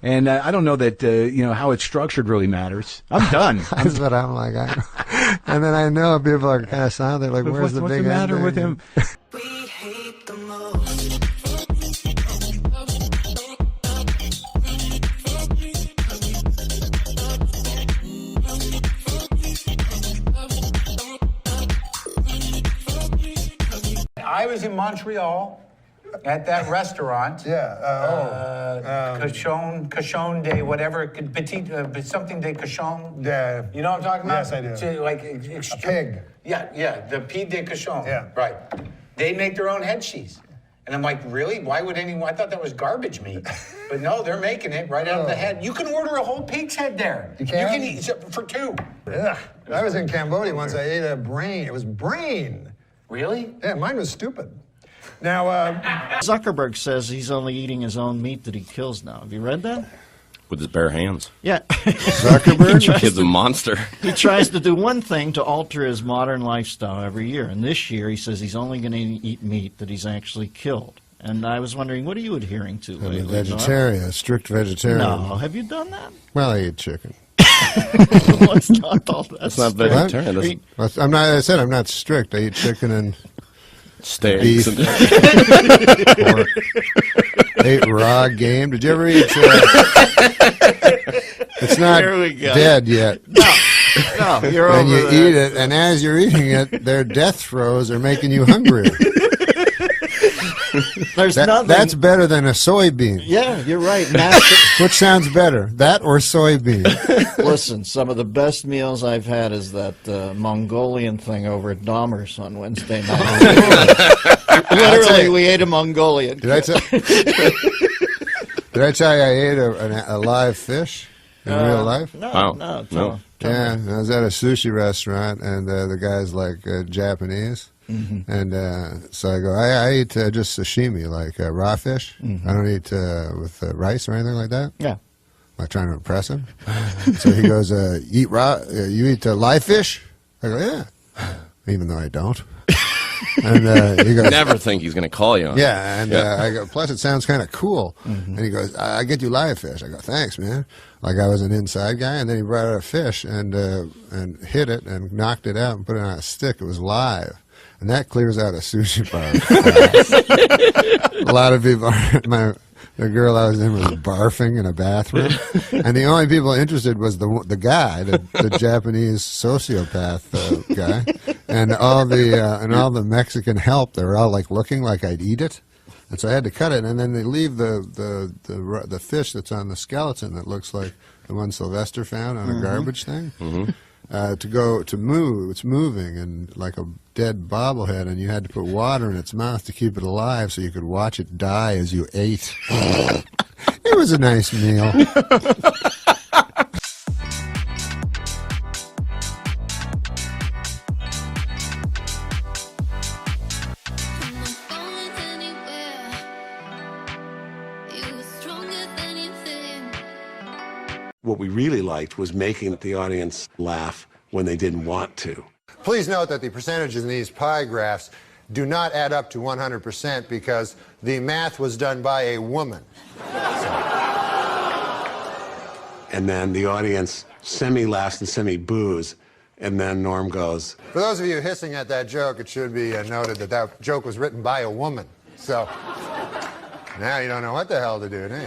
And I don't know that how it's structured really matters. I'm done. That's what I'm like. And then I know people are kind of silent. They're like, "Where's the big What's the matter with him?" I was in Montreal at that restaurant. Cochon de whatever, petite, something de cochon. You know what I'm talking about? Yes, I do. A pig. Yeah, the pied de cochon. Yeah. Right. They make their own head cheese. And I'm like, really? Why would anyone? I thought that was garbage meat. But no, they're making it right out of the head. You can order a whole pig's head there. You can? You can eat for two. Yeah. I was in Cambodia once. I ate a brain. It was brain. Really? Yeah, mine was stupid. Now, Zuckerberg says he's only eating his own meat that he kills now. Have you read that? With his bare hands. Yeah. Zuckerberg? The kid's a monster. He tries to do one thing to alter his modern lifestyle every year. And this year he says he's only going to eat meat that he's actually killed. And I was wondering, what are you adhering to I'm a lately? vegetarian, a strict vegetarian. No, have you done that? Well, I eat chicken. Let's not all that. That's not vegetarian. I'm not. I said I'm not strict. I eat chicken and steaks beef. Or ate raw game. Did you ever eat? It's not dead yet. No, you're and over you that. eat it, and as you're eating it, their death throes are making you hungrier. There's nothing. That's better than a soybean. Yeah, you're right. Which sounds better, that or soybean? Listen, some of the best meals I've had is that Mongolian thing over at Dahmer's on Wednesday night. Literally, we ate a Mongolian. Did I tell you I ate a live fish in real life? No. Yeah, I was at a sushi restaurant, and the guy's like Japanese. Mm-hmm. And so I go, I eat just sashimi, like raw fish. Mm-hmm. I don't eat with rice or anything like that. Yeah. Am I trying to impress him? So he goes, eat raw, you eat live fish? I go, yeah. Even though I don't. And he goes, never think he's going to call you on yeah, and I go, plus it sounds kind of cool. Mm-hmm. And he goes, I get you live fish. I go, thanks, man. Like I was an inside guy, and then he brought out a fish and hit it and knocked it out and put it on a stick. It was live. And that clears out a sushi bar. A lot of people, the girl I was in was barfing in a bathroom. And the only people interested was the guy, the Japanese sociopath guy. And all the Mexican help, they were all like looking like I'd eat it. And so I had to cut it. And then they leave the fish that's on the skeleton that looks like the one Sylvester found on a garbage thing. Mm-hmm. To move. It's moving and like a dead bobblehead, and you had to put water in its mouth to keep it alive so you could watch it die as you ate. It was a nice meal. What we really liked was making the audience laugh when they didn't want to. Please note that the percentages in these pie graphs do not add up to 100% because the math was done by a woman. And then the audience semi-laughs and semi-boos, and then Norm goes, For those of you hissing at that joke, it should be noted that that joke was written by a woman. So now you don't know what the hell to do, do you?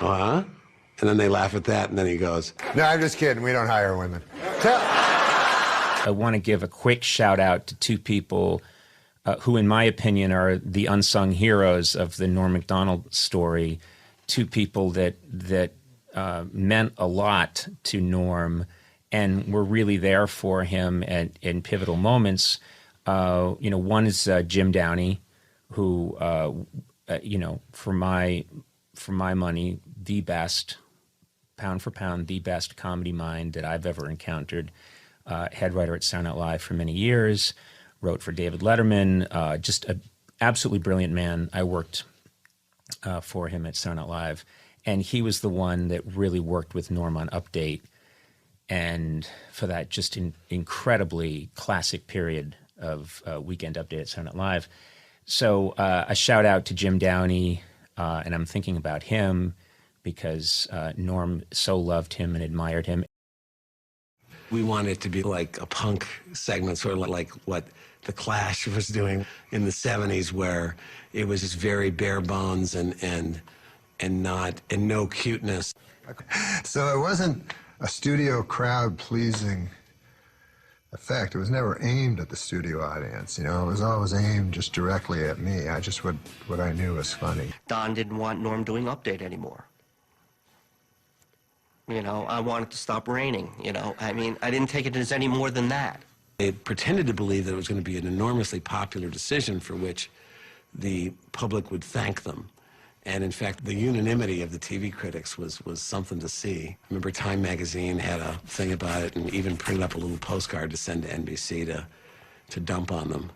uh-huh. And then they laugh at that, and then he goes, No, I'm just kidding. We don't hire women. I want to give a quick shout out to two people who, in my opinion, are the unsung heroes of the Norm MacDonald story. Two people that meant a lot to Norm and were really there for him in pivotal moments. One is Jim Downey, who for my money, the best, pound for pound, the best comedy mind that I've ever encountered. Head writer at Saturday Night Live for many years, wrote for David Letterman, just an absolutely brilliant man. I worked for him at Saturday Night Live, and he was the one that really worked with Norm on Update, and for that just incredibly classic period of Weekend Update at Saturday Night Live. So a shout out to Jim Downey, and I'm thinking about him because Norm so loved him and admired him. We want it to be like a punk segment, sort of like what The Clash was doing in the 70s, where it was just very bare bones and no cuteness. So it wasn't a studio crowd pleasing effect. It was never aimed at the studio audience. It was always aimed just directly at me. I just what I knew was funny. Don didn't want Norm doing Update anymore. I wanted to stop raining. I didn't take it as any more than that. They pretended to believe that it was going to be an enormously popular decision for which the public would thank them. And in fact, the unanimity of the TV critics was something to see. I remember Time magazine had a thing about it and even printed up a little postcard to send to NBC to dump on them.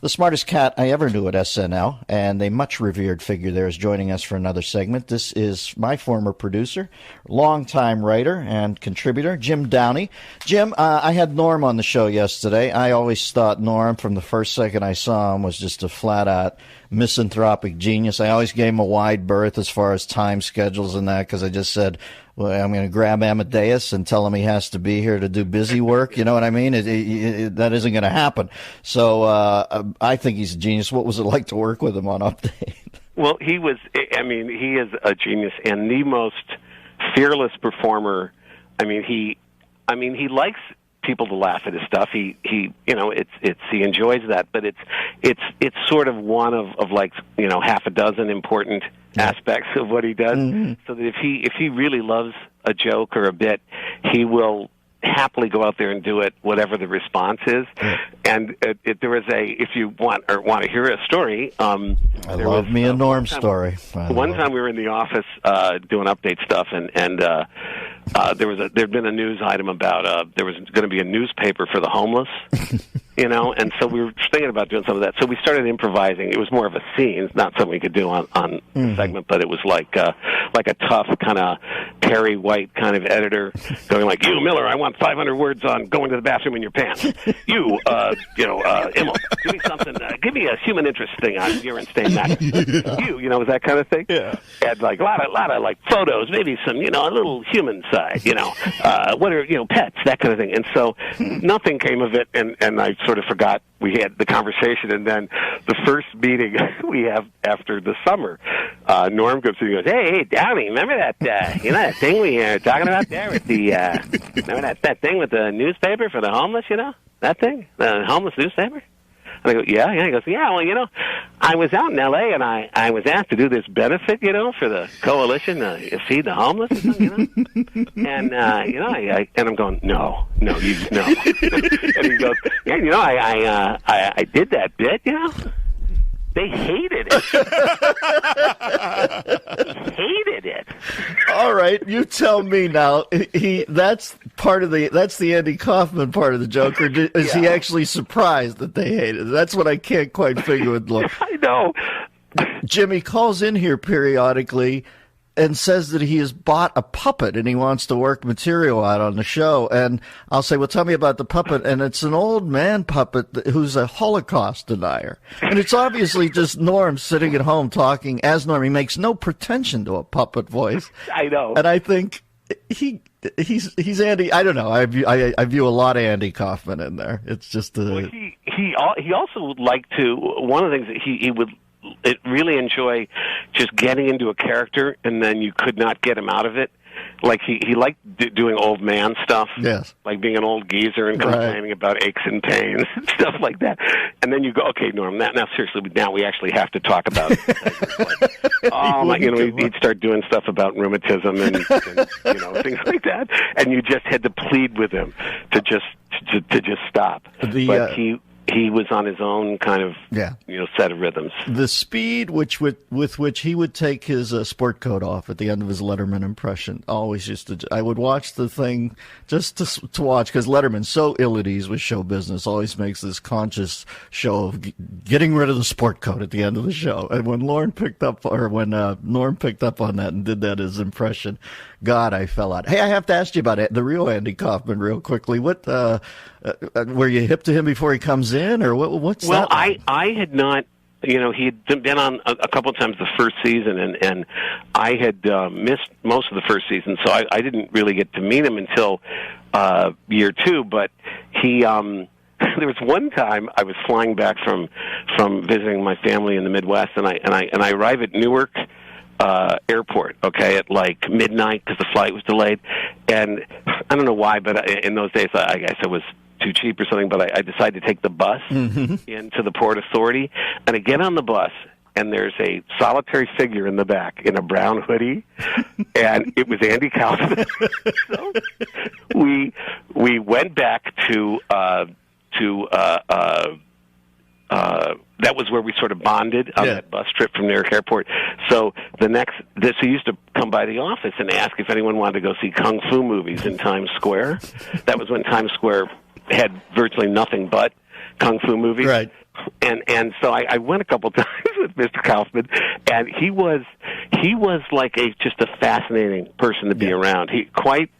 The smartest cat I ever knew at SNL, and a much revered figure there, is joining us for another segment. This is my former producer, longtime writer and contributor, Jim Downey. Jim, I had Norm on the show yesterday. I always thought Norm, from the first second I saw him, was just a flat-out misanthropic genius. I always gave him a wide berth as far as time schedules and that, because I just said, well, I'm going to grab Amadeus and tell him he has to be here to do busy work. You know what I mean? That isn't going to happen. So I think he's a genius. What was it like to work with him on Update? Well, he is a genius and the most fearless performer. He likes people to laugh at his stuff. He enjoys that, but it's sort of one of like, half a dozen important aspects of what he does. Mm-hmm. So that if he really loves a joke or a bit, he will happily go out there and do it, whatever the response is. Yeah. And there was if you want to hear a story, I love me a Norm story. One time we were in the office doing Update stuff, and there'd been a news item about there was going to be a newspaper for the homeless, and so we were thinking about doing some of that. So we started improvising. It was more of a scene, not something we could do on the segment, but it was like a tough kind of Perry White kind of editor going like, "You, Miller, I want 500 words on going to the bathroom in your pants. You, Immel, give me something. Give me a human interest thing on urine stain matter. You, was that kind of thing. Yeah. And like a lot of like photos, maybe some, a little human side, what are, pets, that kind of thing. And so nothing came of it, and I sort of forgot we had the conversation. And then the first meeting we have after the summer, Norm comes in and goes, hey, Downey, remember that, that thing we were talking about there with the, remember that thing with the newspaper for the homeless, that thing, the homeless newspaper? And I go, yeah. He goes, yeah, well, I was out in L.A. and I was asked to do this benefit, for the coalition to feed the homeless or something, And, and I'm going, no. And he goes, yeah, I did that bit, They hated it. Hated it. All right, you tell me now. That's the Andy Kaufman part of the joke, or is he actually surprised that they hated it? That's what I can't quite figure with Look. I know. Jimmy calls in here periodically and says that he has bought a puppet and he wants to work material out on the show. And I'll say, well, tell me about the puppet. And it's an old man puppet who's a Holocaust denier. And it's obviously just Norm sitting at home talking as Norm. He makes no pretension to a puppet voice. I know. And I think he's Andy. I don't know. I view a lot of Andy Kaufman in there. It's just well, he also would like to, one of the things that he would really enjoy just getting into a character and then you could not get him out of it. Like he liked doing old man stuff. Yes. Like being an old geezer and complaining about aches and pains and stuff like that. And then you go, okay, Norm, now seriously, now we actually have to talk about it. He'd start doing stuff about rheumatism and things like that. And you just had to plead with him to just stop. But he was on his own kind of set of rhythms. The speed with which he would take his sport coat off at the end of his Letterman impression always I would watch the thing just to watch, because Letterman's so ill at ease with show business, always makes this conscious show of getting rid of the sport coat at the end of the show. And when Norm picked up on that and did that as impression, God, I fell out. Hey, I have to ask you about the real Andy Kaufman real quickly. What were you hip to him before he comes in, or what's well, that like? I had not. He had been on a couple of times the first season, and I had missed most of the first season, so I didn't really get to meet him until year 2. But he, there was one time I was flying back from visiting my family in the Midwest, and I arrive at Newark airport, at like midnight because the flight was delayed, and I don't know why, but in those days I guess it was too cheap or something, but I decided to take the bus into the Port Authority, and I get on the bus, and there's a solitary figure in the back in a brown hoodie, and it was Andy Kaufman. So we went back to that was where we sort of bonded on that bus trip from Newark Airport. So he used to come by the office and ask if anyone wanted to go see kung fu movies in Times Square. That was when Times Square had virtually nothing but kung fu movies. Right. And so I went a couple times with Mr. Kaufman, and he was like just a fascinating person to be around. He quite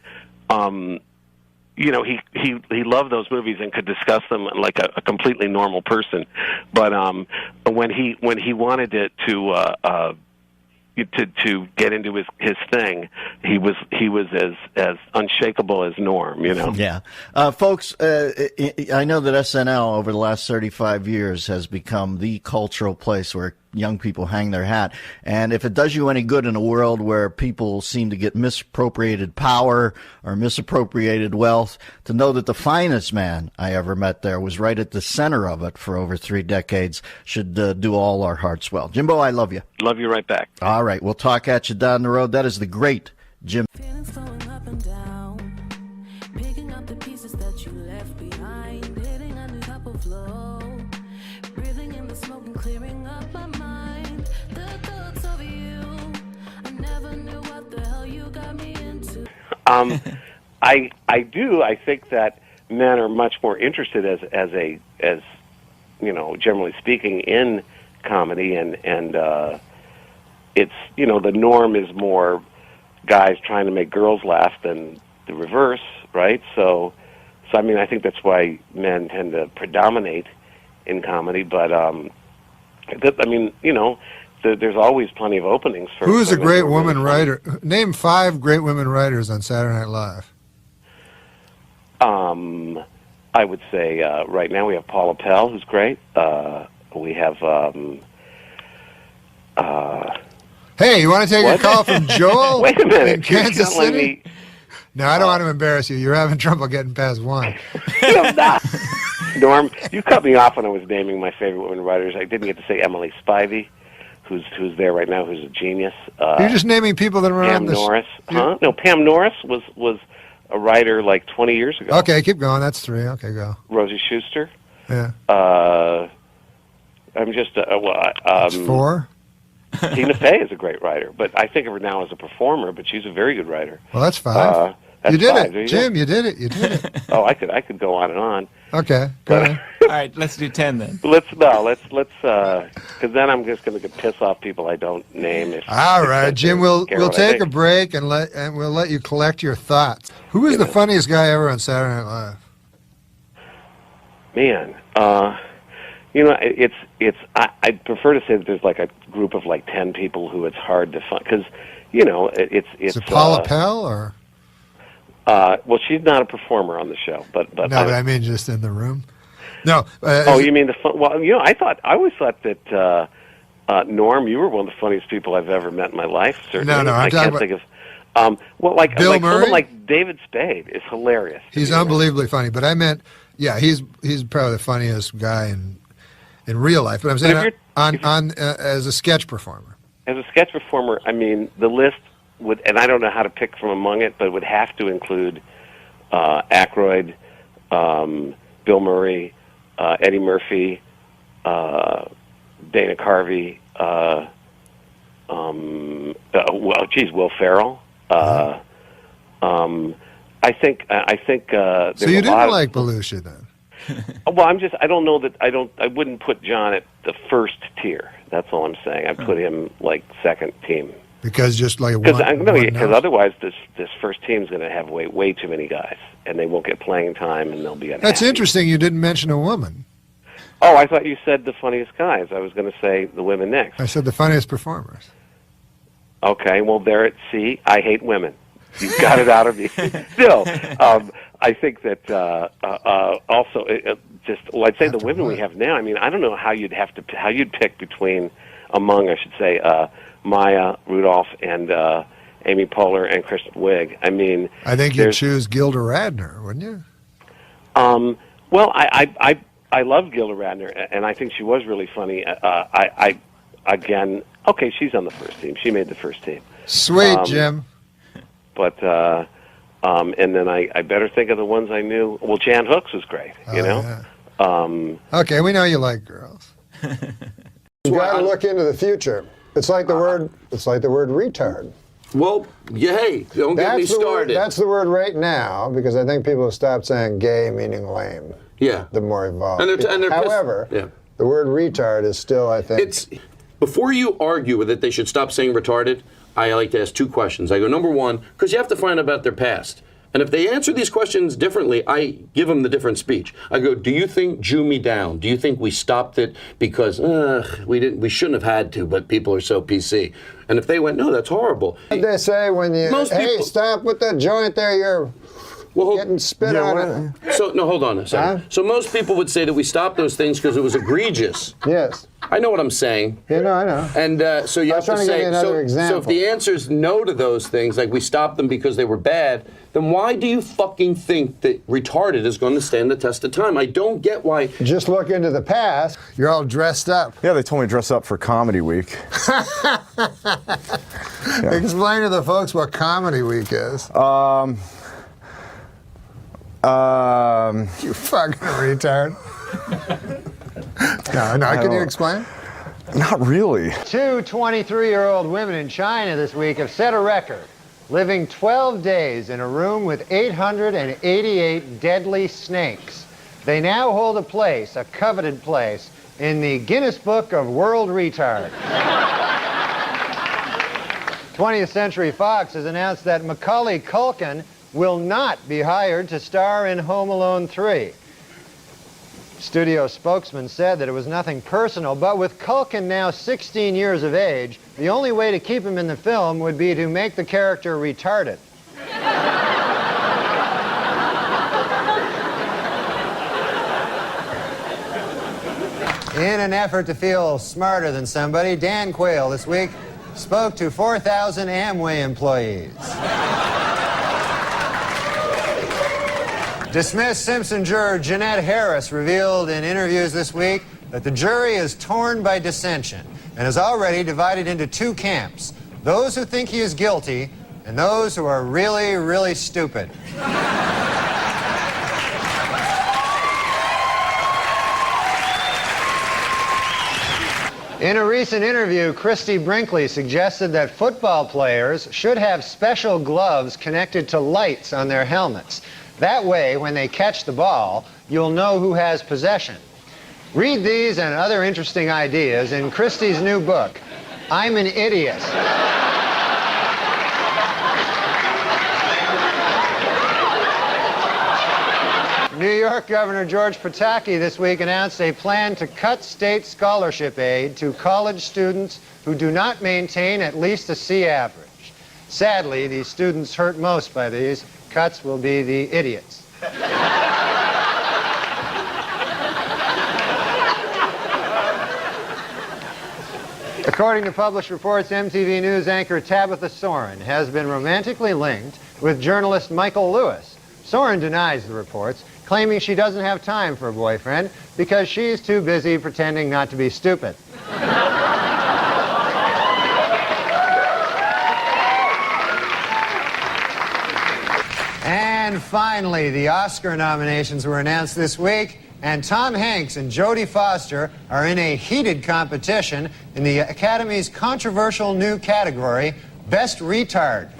he loved those movies and could discuss them like a completely normal person. But when he wanted to get into his thing, he was as unshakable as Norm, Yeah. Folks, I know that SNL over the last 35 years has become the cultural place where young people hang their hat. And if it does you any good in a world where people seem to get misappropriated power or misappropriated wealth, to know that the finest man I ever met there was right at the center of it for over 3 decades should do all our hearts well. Jimbo, I love you. Love you right back. All right. We'll talk at you down the road. That is the great Jim. I do. I think that men are much more interested as generally speaking, in comedy, and it's the norm is more guys trying to make girls laugh than the reverse, right? So I mean, I think that's why men tend to predominate in comedy, but there's always plenty of openings for. Who's a great woman writer? Name 5 great women writers on Saturday Night Live. I would say right now we have Paula Pell, who's great. We have. Hey, you want to take a call from Joel? Wait a minute, in Kansas you're telling City? No, I don't want to embarrass you. You're having trouble getting past 1. Norm, you cut me off when I was naming my favorite women writers. I didn't get to say Emily Spivey, who's there right now, who's a genius. You're just naming people that are Pam on this. Norris. Huh? No, Pam Norris was a writer like 20 years ago. Okay, keep going. That's 3. Okay, go. Rosie Schuster. Yeah. I'm just That's 4. Tina Fey is a great writer, but I think of her now as a performer. But she's a very good writer. Well, that's 5. You did it, Jim. You did it. You did it. Oh, I could go on and on. Okay, go ahead. All right, let's do 10 then. Let's because then I'm just going to piss off people I don't name. All right, Jim. We'll take a break and we'll let you collect your thoughts. Who is the funniest guy ever on Saturday Night Live? Man, I prefer to say that there's like a group of like 10 people who it's hard to find because it's. Is it Paula Pell or? Well, she's not a performer on the show, but no, but I mean just in the room. No. You mean the fun? Well, I always thought that Norm, you were one of the funniest people I've ever met in my life. Certainly, No, I can't think of. Like Bill Murray? Someone like David Spade is hilarious. He's unbelievably funny, but I meant, he's probably the funniest guy in real life. But I'm saying as a sketch performer. As a sketch performer, I mean the list would, and I don't know how to pick from among it, but it would have to include Aykroyd, Bill Murray, Eddie Murphy, Dana Carvey, Will Ferrell. I think there's So you a didn't lot like Belushi then? Well, I don't know that I wouldn't put John at the first tier. That's all I'm saying. I put him like second team. Because just like Because one otherwise this first team's going to have way too many guys, and they won't get playing time, and they'll be unhappy. That's interesting. You didn't mention a woman. Oh, I thought you said the funniest guys. I was going to say the women next. I said the funniest performers. Okay, well, see, I hate women. You've got it out of me. Still, I think that also, I'd say the women we have now. I mean, I don't know how you'd pick among Maya Rudolph and Amy Poehler and Kristen Wiig. I mean, I think you'd choose Gilda Radner, wouldn't you? Well, I love Gilda Radner, and I think she was really funny. Okay, she's on the first team. She made the first team. Sweet, Jim. But and then I better think of the ones I knew. Well, Jan Hooks was great. You know. Yeah. Okay, we know you like girls. You got to look into the future. It's like the word. It's like the word retard. Well, hey, don't get me started. That's the word right now because I think people have stopped saying gay meaning lame. Yeah. The more evolved. And they're However, the word retard is still, I think. Before you argue with it, they should stop saying retarded. I like to ask two questions. I go, number one, because you have to find out about their past. And if they answer these questions differently, I give them the different speech. I go, do you think Jew me down? Do you think we stopped it because we shouldn't have had to, but people are so PC? And if they went, no, that's horrible. What did they say when you, stop with that joint there, you're getting spit on it. So, no, hold on a second. So most people would say that we stopped those things because it was egregious. Yes. I know what I'm saying. Yeah, no, I know. And so you have to say, so if the answer is no to those things, like we stopped them because they were bad, then why do you fucking think that retarded is going to stand the test of time? I don't get why. Just look into the past. You're all dressed up. Yeah, they told me to dress up for Comedy Week. Explain to the folks what Comedy Week is. You fucking retard. No, can you explain? Not really. Two 23-year-old women in China this week have set a record, living 12 days in a room with 888 deadly snakes. They now hold a coveted place, in the Guinness Book of World Retard. 20th Century Fox has announced that Macaulay Culkin will not be hired to star in Home Alone 3. Studio spokesman said that it was nothing personal, but with Culkin now 16 years of age, the only way to keep him in the film would be to make the character retarded. In an effort to feel smarter than somebody, Dan Quayle this week spoke to 4,000 Amway employees. Dismissed Simpson juror Jeanette Harris revealed in interviews this week that the jury is torn by dissension and is already divided into two camps, those who think he is guilty and those who are really, really stupid. In a recent interview, Christy Brinkley suggested that football players should have special gloves connected to lights on their helmets. That way, when they catch the ball, you'll know who has possession. Read these and other interesting ideas in Christie's new book, I'm an Idiot. New York Governor George Pataki this week announced a plan to cut state scholarship aid to college students who do not maintain at least a C average. Sadly, the students hurt most by these cuts will be the idiots. According to published reports, MTV News anchor Tabitha Soren has been romantically linked with journalist Michael Lewis. Soren denies the reports, claiming she doesn't have time for a boyfriend because she's too busy pretending not to be stupid. And finally, the Oscar nominations were announced this week. And Tom Hanks and Jodie Foster are in a heated competition in the Academy's controversial new category, Best Retard.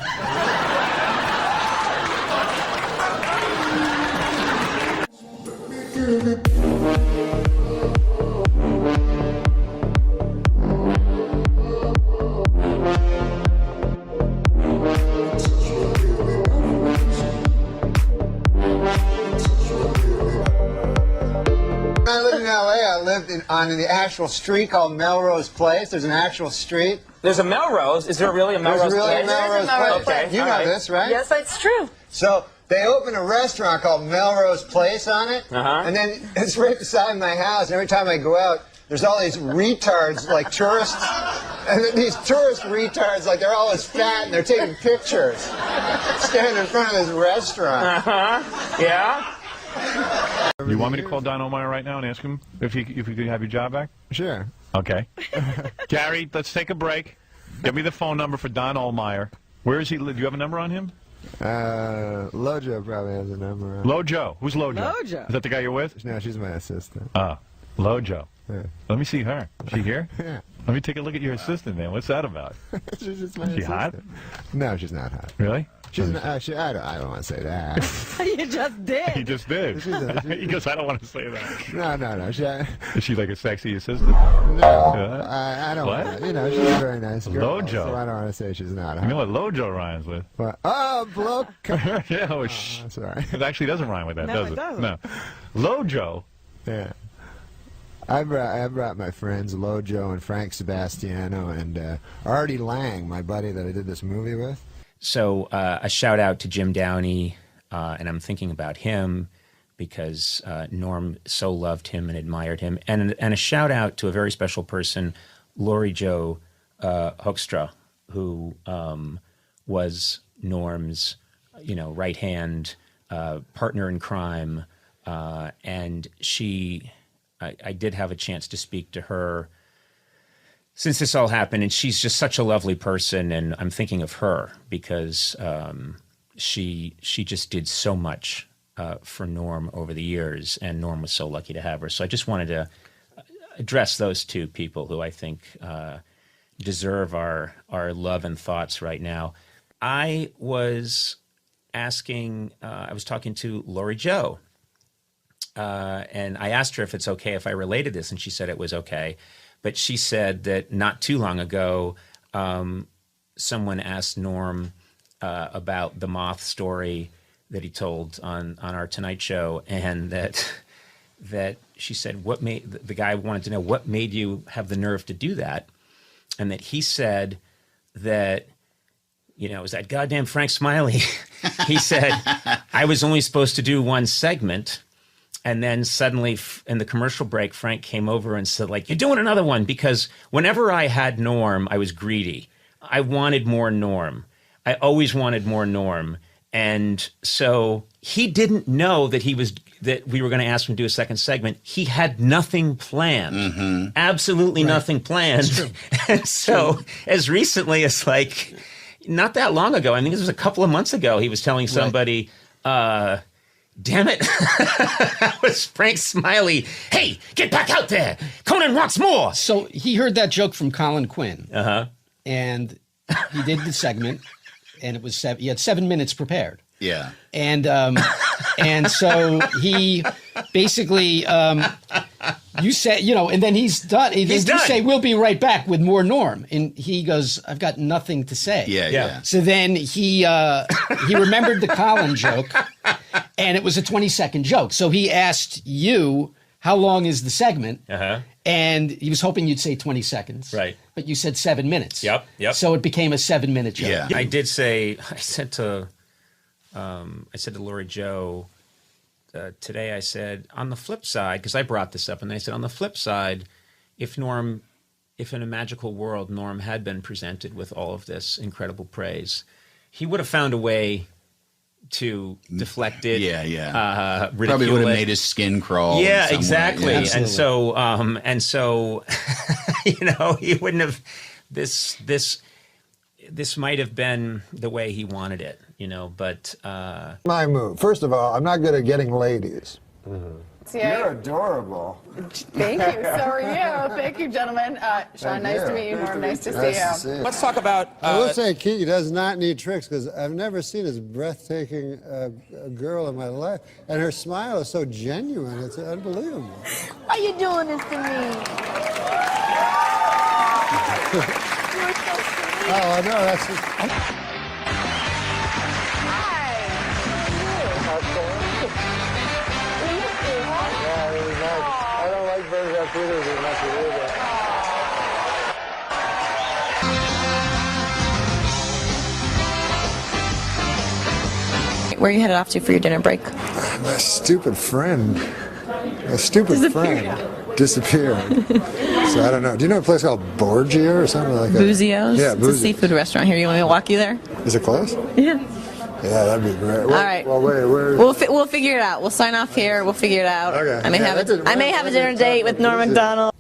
When I lived in L.A., I lived on the actual street called Melrose Place. There's an actual street. There's a Melrose. Is there really a Melrose There's really place? a Melrose Place. Okay, You all know right. this, right? Yes, it's true. So they opened a restaurant called Melrose Place on it, and then it's right beside my house. And every time I go out, there's all these retards, like tourists, and then these tourist retards, like they're always fat and they're taking pictures, standing in front of this restaurant. Yeah. You want me to call Don Omar right now and ask him if you could have your job back? Sure. Okay. Gary, let's take a break. Give me the phone number for Don Ohlmeyer. Where is he? Do you have a number on him? Lojo probably has a number. Lojo. Who's Lojo? Lojo. Is that the guy you're with? No, she's my assistant. Ah, Lojo. Yeah. Let me see her. Is she here? Yeah. Let me take a look at your assistant, man. What's that about? She's just my Is she hot? assistant. No, she's not hot. Really? She's not, I don't want to say that. You just did. You just did. He goes, I don't want to say that. No. Is she like a sexy assistant? No, I don't. What? Want to, she's a very nice girl. Lojo. So I don't want to say she's not. You know what Lojo rhymes with? What? Oh, bloke. Yeah, well, shh. Sorry. It actually doesn't rhyme with that, No, does it it? doesn't. No. Lojo. Yeah. I brought my friends Lojo and Frank Sebastiano and Artie Lang, my buddy that I did this movie with. So a shout out to Jim Downey, and I'm thinking about him because Norm so loved him and admired him, and a shout out to a very special person, Lori Jo Hoekstra, who was Norm's, right hand partner in crime, and she. I did have a chance to speak to her since this all happened, and she's just such a lovely person, and I'm thinking of her because she just did so much for Norm over the years, and Norm was so lucky to have her. So I just wanted to address those two people who I think deserve our love and thoughts right now. I was talking to Lori Jo, and I asked her if it's okay if I related this, and she said it was okay. But she said that not too long ago, someone asked Norm about the moth story that he told on our Tonight Show, and that she said, the guy wanted to know what made you have the nerve to do that, and that he said that, it was that goddamn Frank Smiley. He said, I was only supposed to do one segment. And then suddenly in the commercial break, Frank came over and said, you're doing another one, because whenever I had Norm, I was greedy. I wanted more Norm. I always wanted more Norm. And so he didn't know that we were going to ask him to do a second segment. He had nothing planned. Absolutely nothing planned. And so as recently as not that long ago, I think this was a couple of months ago, he was telling somebody, damn it, that was Frank Smiley. Hey, get back out there. Conan wants more. So he heard that joke from Colin Quinn. And he did the segment, and it was he had 7 minutes prepared. Yeah. And so he basically, you say, and then he's done. He's done. You say, we'll be right back with more Norm. And he goes, I've got nothing to say. Yeah. So then he remembered the Colin joke, and it was a 20-second joke. So he asked you, how long is the segment? And he was hoping you'd say 20 seconds. Right. But you said 7 minutes. Yep. So it became a 7-minute joke. Yeah. I did say, I said to Lori Jo today, I said, on the flip side, because I brought this up, and I said, on the flip side, if in a magical world Norm had been presented with all of this incredible praise, he would have found a way to deflect it. Ridicule Probably would have it. made his skin crawl. Yeah, in some exactly. way. Yeah. And so, he wouldn't have this might have been the way he wanted it, but My move. First of all, I'm not good at getting ladies. You're adorable. Thank you. So are you. Thank you, gentlemen. Sean, nice to meet you. Norm, nice to see you. Let's talk about. I will say Kiki does not need tricks because I've never seen as breathtaking a girl in my life. And her smile is so genuine. It's unbelievable. Why are you doing this to me? Oh, no, that's just... I don't like birds up either as much as you do. Where are you headed off to for your dinner break? My stupid friend. My stupid friend disappeared. So I don't know. Do you know a place called Borgia or something like that? Boozio's? Yeah, It's a seafood restaurant here. You want me to walk you there? Is it close? Yeah. Yeah, that'd be great. All right. Well, wait, where? We'll figure it out. We'll sign off here. We'll figure it out. Okay. I may have a dinner date with Norm MacDonald.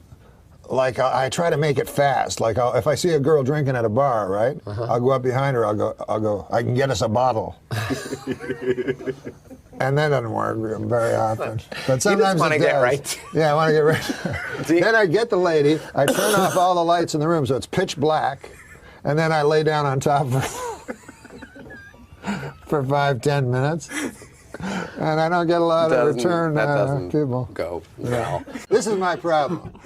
Like I try to make it fast. Like if I see a girl drinking at a bar, right? I'll go up behind her. I'll go. I can get us a bottle. And that doesn't work very often. But sometimes want to it get does. right. Yeah, I want to get right. Then I get the lady. I turn off all the lights in the room so it's pitch black, and then I lay down on top of her for 5-10 minutes. And I don't get a lot of return people. Go. No. This is my problem.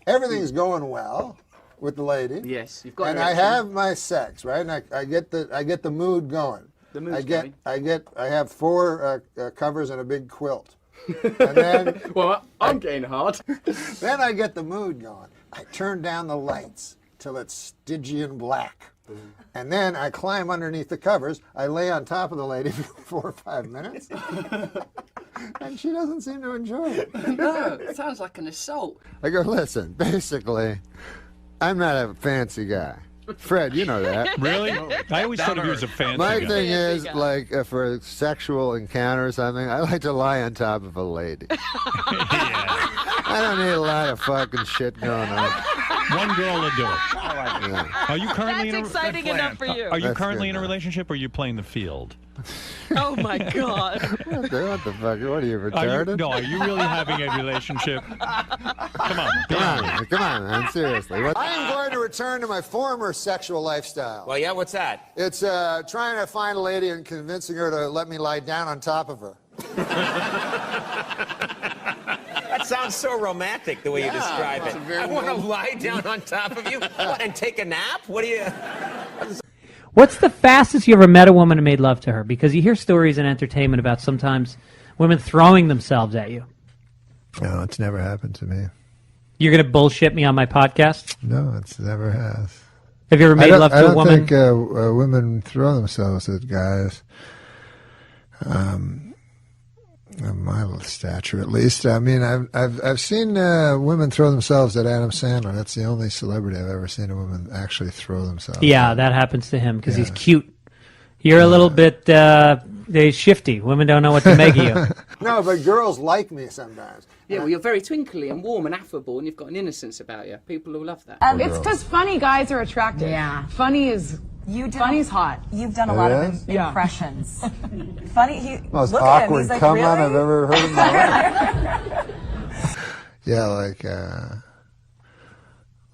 Everything's going well with the lady. Yes, you've got. And I have my sex, right? And I get the mood going. The mood's going. I have 4 covers and a big quilt. And then Well, I'm getting hard. then I get the mood going. I turn down the lights till it's Stygian black. And then I climb underneath the covers. I lay on top of the lady for 4 or 5 minutes. And she doesn't seem to enjoy it. No, it sounds like an assault. I go, listen, basically, I'm not a fancy guy. Fred, you know that. Really? I always thought of you as a fancy My guy. thing is, like, for a sexual encounter or something, I like to lie on top of a lady. I don't need a lot of fucking shit going on. One girl will do it. Yeah. Are you currently That's exciting enough for you. Are you That's currently good, in a man. relationship or are you playing the field? Oh my God. What the fuck? What are you, Are you, retarded? no, are you really having a relationship? Come on. Come on, man. Seriously. What? I am going to return to my former sexual lifestyle. Well, yeah, what's that? It's trying to find a lady and convincing her to let me lie down on top of her. That sounds so romantic the way you describe it. I want to lie down on top of you and take a nap? What do you... What's the fastest you ever met a woman and made love to her? Because you hear stories in entertainment about sometimes women throwing themselves at you. No, it's never happened to me. You're going to bullshit me on my podcast? No, it's never has. Have you ever made love to a woman? I don't think women throw themselves at guys. Of my stature, at least. I mean, I've seen women throw themselves at Adam Sandler. That's the only celebrity I've ever seen a woman actually throw themselves. Yeah, that happens to him because he's cute. You're a little bit shifty. Women don't know what to make of you. No, but girls like me sometimes. Yeah, well, you're very twinkly and warm and affable, and you've got an innocence about you. People will love that. It's because funny guys are attractive. Yeah. Funny is funny's hot. You've done a lot of impressions. Funny. Most Look awkward at him. He's like, come really? on I've ever heard in my life. Yeah,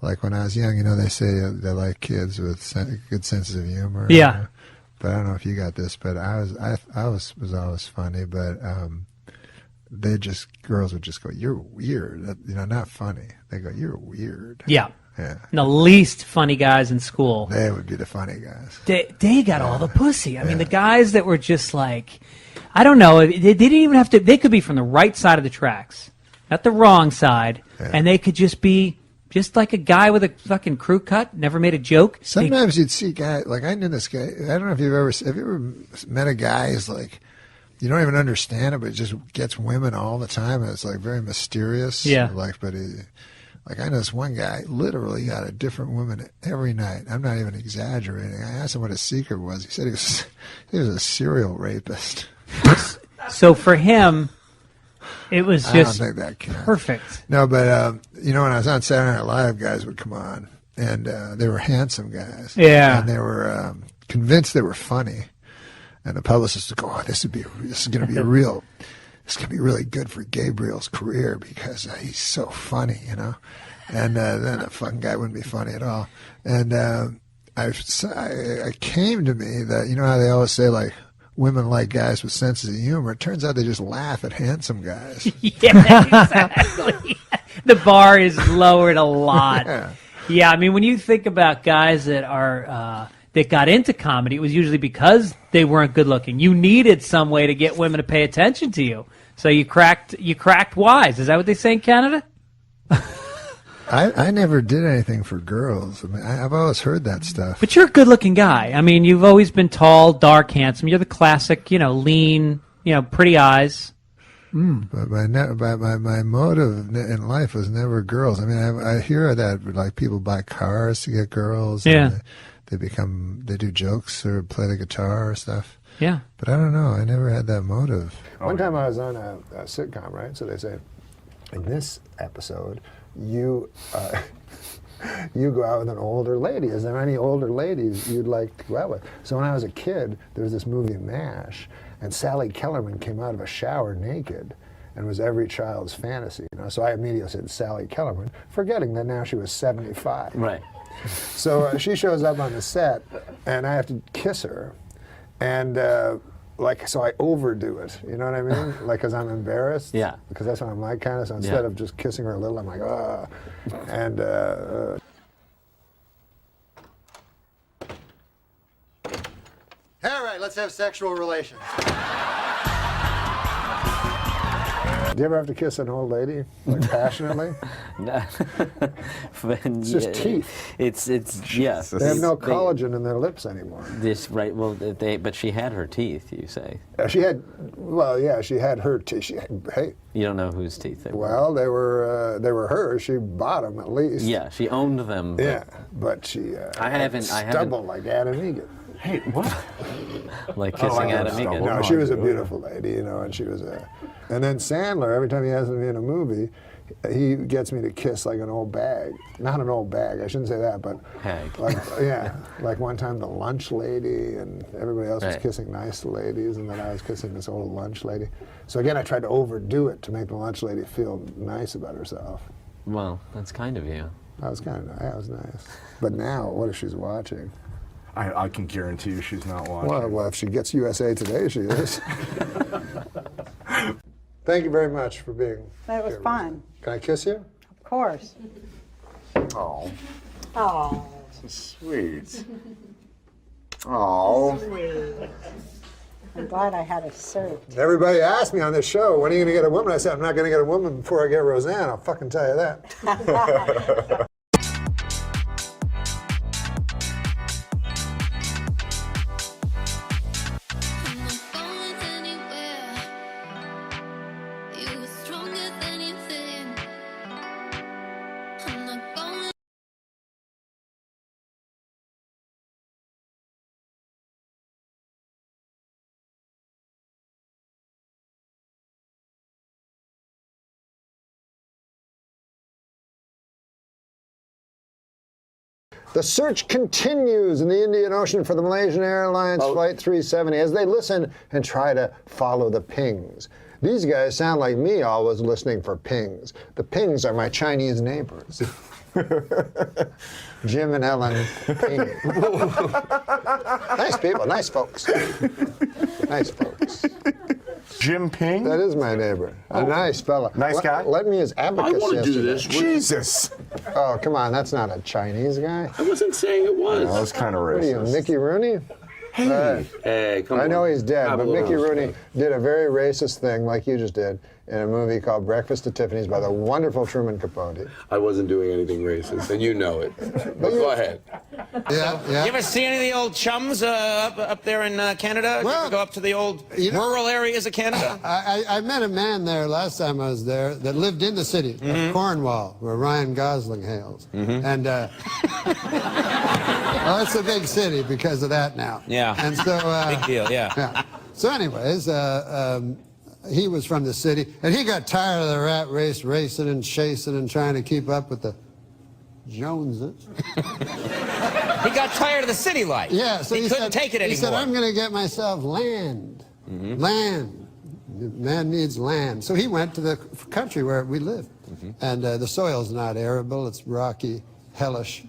like when I was young, you know, they say they like kids with good senses of humor. Yeah. But I don't know if you got this, but I was always funny, but girls would just go, "You're weird," not funny. They go, "You're weird." Yeah. Yeah. The least funny guys in school. They would be the funny guys. They got all the pussy. I mean, the guys that were just like, I don't know, they didn't even have to, they could be from the right side of the tracks, not the wrong side, and they could just be just like a guy with a fucking crew cut, never made a joke. Sometimes you'd see guys, like I knew this guy, I don't know if have you ever met a guy who's like, you don't even understand it, but it just gets women all the time, and it's like very mysterious. Yeah. Like I know this one guy literally got a different woman every night. I'm not even exaggerating. I asked him what his secret was. He said he was a serial rapist. So for him, it was just I don't think that counts. perfect. No, but when I was on Saturday Night Live, guys would come on, and they were handsome guys. Yeah. And they were convinced they were funny, and the publicist would go, "Oh, this is going to be a real this could be really good for Gabriel's career because he's so funny, you know. And then the fucking guy wouldn't be funny at all. And I came to me that, you know how they always say, like, women like guys with senses of humor. It turns out they just laugh at handsome guys. Yeah, exactly. The bar is lowered a lot. Yeah, I mean, when you think about guys that are that got into comedy, it was usually because they weren't good looking. You needed some way to get women to pay attention to you, so you cracked wise. Is that what they say in Canada? I never did anything for girls. I mean, I've always heard that stuff. But you're a good-looking guy. I mean, you've always been tall, dark, handsome. You're the classic, you know, lean, you know, pretty eyes. But my motive in life was never girls. I mean, I hear that like people buy cars to get girls. Yeah. And they do jokes or play the guitar or stuff. Yeah. But I don't know. I never had that motive. One time I was on a sitcom, right? So they say, in this episode, you you go out with an older lady. Is there any older ladies you'd like to go out with? So when I was a kid, there was this movie MASH, and Sally Kellerman came out of a shower naked, and was every child's fantasy. You know? So I immediately said Sally Kellerman, forgetting that now she was 75. Right. So she shows up on the set, and I have to kiss her, and so I overdo it. You know what I mean? Like, because I'm embarrassed. Yeah. Because that's what I'm like, kind of. So instead of just kissing her a little, I'm like, ah. And all right, let's have sexual relations. Do you ever have to kiss an old lady, like, passionately? No. It's just teeth. It's yes. They have no collagen in their lips anymore. But she had her teeth, you say. She had her teeth. Hey. You don't know whose teeth they were. Well, they were hers. She bought them at least. Yeah, she owned them. Yeah, but she stumbled like Adam Egan. Hey, what? Like kissing Adam Egan. No, she was a beautiful lady, you know, and she was a. And then Sandler, every time he has me in a movie, he gets me to kiss like an old bag. Not an old bag, I shouldn't say that, but hag. Like one time the lunch lady, and everybody else was kissing nice ladies, and then I was kissing this old lunch lady. So again, I tried to overdo it to make the lunch lady feel nice about herself. Well, that's kind of you. That was kind of nice. That was nice. But now, what if she's watching? I can guarantee you she's not watching. Well, if she gets USA Today, she is. Thank you very much for being That was here. fun. Can I kiss you? Of course. Oh. Oh. So sweet. Oh. Sweet. I'm glad I had a cert. Everybody asked me on this show, when are you going to get a woman? I said, I'm not going to get a woman before I get Roseanne. I'll fucking tell you that. The search continues in the Indian Ocean for the Malaysian Airlines Flight 370 as they listen and try to follow the pings. These guys sound like me always listening for pings. The pings are my Chinese neighbors. Jim and Ellen Ping. Nice people, nice folks. Nice folks. Jim Ping? That is my neighbor. A nice fella. Nice guy? Let me as abacus I want to do this. Jesus. Oh, come on. That's not a Chinese guy. I wasn't saying it was. That was kind of racist. What are you, Mickey Rooney? Hey, come on. I know he's dead, Have but a little Mickey Rooney respect. did a very racist thing like you just did in a movie called Breakfast at Tiffany's by the wonderful Truman Capote. I wasn't doing anything racist, and you know it. But go ahead. Yeah. You ever see any of the old chums up there in Canada? Did you ever go up to the old rural areas of Canada? I met a man there last time I was there that lived in the city of Cornwall, where Ryan Gosling hails. And well, it's a big city because of that now. Yeah. And so big deal. Yeah. So, anyways, he was from the city, and he got tired of the rat race, racing and chasing and trying to keep up with the Joneses. He got tired of the city life. Yeah, so he couldn't take it anymore. He said, I'm going to get myself land. Land. Man needs land. So he went to the country where we live. And the soil's not arable, it's rocky, hellish.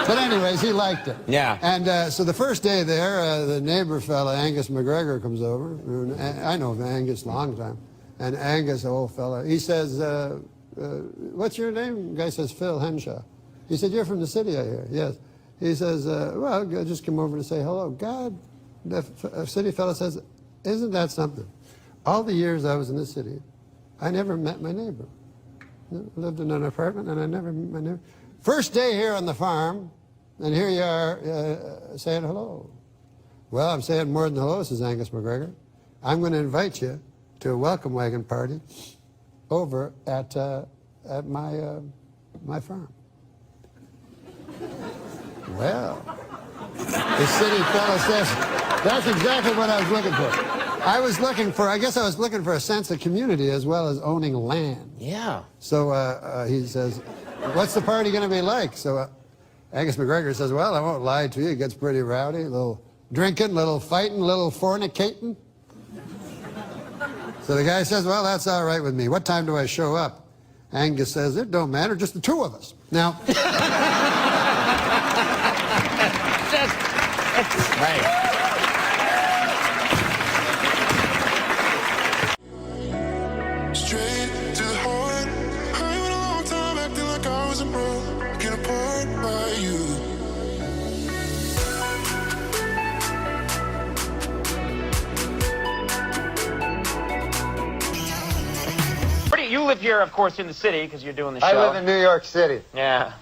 But anyways, he liked it. Yeah. And so the first day there, the neighbor fella, Angus McGregor, comes over. I know Angus a long time. And Angus, the old fella, he says, what's your name? The guy says, Phil Henshaw. He said, you're from the city, I hear. Yes. He says, well, I just come over to say hello. God, the city fella says, isn't that something? All the years I was in the city, I never met my neighbor. I lived in an apartment and I never met my neighbor. First day here on the farm, and here you are saying hello. Well, I'm saying more than hello, says Angus McGregor. I'm going to invite you to a welcome wagon party over at my farm. Well, the city fellow says, that's exactly what I was looking for. I guess I was looking for a sense of community as well as owning land. Yeah. So he says, what's the party going to be like? So Angus McGregor says, well, I won't lie to you. It gets pretty rowdy. A little drinking, a little fighting, a little fornicating. So the guy says, well, that's all right with me. What time do I show up? Angus says, it don't matter, just the two of us. Now... Right. Straight to the heart. I went a long time acting like I was a broken apart by you. You live here, of course, in the city because you're doing the show. I live in New York City. Yeah.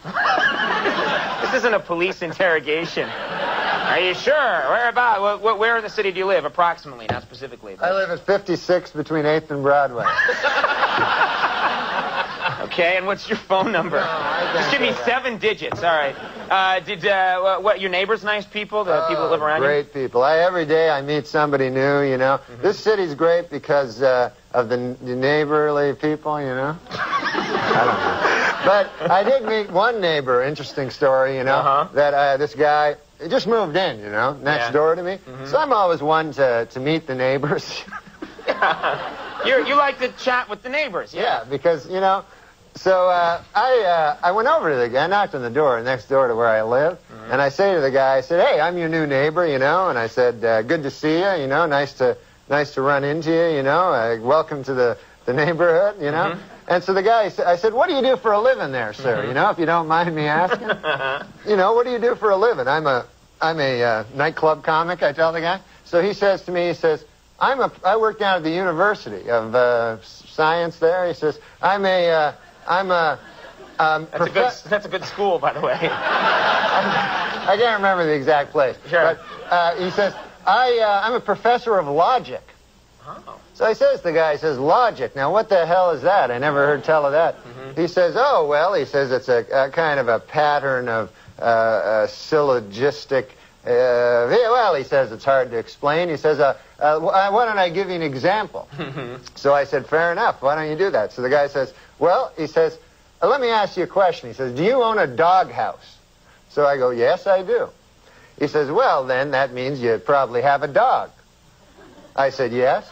This isn't a police interrogation. Are you sure? Where about? Where in the city do you live, approximately, not specifically? I live at 56 between 8th and Broadway. Okay, and what's your phone number? Just give me 7 digits. All right. What? Your neighbors nice people? The people that live around you? Great people. Every day I meet somebody new. You know, this city's great because of the neighborly people. You know. I don't know. But I did meet one neighbor. Interesting story. You know that this guy. He just moved in, you know, next door to me. So I'm always one to meet the neighbors. You like to chat with the neighbors, yeah, because, you know, so I went over to the guy, I knocked on the door next door to where I live, and I say to the guy, I said, hey, I'm your new neighbor, you know, and I said, good to see you, you know, nice to run into you, you know, welcome to the neighborhood, you know. And so the guy, I said, what do you do for a living there, sir? You know, if you don't mind me asking. You know, what do you do for a living? I'm a nightclub comic, I tell the guy. So he says to me, he says, I work down at the University of Science there. He says, that's a good school, by the way. I can't remember the exact place. Sure. But he says, I'm a professor of logic. Oh. So he says, the guy says, logic. Now, what the hell is that? I never heard tell of that. He says, oh, well, he says it's a kind of a pattern of syllogistic. Well, he says it's hard to explain. He says, why don't I give you an example? So I said, fair enough. Why don't you do that? So the guy says, well, he says, let me ask you a question. He says, do you own a doghouse? So I go, yes, I do. He says, well, then that means you probably have a dog. I said, yes.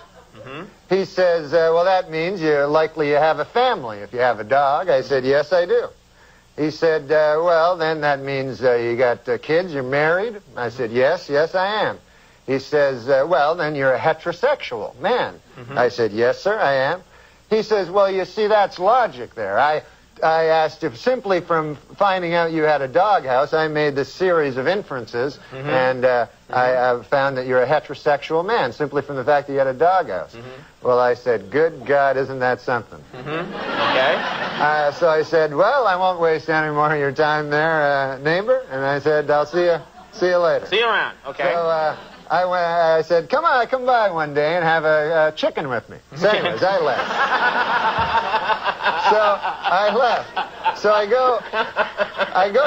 He says, well, that means you have a family if you have a dog. I said, yes, I do. He said, well, then that means you got kids, you're married. I said, yes, I am. He says, well, then you're a heterosexual man. I said, yes, sir, I am. He says, well, you see, that's logic there. I asked if simply from finding out you had a doghouse, I made this series of inferences, and I found that you're a heterosexual man simply from the fact that you had a doghouse. Well, I said, good God, isn't that something? Okay. So I said, well, I won't waste any more of your time there, neighbor. And I said, I'll see you later. See you around. Okay. So I said, come by one day and have a chicken with me. So anyways, I left. So I go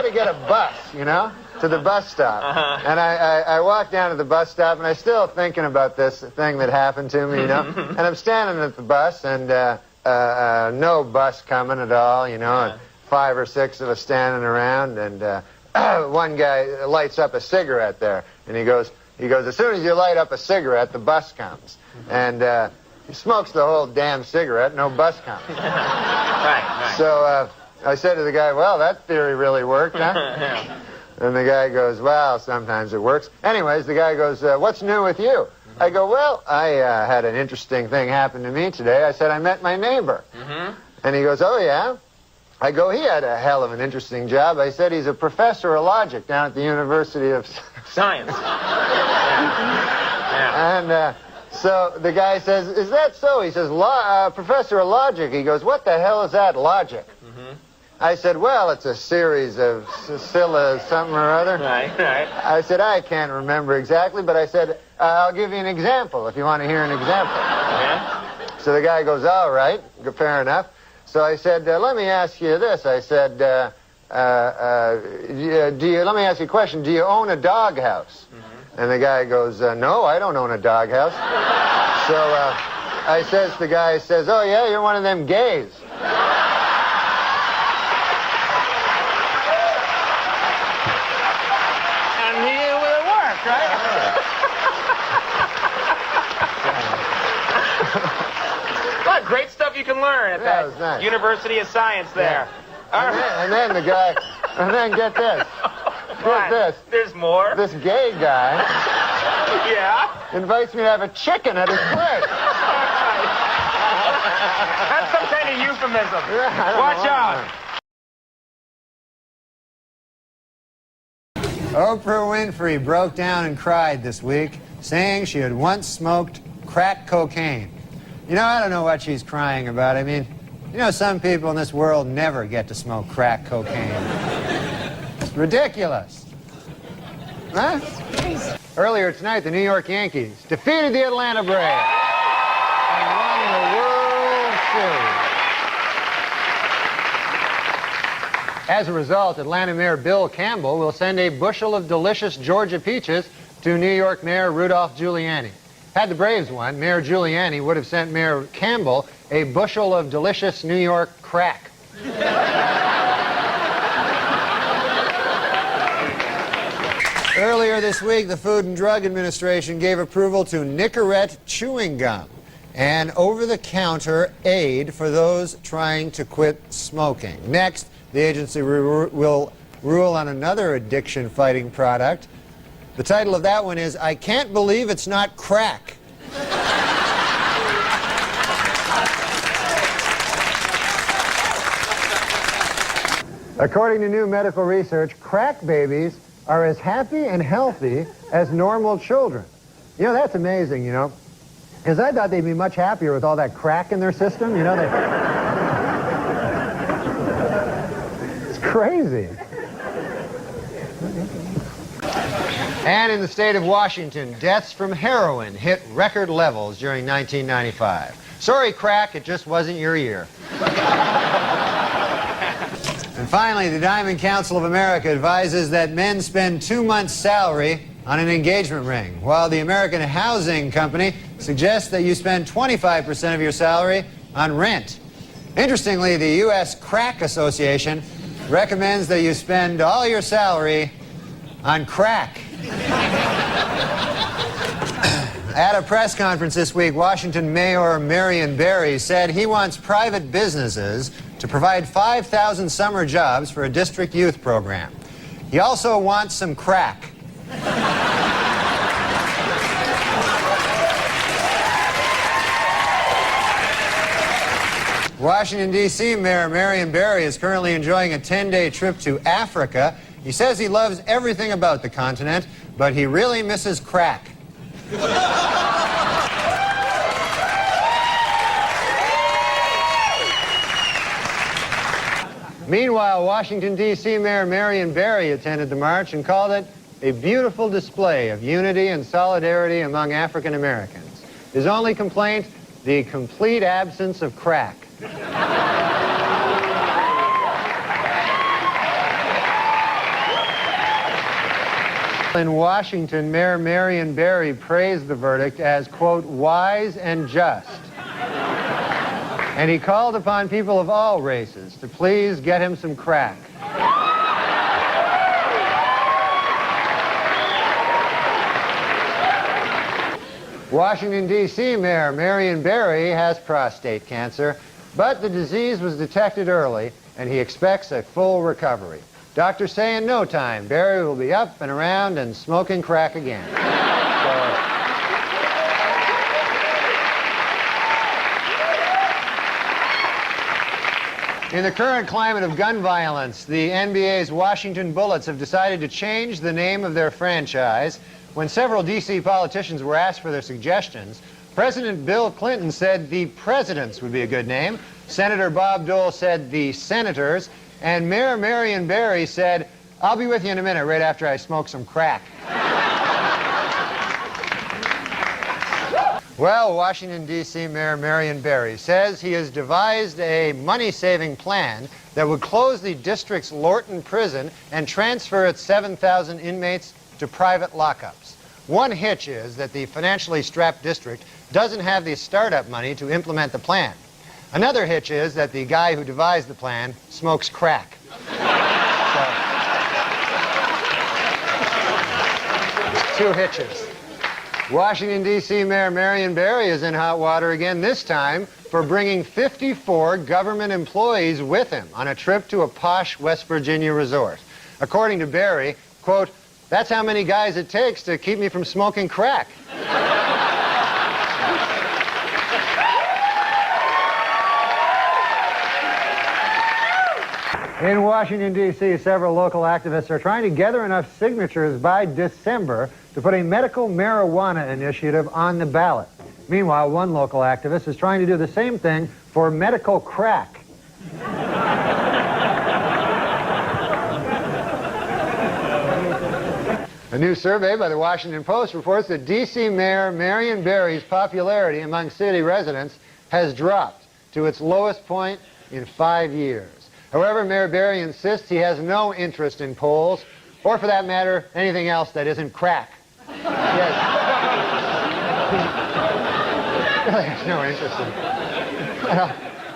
to get a bus, you know, to the bus stop. And I walk down to the bus stop, and I'm still thinking about this thing that happened to me, you know. And I'm standing at the bus, and no bus coming at all, you know, and 5 or 6 of us standing around, and one guy lights up a cigarette there, and he goes, He goes, as soon as you light up a cigarette, the bus comes. And he smokes the whole damn cigarette, no bus comes. Right. So I said to the guy, well, that theory really worked, huh? Yeah. And the guy goes, well, sometimes it works. Anyways, the guy goes, what's new with you? I go, well, I had an interesting thing happen to me today. I said, I met my neighbor. And he goes, oh, yeah? I go, he had a hell of an interesting job. I said, he's a professor of logic down at the University of Science. And so the guy says, is that so? He says, Professor of Logic. He goes, what the hell is that, logic? I said, well, it's a series of something or other. Right. I said, I can't remember exactly, but I said, I'll give you an example if you want to hear an example. So the guy goes, all right, fair enough. So I said, let me ask you this. I said, let me ask you a question. Do you own a doghouse? And the guy goes, no, I don't own a doghouse. So the guy says, oh, yeah, you're one of them gays. And it worked, right? What great stuff you can learn at that nice. University of Science there. And then the guy, get this. Get this. There's more. This gay guy invites me to have a chicken at his place. That's some kind of euphemism. Watch out. Oprah Winfrey broke down and cried this week, saying she had once smoked crack cocaine. You know, I don't know what she's crying about. I mean, you know, some people in this world never get to smoke crack cocaine. It's ridiculous. Huh? Earlier tonight, the New York Yankees defeated the Atlanta Braves and won the World Series. As a result, Atlanta Mayor Bill Campbell will send a bushel of delicious Georgia peaches to New York Mayor Rudolph Giuliani. Had the Braves won, Mayor Giuliani would have sent Mayor Campbell a bushel of delicious New York crack. Earlier this week, the Food and Drug Administration gave approval to Nicorette chewing gum, an over-the-counter aid for those trying to quit smoking. Next, the agency will rule on another addiction-fighting product. The title of that one is, I Can't Believe It's Not Crack. According to new medical research, crack babies are as happy and healthy as normal children. You know, that's amazing, you know, because I thought they'd be much happier with all that crack in their system, you know. It's crazy. And in the state of Washington, deaths from heroin hit record levels during 1995. Sorry, crack, it just wasn't your year. And finally, the Diamond Council of America advises that men spend 2 months' salary on an engagement ring, while the American Housing Company suggests that you spend 25% of your salary on rent. Interestingly, the U.S. Crack Association recommends that you spend all your salary on crack. At a press conference this week, Washington Mayor Marion Barry said he wants private businesses to provide 5,000 summer jobs for a district youth program. He also wants some crack. Washington, D.C. Mayor Marion Barry is currently enjoying a 10-day trip to Africa. He says he loves everything about the continent, but he really misses crack. Meanwhile, Washington, D.C. Mayor Marion Barry attended the march and called it a beautiful display of unity and solidarity among African Americans. His only complaint, the complete absence of crack. In Washington, Mayor Marion Barry praised the verdict as, quote, wise and just. And he called upon people of all races to please get him some crack. Washington, D.C. Mayor Marion Barry has prostate cancer, but the disease was detected early, and he expects a full recovery. Doctors say in no time, Barry will be up and around and smoking crack again. In the current climate of gun violence, the NBA's Washington Bullets have decided to change the name of their franchise. When several D.C. politicians were asked for their suggestions, President Bill Clinton said the Presidents would be a good name. Senator Bob Dole said the Senators. And Mayor Marion Barry said, I'll be with you in a minute right after I smoke some crack. Well, Washington, D.C. Mayor Marion Barry says he has devised a money-saving plan that would close the district's Lorton prison and transfer its 7,000 inmates to private lockups. One hitch is that the financially strapped district doesn't have the startup money to implement the plan. Another hitch is that the guy who devised the plan smokes crack. So, 2 hitches. Washington, D.C. Mayor Marion Barry is in hot water again, this time for bringing 54 government employees with him on a trip to a posh West Virginia resort. According to Barry, quote, that's how many guys it takes to keep me from smoking crack. In Washington, D.C., several local activists are trying to gather enough signatures by December to put a medical marijuana initiative on the ballot. Meanwhile, one local activist is trying to do the same thing for medical crack. A new survey by the Washington Post reports that D.C. Mayor Marion Barry's popularity among city residents has dropped to its lowest point in 5 years. However, Mayor Barry insists he has no interest in polls, or for that matter, anything else that isn't crack. Yes. Really has no interest in it.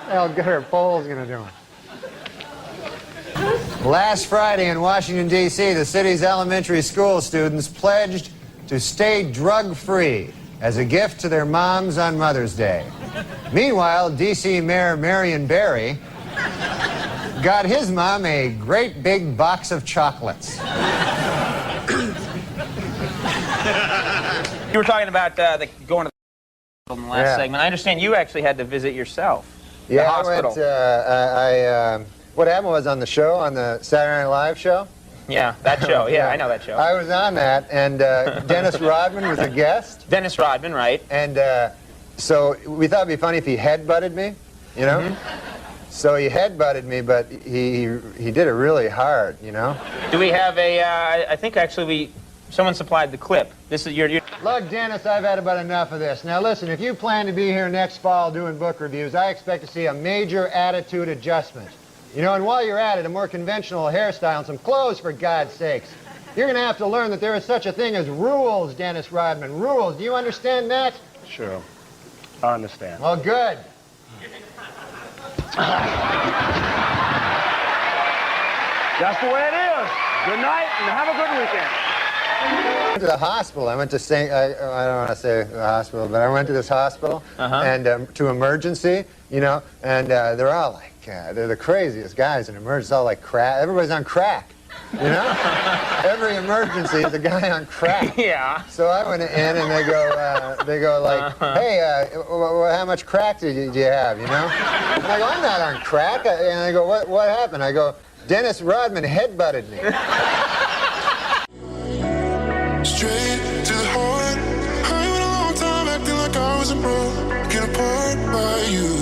How good are polls going to do it? Last Friday in Washington, D.C., the city's elementary school students pledged to stay drug-free as a gift to their moms on Mother's Day. Meanwhile, D.C. Mayor Marion Barry got his mom a great big box of chocolates. You were talking about going to the hospital in the last segment. I understand you actually had to visit yourself. Yeah, the hospital. I went, what happened was on the show, on the Saturday Night Live show. Yeah, that show. Yeah, I know that show. I was on that, and Dennis Rodman was a guest. Dennis Rodman, right. And so we thought it'd be funny if he headbutted me, you know? Mm-hmm. So he headbutted me, but he did it really hard, you know? Do we have a, I think actually someone supplied the clip. This is your... Look, Dennis, I've had about enough of this. Now listen, if you plan to be here next fall doing book reviews, I expect to see a major attitude adjustment. You know, and while you're at it, a more conventional hairstyle and some clothes, for God's sakes. You're going to have to learn that there is such a thing as rules, Dennis Rodman. Rules. Do you understand that? Sure. I understand. Well, good. That's the way it is. Good night and have a good weekend. I went to the hospital. I went to St. I don't want to say the hospital, but I went to this hospital and to emergency, you know, and they're all like, they're the craziest guys in emergency, all like crack. Everybody's on crack, you know? Every emergency is a guy on crack. Yeah. So I went in and they go like, hey, how much crack do you have, you know? And I go, I'm not on crack. And they go, what happened? I go, Dennis Rodman headbutted me. Straight to the heart. I went a long time acting like I wasn't broken apart by you.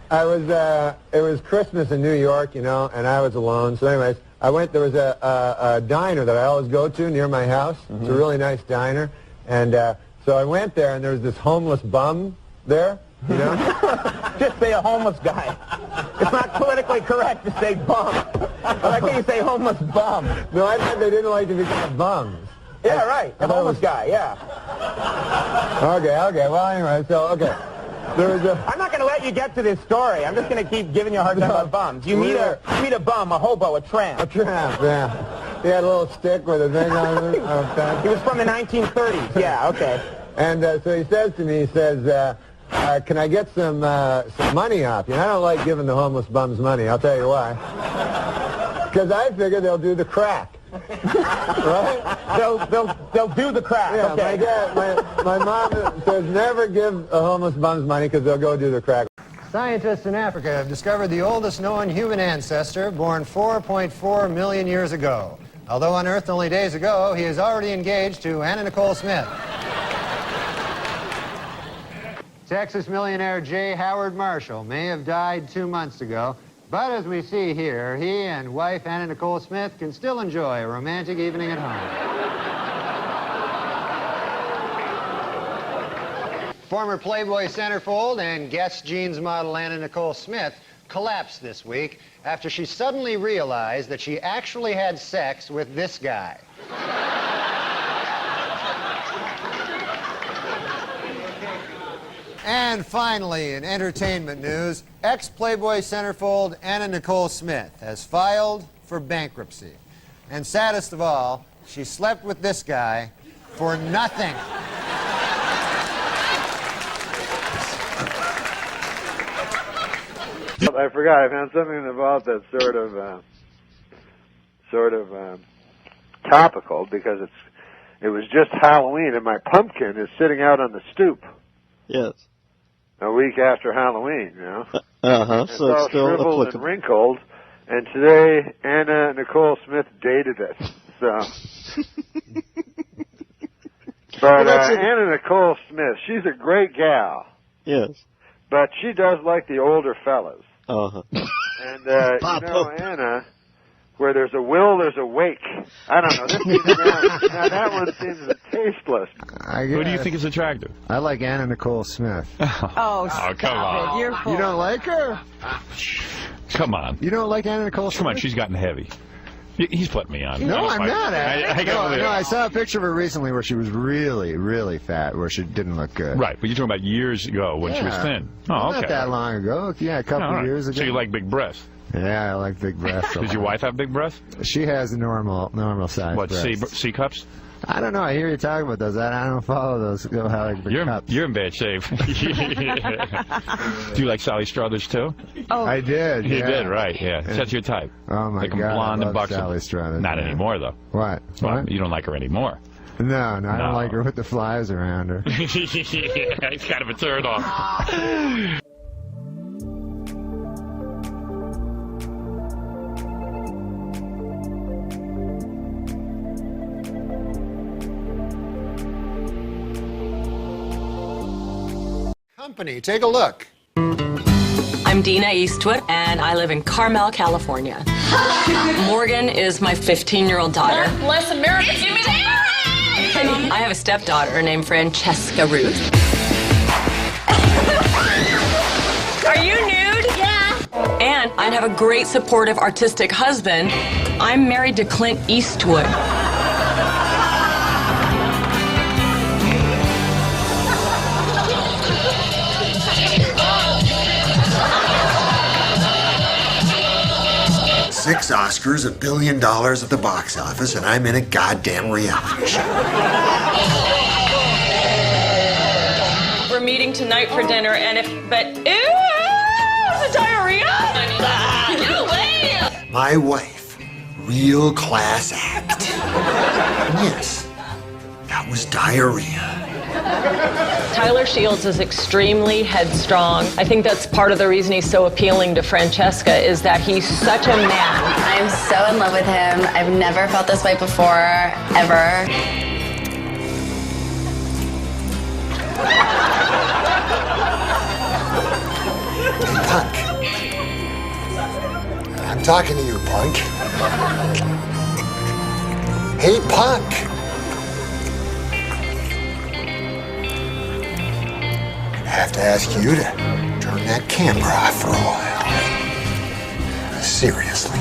But it was Christmas in New York, you know, and I was alone. So anyways, I went, there was a diner that I always go to near my house. Mm-hmm. It's a really nice diner. And so I went there, and there was this homeless bum there, you know. Just say a homeless guy. It's not politically correct to say bum. Why can't you say homeless bum? No, I thought they didn't like to be called bums. Yeah, right. A homeless guy, yeah. Okay. Well, anyway, so, okay. I'm not going to let you get to this story. I'm just going to keep giving you a hard time about bums. You meet a bum, a hobo, a tramp. A tramp, yeah. He had a little stick with a thing on it. He was from the 1930s. Yeah, okay. And so he says to me, he says, can I get some money off you? And I don't like giving the homeless bums money. I'll tell you why. Because I figure they'll do the crack. Right? They'll do the crack. Yeah, okay. my mom says never give a homeless bums money because they'll go do the crack. Scientists in Africa have discovered the oldest known human ancestor, born 4.4 million years ago. Although unearthed only days ago, he is already engaged to Anna Nicole Smith. Texas millionaire J. Howard Marshall may have died 2 months ago, but as we see here, he and wife Anna Nicole Smith can still enjoy a romantic evening at home. Former Playboy centerfold and Guess jeans model Anna Nicole Smith collapsed this week after she suddenly realized that she actually had sex with this guy. And finally, in entertainment news, ex-Playboy centerfold Anna Nicole Smith has filed for bankruptcy. And saddest of all, she slept with this guy for nothing. I forgot. I found something about that sort of topical because it was just Halloween and my pumpkin is sitting out on the stoop. Yes. A week after Halloween, you know. So it's all still shriveled and applicable. wrinkled. And today, Anna Nicole Smith dated it. So. But Anna Nicole Smith, she's a great gal. Yes. But she does like the older fellas. Uh-huh. And, you know, Anna, where there's a will, there's a wake. I don't know. This seems now that one seems tasteless. Who do you think is attractive? I like Anna Nicole Smith. Oh, come on. You're full. You don't like her? Come on. You don't like Anna Nicole Smith? Come on, she's gotten heavy. He's putting me on. No, I'm not. I I saw a picture of her recently where she was really, really fat, where she didn't look good. Right, but you're talking about years ago when she was thin. Oh, okay. Not that long ago. Yeah, a couple of years ago. So you like big breasts? Yeah, I like big breasts. Does your wife have big breasts? She has normal size breasts. What, C cups? I don't know. I hear you talking about those. I don't follow those. You're in bad shape. Do you like Sally Struthers too? Oh, I did. You yeah. did, right? Yeah, that's your type. Oh my like God, blonde I and love buxom. Sally Struthers. Not anymore though. What? Well, you don't like her anymore. No, I don't like her with the flies around her. Yeah, it's kind of a turn off. Company, take a look. I'm Dina Eastwood, and I live in Carmel, California. Morgan is my 15-year-old daughter. God bless America. Give me that. I have a stepdaughter named Francesca Ruth. Are you nude? Yeah. And I have a great supportive artistic husband. I'm married to Clint Eastwood. Six Oscars, $1 billion at the box office, and I'm in a goddamn reality show. We're meeting tonight for dinner, and ew, the diarrhea? Get away! My wife, real class act. And yes, that was diarrhea. Tyler Shields is extremely headstrong. I think that's part of the reason he's so appealing to Francesca is that he's such a man. I'm so in love with him. I've never felt this way before, ever. Punk. I'm talking to you, Punk. Hey, Punk. I have to ask you to turn that camera off for a while. Seriously.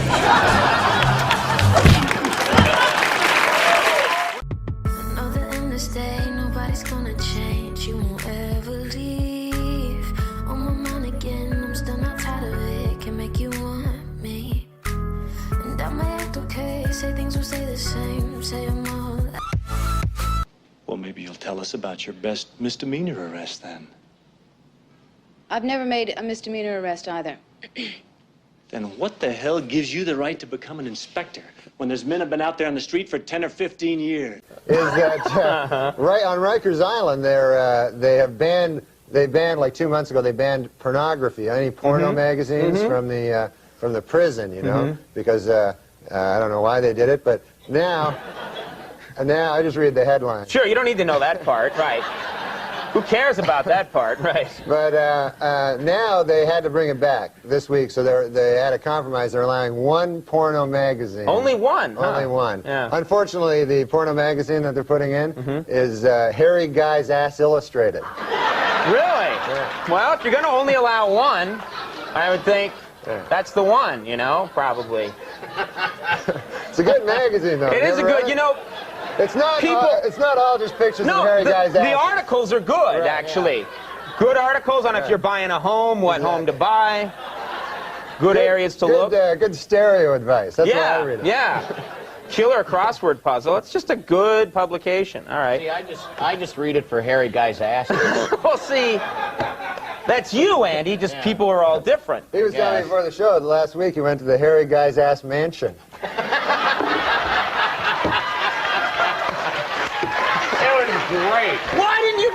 Know that in this day nobody's gonna change. You won't ever leave. us about your best misdemeanor arrest, then. I've never made a misdemeanor arrest either. Then what the hell gives you the right to become an inspector when there's men have been out there on the street for 10 or 15 years? Is that right on Rikers Island? They banned like 2 months ago. They banned pornography, any porno magazines from the prison. You know, because I don't know why they did it, but now I just read the headline. Sure, you don't need to know that part, right? Who cares about that part, right? But now they had to bring it back this week, so they had a compromise. They're allowing one porno magazine. Only one? Only one. Yeah. Unfortunately, the porno magazine that they're putting in is Hairy Guy's Ass Illustrated. Really? Yeah. Well, if you're going to only allow one, I would think that's the one, you know, probably. It's a good magazine, though. It is a good, you know... It's not all just pictures of Hairy Guy's ass. The articles are good, actually. Yeah. Good articles on if you're buying a home, what home to buy, good areas to look. Good stereo advice. That's what I read. Yeah. Killer crossword puzzle. It's just a good publication. All right. See, I just read it for Hairy Guy's ass. Well, see, that's you, Andy. Just people are all different. He was telling me before the show last week he went to the Hairy Guy's Ass Mansion. Great. Why didn't you...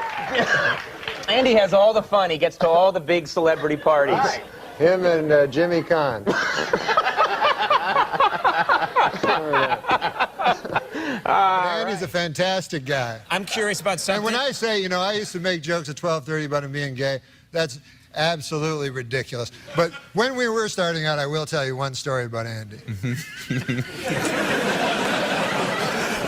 Andy has all the fun. He gets to all the big celebrity parties. Right. Him and Jimmy Kahn. Andy's a fantastic guy. I'm curious about something. And when I say, you know, I used to make jokes at 12:30 about him being gay, that's absolutely ridiculous. But when we were starting out, I will tell you one story about Andy.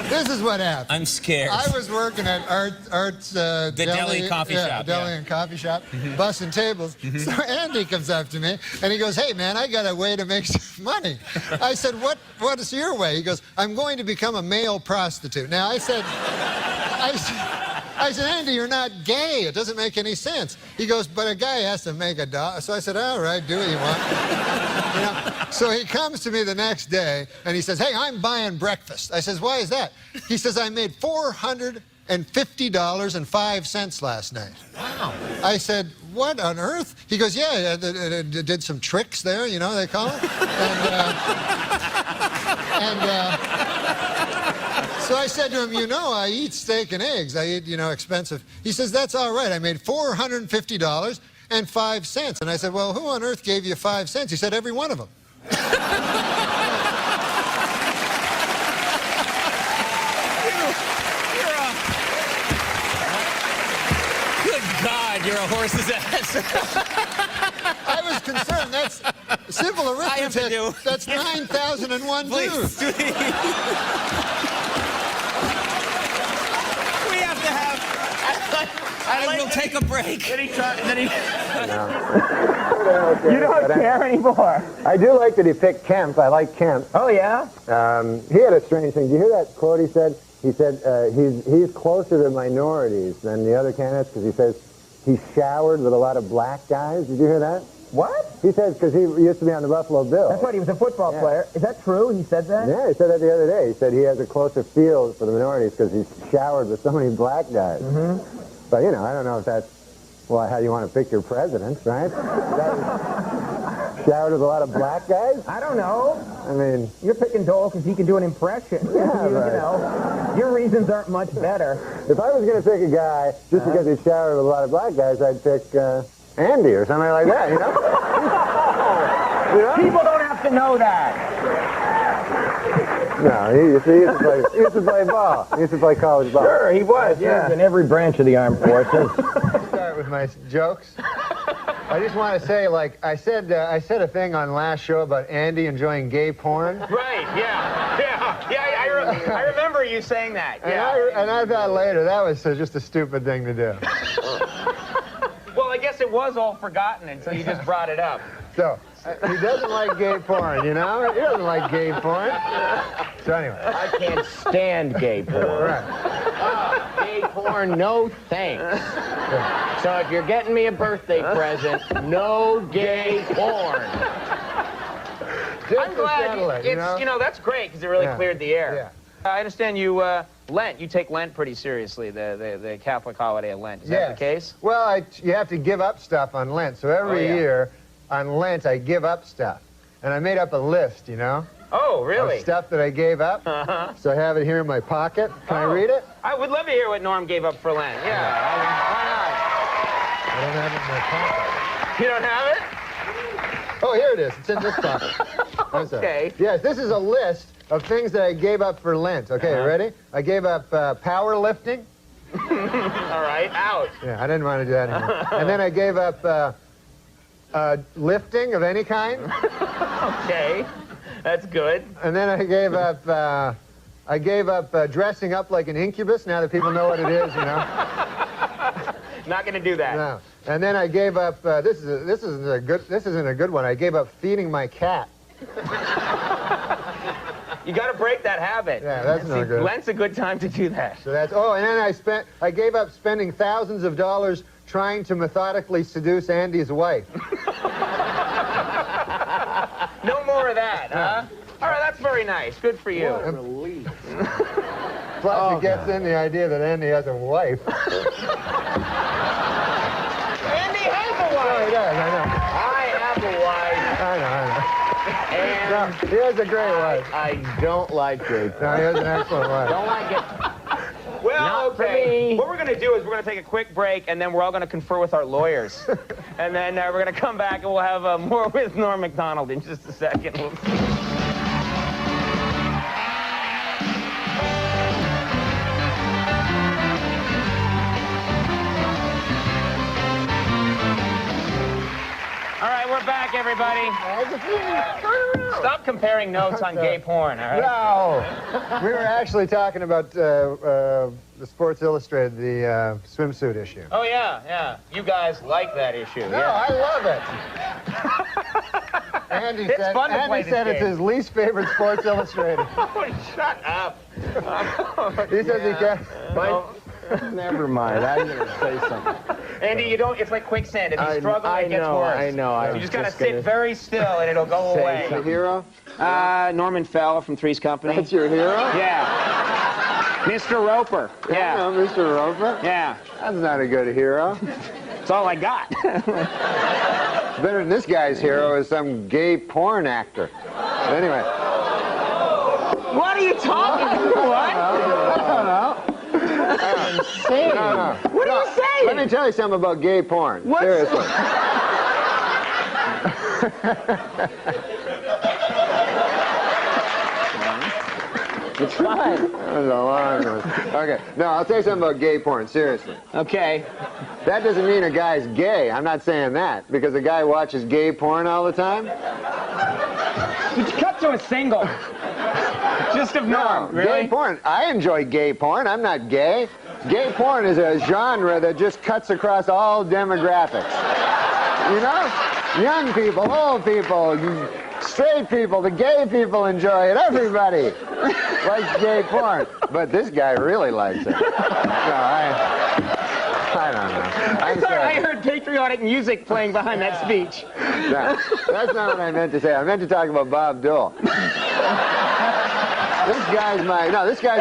This is what happened. I'm scared. I was working at Art's the deli and coffee shop. Deli and coffee shop, bussing tables. So Andy comes up to me and he goes, "Hey man, I got a way to make some money." I said, "What is your way?" He goes, "I'm going to become a male prostitute." Now I said, "Andy, you're not gay. It doesn't make any sense." He goes, "But a guy has to make a dollar." So I said, "All right, do what you want." You know? So he comes to me the next day and he says, "Hey, I'm buying breakfast." I says, "Why is that?" He says, "I made $450.05 last night." Wow. I said, "What on earth?" He goes, "Yeah, did some tricks there, you know, they call it." So I said to him, "You know, I eat steak and eggs. I eat, you know, expensive." He says, "That's all right. I made $450.05. And I said, "Well, who on earth gave you 5 cents?" He said, "Every one of them." Good God, you're a horse's ass. I was concerned. That's simple arithmetic. That's 9,001 dudes. We'll take a break. You don't care anymore. I do like that he picked Kemp. I like Kemp. Oh, yeah? He had a strange thing. Did you hear that quote he said? He said he's closer to minorities than the other candidates because he says he showered with a lot of black guys. Did you hear that? What? He says because he used to be on the Buffalo Bills. That's right, he was a football player. Is that true? He said that? Yeah, he said that the other day. He said he has a closer feel for the minorities because he's showered with so many black guys. But, you know, I don't know if that's, well, how you want to pick your presidents, right? Showered with a lot of black guys? I don't know. I mean... You're picking Dole because he can do an impression. Yeah, you right. know, your reasons aren't much better. If I was going to pick a guy just because he showered with a lot of black guys, I'd pick Andy or something like that, you know? You know? People don't have to know that. No, he used to play ball. He used to play college ball. Sure, he was, yeah. In every branch of the armed forces. Start with my jokes. I just want to say, like, I said a thing on last show about Andy enjoying gay porn. Right, I remember you saying that. Yeah. And I thought later that was just a stupid thing to do. Well, I guess it was all forgotten until you just brought it up. So, he doesn't like gay porn, you know? He doesn't like gay porn. So anyway. I can't stand gay porn. Right. Gay porn, no thanks. So if you're getting me a birthday present, no gay porn. I'm glad you know, that's great because it really cleared the air. Yeah. I understand you Lent. You take Lent pretty seriously, the Catholic holiday of Lent. Is that the case? Well, you have to give up stuff on Lent. So every year on Lent, I give up stuff. And I made up a list, you know? Oh, really? Of stuff that I gave up. So I have it here in my pocket. Can I read it? I would love to hear what Norm gave up for Lent. Yeah, why not? I don't have it in my pocket. You don't have it? Oh, here it is. It's in this pocket. Okay. Yes, this is a list of things that I gave up for Lent. Okay, you ready? I gave up powerlifting. All right, out. Yeah, I didn't want to do that anymore. And then I gave up lifting of any kind. Okay, that's good. And then I gave up dressing up like an incubus. Now that people know what it is, you know. Not going to do that. No. And then I gave up. This isn't a good one. I gave up feeding my cat. You got to break that habit. Yeah, that's no good. Lent's a good time to do that. So that's. Oh, and then I gave up spending thousands of dollars trying to methodically seduce Andy's wife. No more of that, huh? All right, that's very nice. Good for you. What a relief. Plus, it gets in the idea that Andy has a wife. Andy has a wife. Oh, he does, I know. I have a wife. I know. And no, he has a great wife. I don't like it. No, he has an excellent wife. Don't like it. Well, Not for okay. me. What we're going to do is we're going to take a quick break, and then we're all going to confer with our lawyers. And then we're going to come back, and we'll have more with Norm MacDonald in just a second. We'll see. All right, we're back, everybody. Stop comparing notes on gay porn, all right? No. We were actually talking about the Sports Illustrated, the swimsuit issue. Oh, yeah. You guys like that issue. No, I love it. Andy said it's his least favorite Sports Illustrated. Oh, shut up. He says he can't. Never mind. I'm going to say something. Andy, you don't. It's like quicksand. If you struggle, it gets worse. I know. So you just gotta sit very still, and it'll go away. The hero? Norman Fell from Three's Company. That's your hero? Yeah. Mr. Roper. Yeah. No, Mr. Roper? Yeah. That's not a good hero. That's all I got. Better than this guy's hero is some gay porn actor. But anyway. What are you talking about? What? I don't know. Insane. No. What are you saying? Let me tell you something about gay porn. What's Seriously. It's fine. That was a long one. Okay. No, I'll tell you something about gay porn. Seriously. Okay. That doesn't mean a guy's gay. I'm not saying that. Because a guy watches gay porn all the time. Cut to a single. Just of Norm, really? Gay porn. I enjoy gay porn. I'm not gay. Gay porn is a genre that just cuts across all demographics. You know? Young people, old people, straight people, the gay people enjoy it. Everybody likes gay porn. But this guy really likes it. No, I don't know. I thought I heard patriotic music playing behind that speech. No, that's not what I meant to say. I meant to talk about Bob Dole. This guy's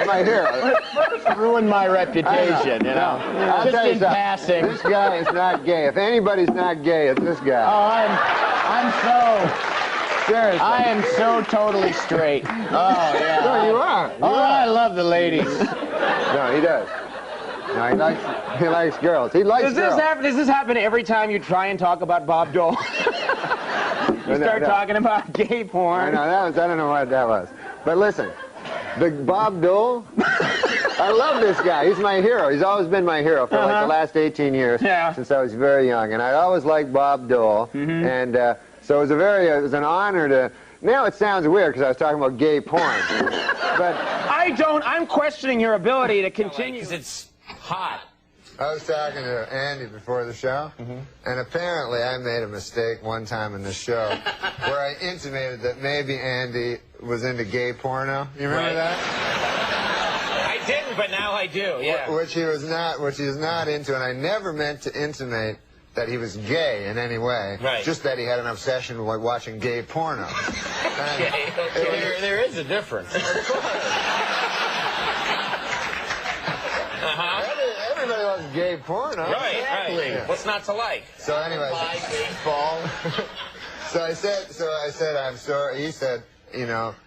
my hero. First ruined my reputation, you know. I'll Just tell you in something. passing. This guy is not gay. If anybody's not gay, it's this guy. Oh, I'm so... Seriously. I am so totally straight. Oh, yeah. No, you are. I love the ladies. No, he does. No, he likes girls. He likes girls. Does this happen every time you try and talk about Bob Dole? You start talking about gay porn. I don't know what that was. But listen, the Bob Dole, I love this guy. He's my hero. He's always been my hero for like the last 18 years since I was very young. And I always liked Bob Dole. And so it was an honor to... Now it sounds weird because I was talking about gay porn. But I'm questioning your ability to continue. It's hot. I was talking to Andy before the show, and apparently I made a mistake one time in the show where I intimated that maybe Andy was into gay porno. You remember that? I didn't, but now I do, yeah. Which he was not into, and I never meant to intimate that he was gay in any way. Right. Just that he had an obsession with watching gay porno. Okay. There is a difference. Of course. Everybody loves gay porno. Right. What's not to like? So anyway, baseball. So I said, I'm sorry. He said,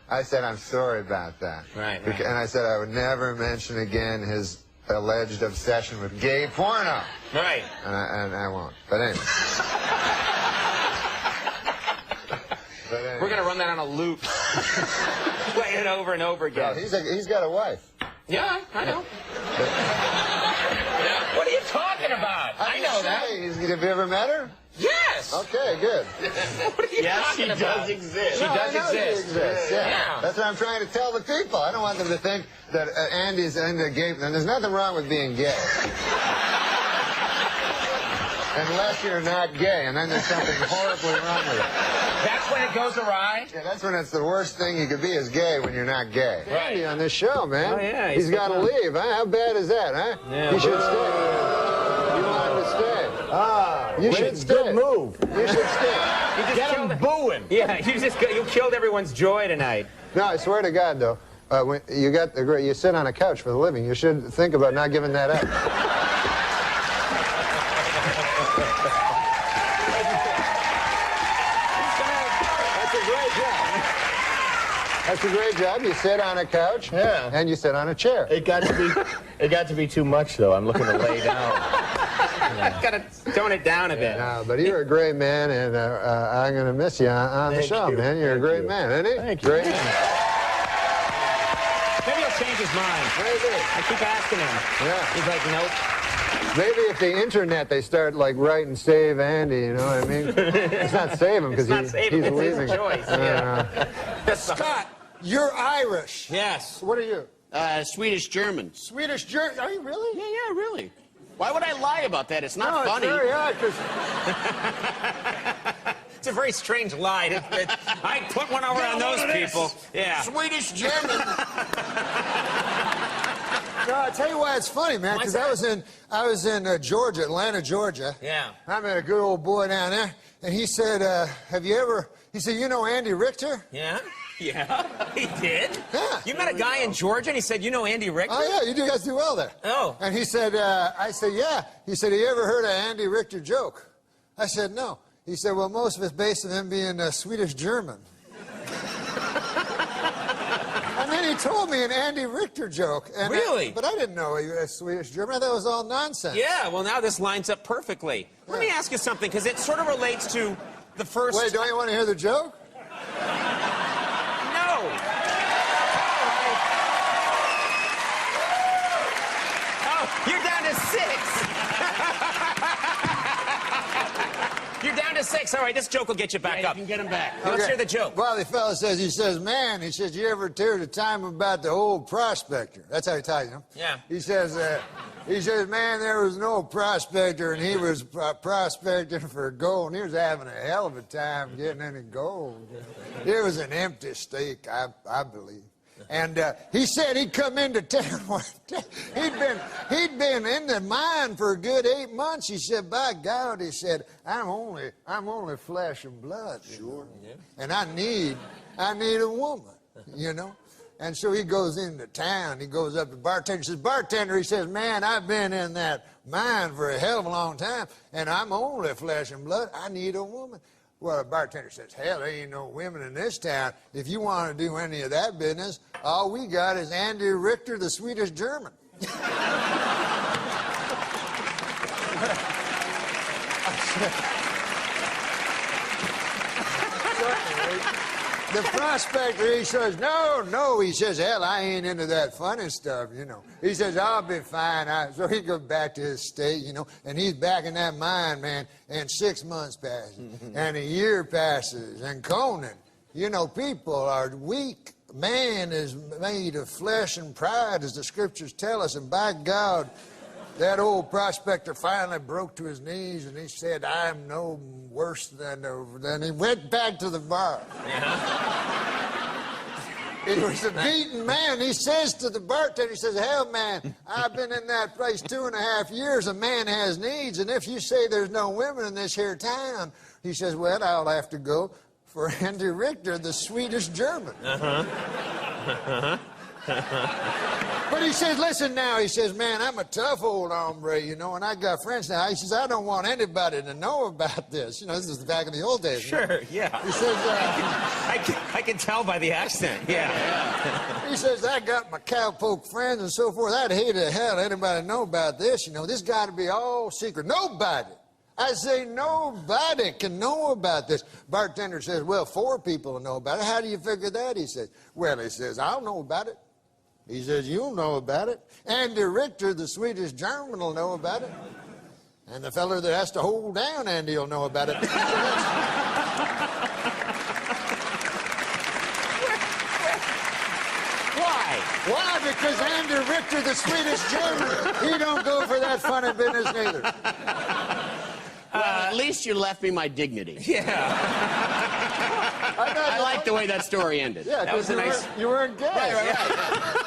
I said, I'm sorry about that. Right. And I said I would never mention again his alleged obsession with gay porno. Right. And I won't. But anyway. We're going to run that on a loop. Play it over and over again. Well, he's got a wife. Yeah, I know. What are you talking about? I know that. Have you ever met her? Yes. Okay, good. What are you talking about? She does exist. Yeah. That's what I'm trying to tell the people. I don't want them to think that Andy's into gay. And there's nothing wrong with being gay. Unless you're not gay, and then there's something horribly wrong with it. That's when it goes awry? Yeah, that's when it's the worst thing you could be is gay when you're not gay. Right. Andy on this show, man. Oh, yeah. He's got to leave, huh? How bad is that, huh? Yeah. He should stay. You want him to stay. You should stay. Good move. You should stay. You just get him booing. Yeah, you killed everyone's joy tonight. No, I swear to God, though, when you sit on a couch for the living. You should think about not giving that up. That's a great job. You sit on a couch, and you sit on a chair. It got to be too much, though. I'm looking to lay down. Got to tone it down a bit. No, but you're a great man, and I'm going to miss you on the show, man. You're a great man, isn't he? Thank you. Great man. Maybe he'll change his mind. Maybe. I keep asking him. Yeah. He's like, nope. Maybe if the internet, they start like writing "Save Andy," you know what I mean? It's not save him because he's leaving. His choice. Scott, you're Irish. Yes. What are you? Swedish German. Swedish German? Are you really? Yeah, really. Why would I lie about that? It's not funny. It's very hard 'cause It's a very strange lie. I put one over on those people. Yeah. Swedish German. No, I'll tell you why it's funny, man, because I was in Georgia, Atlanta, Georgia. Yeah. I met a good old boy down there, and he said, he said, you know Andy Richter? Yeah? Yeah, he did. Yeah. You met a guy in Georgia, and he said, you know Andy Richter? Oh, yeah, you guys do well there. Oh. And he said, I said, yeah. He said, have you ever heard of Andy Richter joke? I said, no. He said, well, most of it's based on him being Swedish German. And then he told me an Andy Richter joke. And Really? But I didn't know he was Swedish German. I thought it was all nonsense. Yeah, well, now this lines up perfectly. Let me ask you something, because it sort of relates to the first... Wait, don't you want to hear the joke? No. Oh, you're down to 6. You're down to 6. All right, this joke will get you back up. You can get him back. Let's hear the joke. Well, the fella says, he says, man, he says, you ever hear the time about the old prospector? That's how he tells you. Yeah. He says, man, there was an old prospector, and he was prospecting for gold, and he was having a hell of a time getting any gold. It was an empty stake, I believe. And he said he'd come into town one day. He'd been in the mine for a good 8 months. He said, by God, he said, I'm only flesh and blood. Sure. Yeah. And I need a woman, you know. And so he goes into town. He goes up to the bartender. He says, bartender, he says, man, I've been in that mine for a hell of a long time, and I'm only flesh and blood. I need a woman. Well, the bartender says, hell, there ain't no women in this town. If you want to do any of that business, all we got is Andy Richter, the Swedish German. The prospector, he says, no, he says, hell, I ain't into that funny stuff, you know. He says, I'll be fine. So he goes back to his state, you know, and he's back in that mine, man, and 6 months passes, and a year passes, and Conan, you know, people are weak. Man is made of flesh and pride, as the scriptures tell us, and by God, that old prospector finally broke to his knees, and he said, I'm no worse than he went back to the bar. He was a beaten man. He says to the bartender, he says, hell, man, I've been in that place 2.5 years. A man has needs, and if you say there's no women in this here town, he says, well, I'll have to go for Andy Richter, the Swedish German. But he says, listen now, he says, man, I'm a tough old hombre, you know, and I got friends now. He says, I don't want anybody to know about this. You know, this is back in the old days. Sure, yeah. He says, I can tell by the accent, yeah. He says, I got my cowpoke friends and so forth. I'd hate to hell anybody to know about this. You know, this got to be all secret. Nobody. I say, nobody can know about this. Bartender says, well, 4 people will know about it. How do you figure that? He says, well, he says, I'll know about it. He says, you'll know about it. Andy Richter, the Swedish German, will know about it. And the feller that has to hold down Andy will know about it. Why? Why? Because Andy Richter, the Swedish German, he don't go for that funny business neither. Well, at least you left me my dignity. Yeah. I like the way that story ended. Yeah, That was a nice... you weren't gay. Right.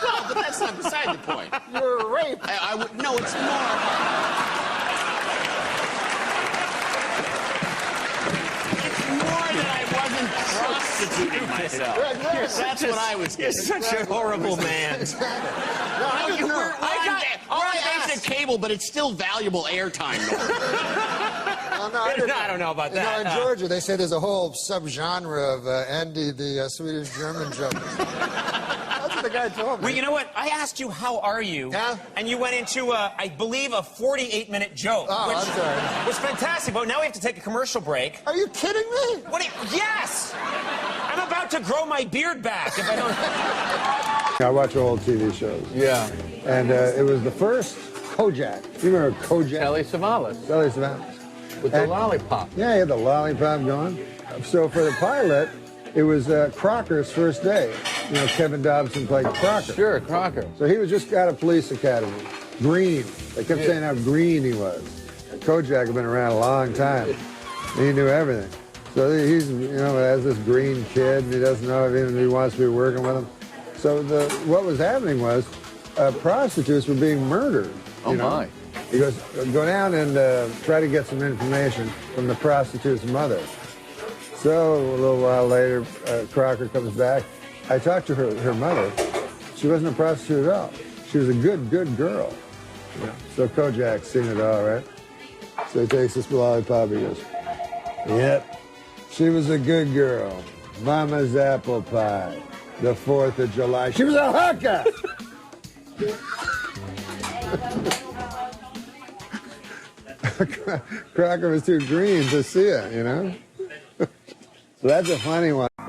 Well, but that's not beside the point. You were raped. No, it's more... It's more that I wasn't prostituting myself. That's what I was getting. You're such a horrible man. We're on basic cable, but it's still valuable airtime. I don't know about that. You know, in Georgia, they say there's a whole subgenre of Andy the Swedish German joke. That's what the guy told me. Well, you know what? I asked you, how are you? Yeah? And you went into, I believe, a 48-minute joke. Oh, which I'm sorry. was fantastic, but now we have to take a commercial break. Are you kidding me? Yes! I'm about to grow my beard back if I don't... I watch old TV shows. Yeah. And it was the first Kojak. You remember Kojak? Telly Savalas. Telly Savalas. With the lollipop. Yeah, he had the lollipop going. So for the pilot, it was Crocker's first day. You know, Kevin Dobson played Crocker. Sure, Crocker. So he was just out of police academy. Green. They kept saying how green he was. And Kojak had been around a long time. And he knew everything. So he's, you know, has this green kid, and he doesn't know if even he wants to be working with him. So what was happening was prostitutes were being murdered. Oh, my. He goes, go down and try to get some information from the prostitute's mother. So a little while later, Crocker comes back. I talked to her mother. She wasn't a prostitute at all. She was a good girl. Yeah. So Kojak's seen it all, right? So he takes this lollipop. He goes, yep, she was a good girl. Mama's apple pie. The 4th of July. She was a hooker! Crocker was too green to see it, you know? So that's a funny one. Hi,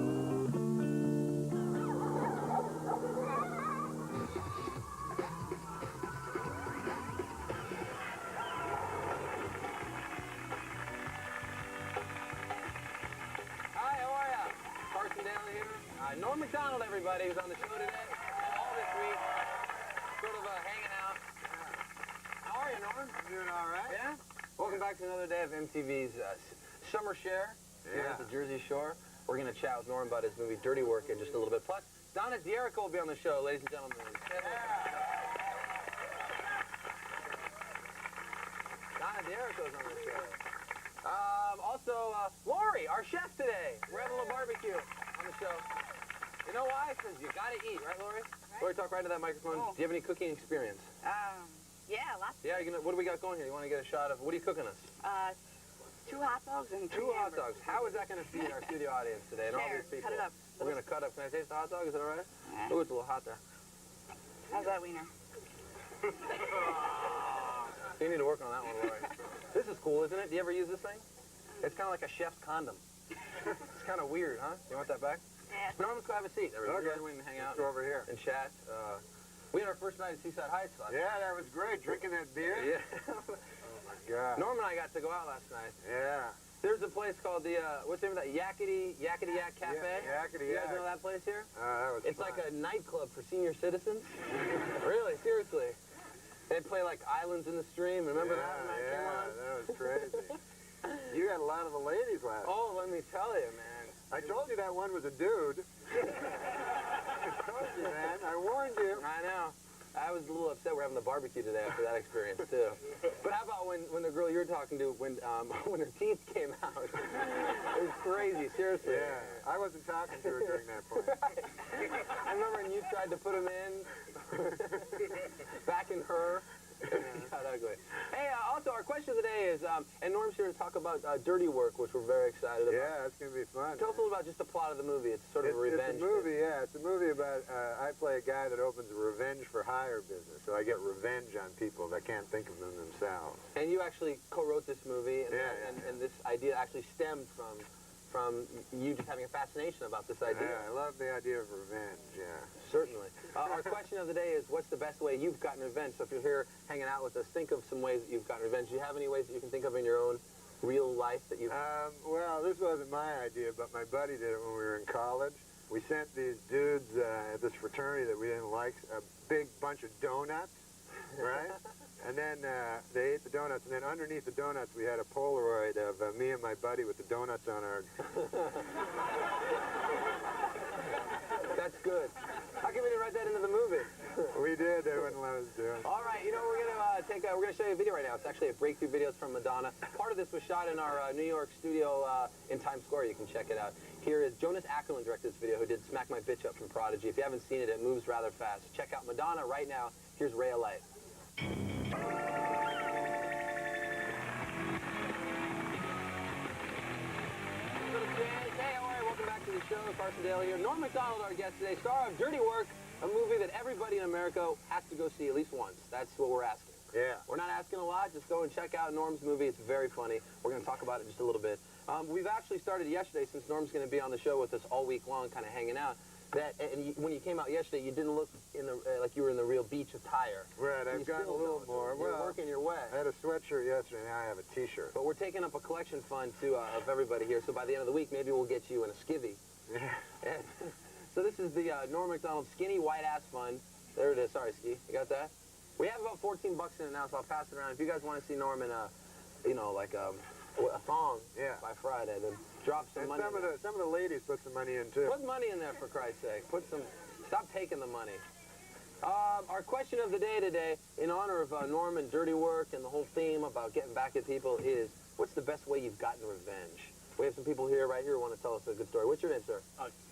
how are ya? Carson Daly here. Norm MacDonald, everybody, who's on the show today. All this week. Sort of hanging out. How are you, Norm? Doing all right. Yeah? Welcome back to another day of MTV's Summer Share here at the Jersey Shore. We're going to chat with Norm about his movie Dirty Work in just a little bit. Plus, Donna D'Erico will be on the show, ladies and gentlemen. Donna D'Erico's on the show. Also, Lori, our chef today. We're having a little barbecue on the show. You know why? Because you got to eat, right, Lori? Right. Lori, talk right to that microphone. Oh. Do you have any cooking experience? Yeah, lots. Yeah, what do we got going here? You want to get a shot of, what are you cooking us? 2 hot dogs and 2 hot dogs. How is that going to feed our studio audience today and all these people? Cut it up. We're going to cut up. Can I taste the hot dog? Is that all right? Yeah. Oh, it's a little hot there. How's that wiener? You need to work on that one, Lori. This is cool, isn't it? Do you ever use this thing? It's kind of like a chef's condom. It's kind of weird, huh? You want that back? Yeah. No, let's go have a seat. Everybody. Okay. We can hang out. Let's go over here and chat. We had our first night at Seaside Heights last night. Yeah, that was great. Drinking that beer. Yeah. Oh my God. Norm and I got to go out last night. Yeah. There's a place called the what's the name of that? Yakety Yak Cafe. Yeah, Yakety You guys Yak. know that place here? That was It's fun. like a nightclub for senior citizens. Really, seriously. They'd play like Islands in the Stream. Remember that when that came on? That was crazy. You had a lot of the ladies last. Oh, let me tell you, man. I told you that one was a dude. I told you, man. I warned you. I know. I was a little upset we're having the barbecue today after that experience, too. But how about when the girl you were talking to, when her teeth came out? It was was crazy, seriously. Yeah, I wasn't talking to her during that point. I remember when you tried to put him in, back in her. Got ugly. Hey, also, our question of the day is, and Norm's here to talk about Dirty Work, which we're very excited about. Yeah, it's going to be fun. Tell us a little about just the plot of the movie. It's sort of a revenge. It's a movie, yeah. It's a movie about, I play a guy that opens a revenge for hire business, so I get revenge on people that can't think of them themselves. And you actually co-wrote this movie, and, and this idea actually stemmed from you just having a fascination about this idea. Yeah, I love the idea of revenge, yeah. Certainly. Our question of the day is, what's the best way you've gotten revenge? So if you're here hanging out with us, think of some ways that you've gotten revenge. Do you have any ways that you can think of in your own real life that you've... Well, this wasn't my idea, but my buddy did it when we were in college. We sent these dudes at this fraternity that we didn't like a big bunch of donuts, right? And then they ate the donuts, and then underneath the donuts we had a Polaroid of me and my buddy with the donuts on our... That's good. How come we didn't write that into the movie? We did. They wouldn't let us do it. All right, you know, we're gonna show you a video right now. It's actually a breakthrough video. It's from Madonna. Part of this was shot in our New York studio in Times Square. You can check it out. Here is Jonas Ackerlund directed this video, who did Smack My Bitch Up from Prodigy. If you haven't seen it, it moves rather fast. Check out Madonna right now. Here's Ray LA. Hey, all right, welcome back to the show. Carson Daly here. Norm MacDonald, our guest today, star of Dirty Work, a movie that everybody in America has to go see at least once. That's what we're asking. Yeah. We're not asking a lot. Just go and check out Norm's movie. It's very funny. We're going to talk about it just a little bit. We've actually started yesterday, since Norm's going to be on the show with us all week long, kind of hanging out. When you came out yesterday, you didn't look in the like you were in the real beach attire. Right, I've gotten a little more. You're working your way. I had a sweatshirt yesterday, now I have a T-shirt. But we're taking up a collection fund, too, of everybody here. So by the end of the week, maybe we'll get you in a skivvy. Yeah. So this is the Norm MacDonald Skinny White Ass Fund. There it is. Sorry, Ski. You got that? We have about 14 bucks in it now, so I'll pass it around. If you guys want to see Norm in a, you know, like a thong by Friday, then drop some money. Some of the ladies put some money in, too. Put money in there, for Christ's sake. Stop taking the money. Our question of the day today, in honor of Norm and Dirty Work and the whole theme about getting back at people, is what's the best way you've gotten revenge? We have some people here, right here, who want to tell us a good story. What's your name, sir?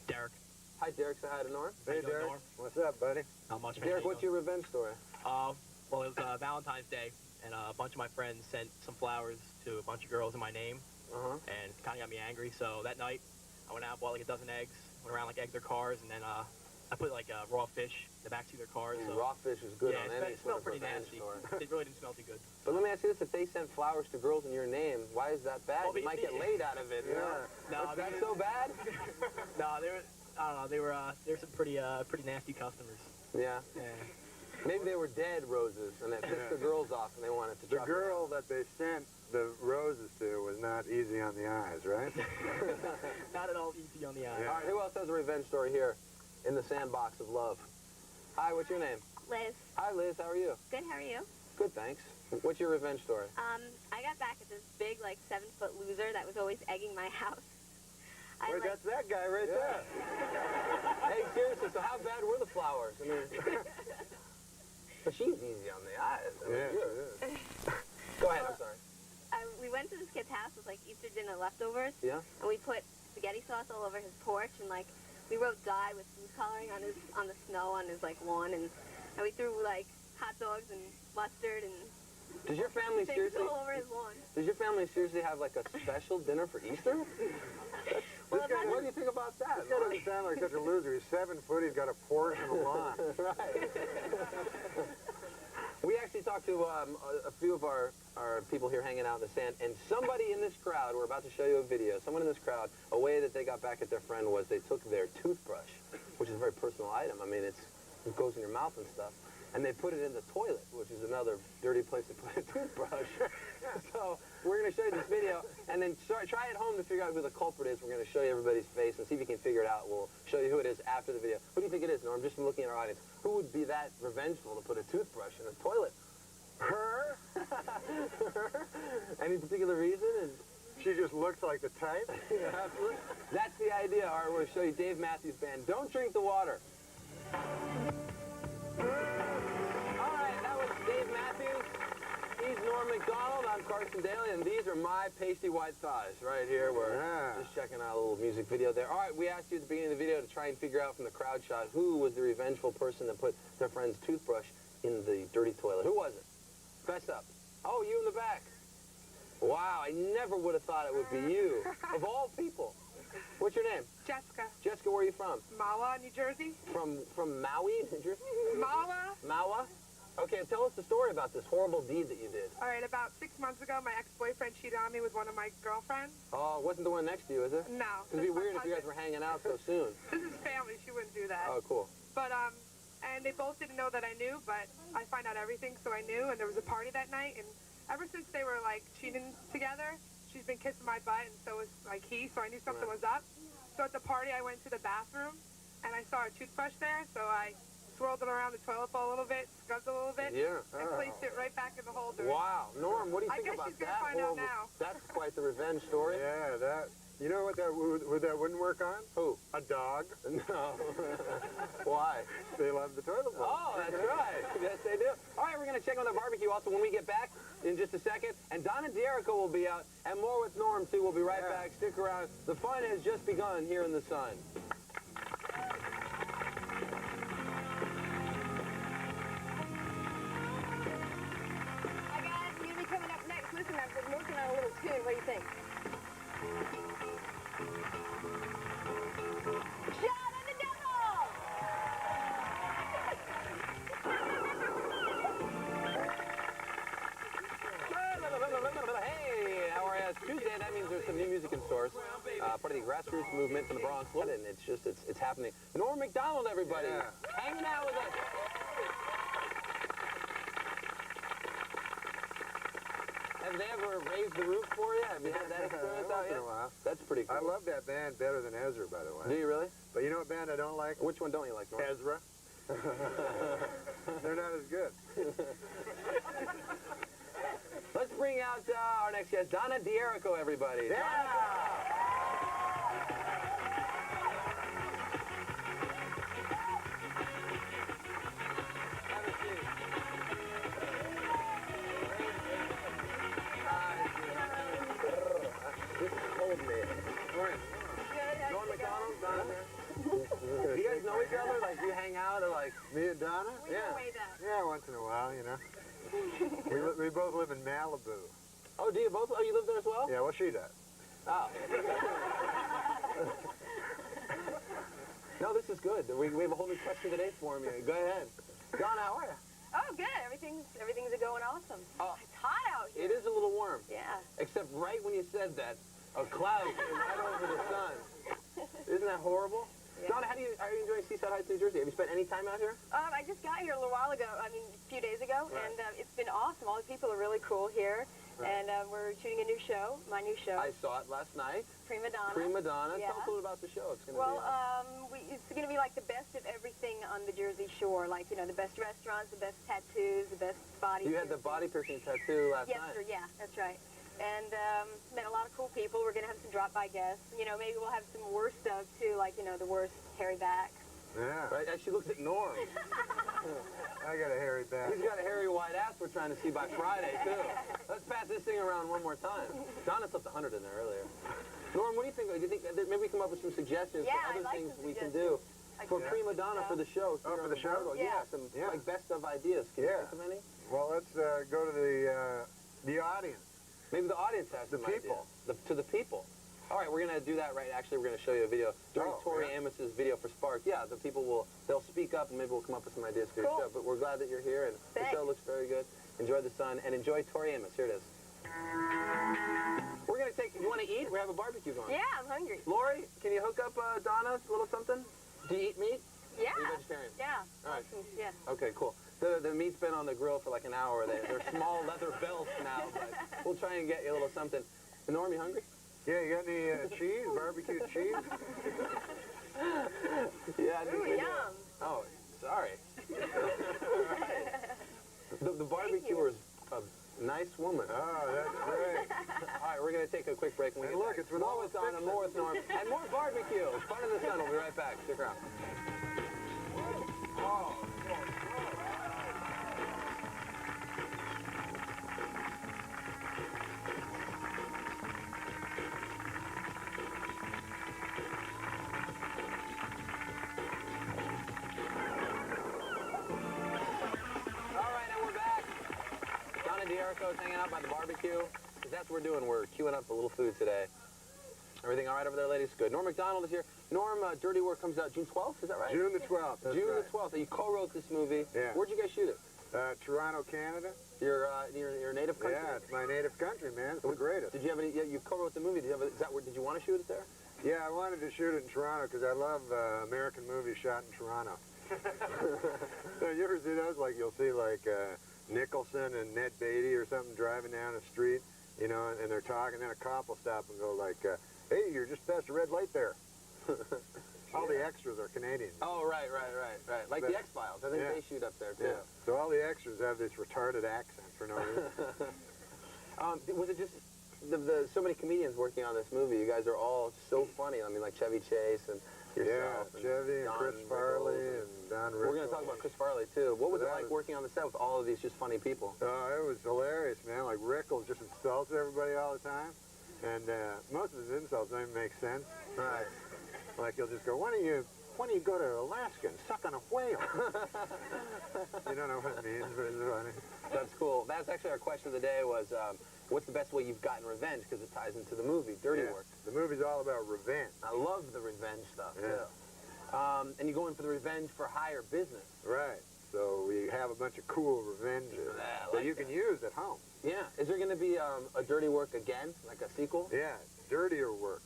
Derek. Hi, Derek. Say hi to Norm. Hey, Derek. Norm? What's up, buddy? Not much. Derek, what's your revenge story? Well, it was Valentine's Day, and a bunch of my friends sent some flowers to a bunch of girls in my name, and kind of got me angry. So that night, I went out, bought like a dozen eggs, went around like egged their cars, and then I put like raw fish in the backseat of their cars. So. Raw fish is good on any it smelled pretty nasty. It really didn't smell too good. But let me ask you this: if they sent flowers to girls in your name, why is that bad? You might get laid out of it. Yeah. No, that's so bad. No, they were. I don't know. They were some pretty nasty customers. Yeah. Maybe they were dead roses, and it pissed the girls off, and they wanted to. The girl that they sent the roses to was not easy on the eyes, right? Not at all easy on the eyes. Yeah. All right, who else has a revenge story here in the sandbox of love? Hi, what's your name? Liz. Hi, Liz. How are you? Good, how are you? Good, thanks. What's your revenge story? I got back at this big, like, 7-foot loser that was always egging my house. Wait, that's that guy right there. Hey, seriously, so how bad were the flowers? I mean, but she's easy on the eyes. I mean, Go ahead, I'm sorry. We went to this kid's house with, like, Easter dinner leftovers. Yeah? And we put spaghetti sauce all over his porch, and, like, we wrote "die" with food coloring on the snow on his, like, lawn, and we threw, like, hot dogs and mustard and Does your family things seriously? all over his lawn. Does your family seriously have like a special dinner for Easter? What do you think about that? This guy doesn't sound like such a loser. He's 7 foot. He's got a Porsche and a lawn. Right. We actually talked to a few of our people here hanging out in the sand, and somebody in this crowd, we're about to show you a video, someone in this crowd, a way that they got back at their friend was they took their toothbrush, which is a very personal item. I mean, it goes in your mouth and stuff. And they put it in the toilet, which is another dirty place to put a toothbrush. So we're going to show you this video, and then try at home to figure out who the culprit is. We're going to show you everybody's face and see if you can figure it out. We'll show you who it is after the video. Who do you think it is, Norm? Just from looking at our audience. Who would be that revengeful to put a toothbrush in a toilet? Her? Any particular reason? She just looks like the type. Yeah, absolutely. That's the idea. All right, we're going to show you Dave Matthews Band. Don't drink the water. All right, that was Dave Matthews He's Norm MacDonald. I'm Carson Daly, and these are my pasty white thighs right here. We're just checking out a little music video there. All right, we asked you at the beginning of the video to try and figure out from the crowd shot who was the revengeful person that put their friend's toothbrush in the dirty toilet. Who was it? Fess up. Oh, you in the back. Wow, I never would have thought it would be you. Of all people. What's your name? Jessica. Jessica, where are you from? Mawa, New Jersey. From Maui, New Jersey? Mawa. Maua? Okay, tell us the story about this horrible deed that you did. All right, about 6 months ago, my ex-boyfriend cheated on me with one of my girlfriends. Oh, it wasn't the one next to you, is it? No. It'd be weird if you guys were hanging out so soon. This is family. She wouldn't do that. Oh, cool. But, and they both didn't know that I knew, but I find out everything, so I knew, and there was a party that night, and ever since they were, like, cheating together, she's been kissing my butt, and so was, like, he, so I knew something was up. So at the party, I went to the bathroom, and I saw a toothbrush there, so I swirled it around the toilet bowl a little bit, scrubbed it a little bit, and placed it right back in the holder. Wow. Norm, what do you think about I guess she's that? going to find out now. That's quite the revenge story. Yeah, that. You know what that wouldn't work on? Who? A dog. No. Why? They love the toilet bowl. Oh, that's right. Yes, they do. All right, we're going to check on the barbecue also when we get back in just a second. And Don and D'Erico will be out, and more with Norm, too. We'll be right back. Stick around. The fun has just begun here in the sun. Hi, guys. You're going to be coming up next. Listen, I've been working on a little tune. What do you think? Shout at the devil! Hey, how are you? It's Tuesday. That means there's some new music in stores. Part of the grassroots movement from the Bronx. And it's just, it's happening. Norm MacDonald, everybody. Hanging out with us. Have they ever raised the roof for you? Have you had that experience out yet? That's pretty cool. I love that band better than Ezra, by the way. Do you really? But you know what band I don't like? Which one don't you like, Norm? Ezra. They're not as good. Let's bring out our next guest, Donna D'Erico, everybody. This is cold, man. Norm MacDonald, Donna. Do you guys know each other? Like, do you hang out or like... Me and Donna? We know way back. Yeah, once in a while, you know. we both live in Malibu. Oh, do you both? Oh, you live there as well? Yeah, well, she does. Oh. No, this is good. We have a whole new question today for me. Go ahead. Donna, how are you? Oh, good. Everything's going awesome. Oh, it's hot out here. it is a little warm. Yeah. Except right when you said that, a cloud came right over the sun. Isn't that horrible? Yeah. Donna, how are you enjoying Seaside Heights, New Jersey? Have you spent any time out here? I just got here a little while ago, a few days ago, and it's been awesome. All the people are really cool here, and we're shooting a new show, my new show. I saw it last night. Prima Donna. Prima Donna. Yeah. Tell us a little about the show. It's going to it's going to be like the best of everything on the Jersey Shore, like, you know, the best restaurants, the best tattoos, the best body You had the body piercing tattoo last night. Yes, sir, yeah, that's right. And met a lot of cool people. We're going to have some drop-by guests. You know, maybe we'll have some worse stuff, too, like, you know, the worst hairy backs. Yeah. Right? And she looks at Norm. I got a hairy back. He's got a hairy white ass we're trying to see by Friday, too. Let's pass this thing around one more time. Donna slipped 100 in there earlier. Norm, what do you think? Do you think maybe we come up with some suggestions for other things we can do for Prima Donna for the show? Oh, for the show? Yeah, some like best of ideas. Can you think of any? Well, let's go to the audience. Maybe the audience has some people. Ideas. To the people. All right, we're going to do that right. Actually, we're going to show you a video during Tori Amos's video for Spark. Yeah, the people they'll speak up and maybe we'll come up with some ideas for your show. But we're glad that you're here and the show looks very good. Enjoy the sun and enjoy Tori Amos. Here it is. We're going to take, you want to eat? We have a barbecue going. Yeah, I'm hungry. Lori, can you hook up Donna a little something? Do you eat meat? Yeah. Are you vegetarian? Yeah. All right. Yeah. Okay, cool. The meat's been on the grill for like an hour. They're small leather belts now, but we'll try and get you a little something. Norm, you hungry? Yeah, you got any cheese, barbecue cheese? Yeah, I think we do. Yum. Oh, sorry. The barbecuer is a nice woman. Oh, that's great. All right, we're going to take a quick break. And we look, it's with more with Donna, more with Norm, and more barbecue. Fun in the sun. We'll be right back. Stick around. shows hanging out by the barbecue? Because that's what we're doing. We're queuing up a little food today. Everything all right over there, ladies? Good. Norm MacDonald is here. Norm, Dirty Work comes out June 12th, is that right? June the 12th. That's June right. the 12th. You co-wrote this movie. Yeah. Where'd you guys shoot it? Toronto, Canada. Your native country? Yeah, it's my native country, man. It's the greatest. Did you have any? Yeah, you co-wrote the movie. Did you want to shoot it there? Yeah, I wanted to shoot it in Toronto because I love American movies shot in Toronto. So you ever see those? Like you'll see like Nicholson and Ned Beatty or something driving down the street, you know, and they're talking. Then a cop will stop and go like, "Hey, you're just past a red light there." All the extras are Canadian. Oh, right. Like the X-Files. I think they shoot up there too. Yeah. So all the extras have this retarded accent for no reason. Was it just so many comedians working on this movie? You guys are all so funny. I mean, like Chevy Chase and yourself. Yeah, Chevy and Chris Farley and Don Rickles. We're going to talk about Chris Farley too. What was it like working on the set with all of these just funny people? It was hilarious, man. Like Rickles just insults everybody all the time, and most of his insults don't even make sense. Right. Like he'll just go, "Why don't you go to Alaska and suck on a whale?" You don't know what it means, but it's funny. That's cool. That's actually our question of the day was, what's the best way you've gotten revenge? Because it ties into the movie, Dirty Work. The movie's all about revenge. I love the revenge stuff, yeah. too. And you go in for the revenge for hire business. Right. So we have a bunch of cool revenges that you can use at home. Yeah. Is there going to be a Dirty Work again, like a sequel? Yeah, Dirtier Work.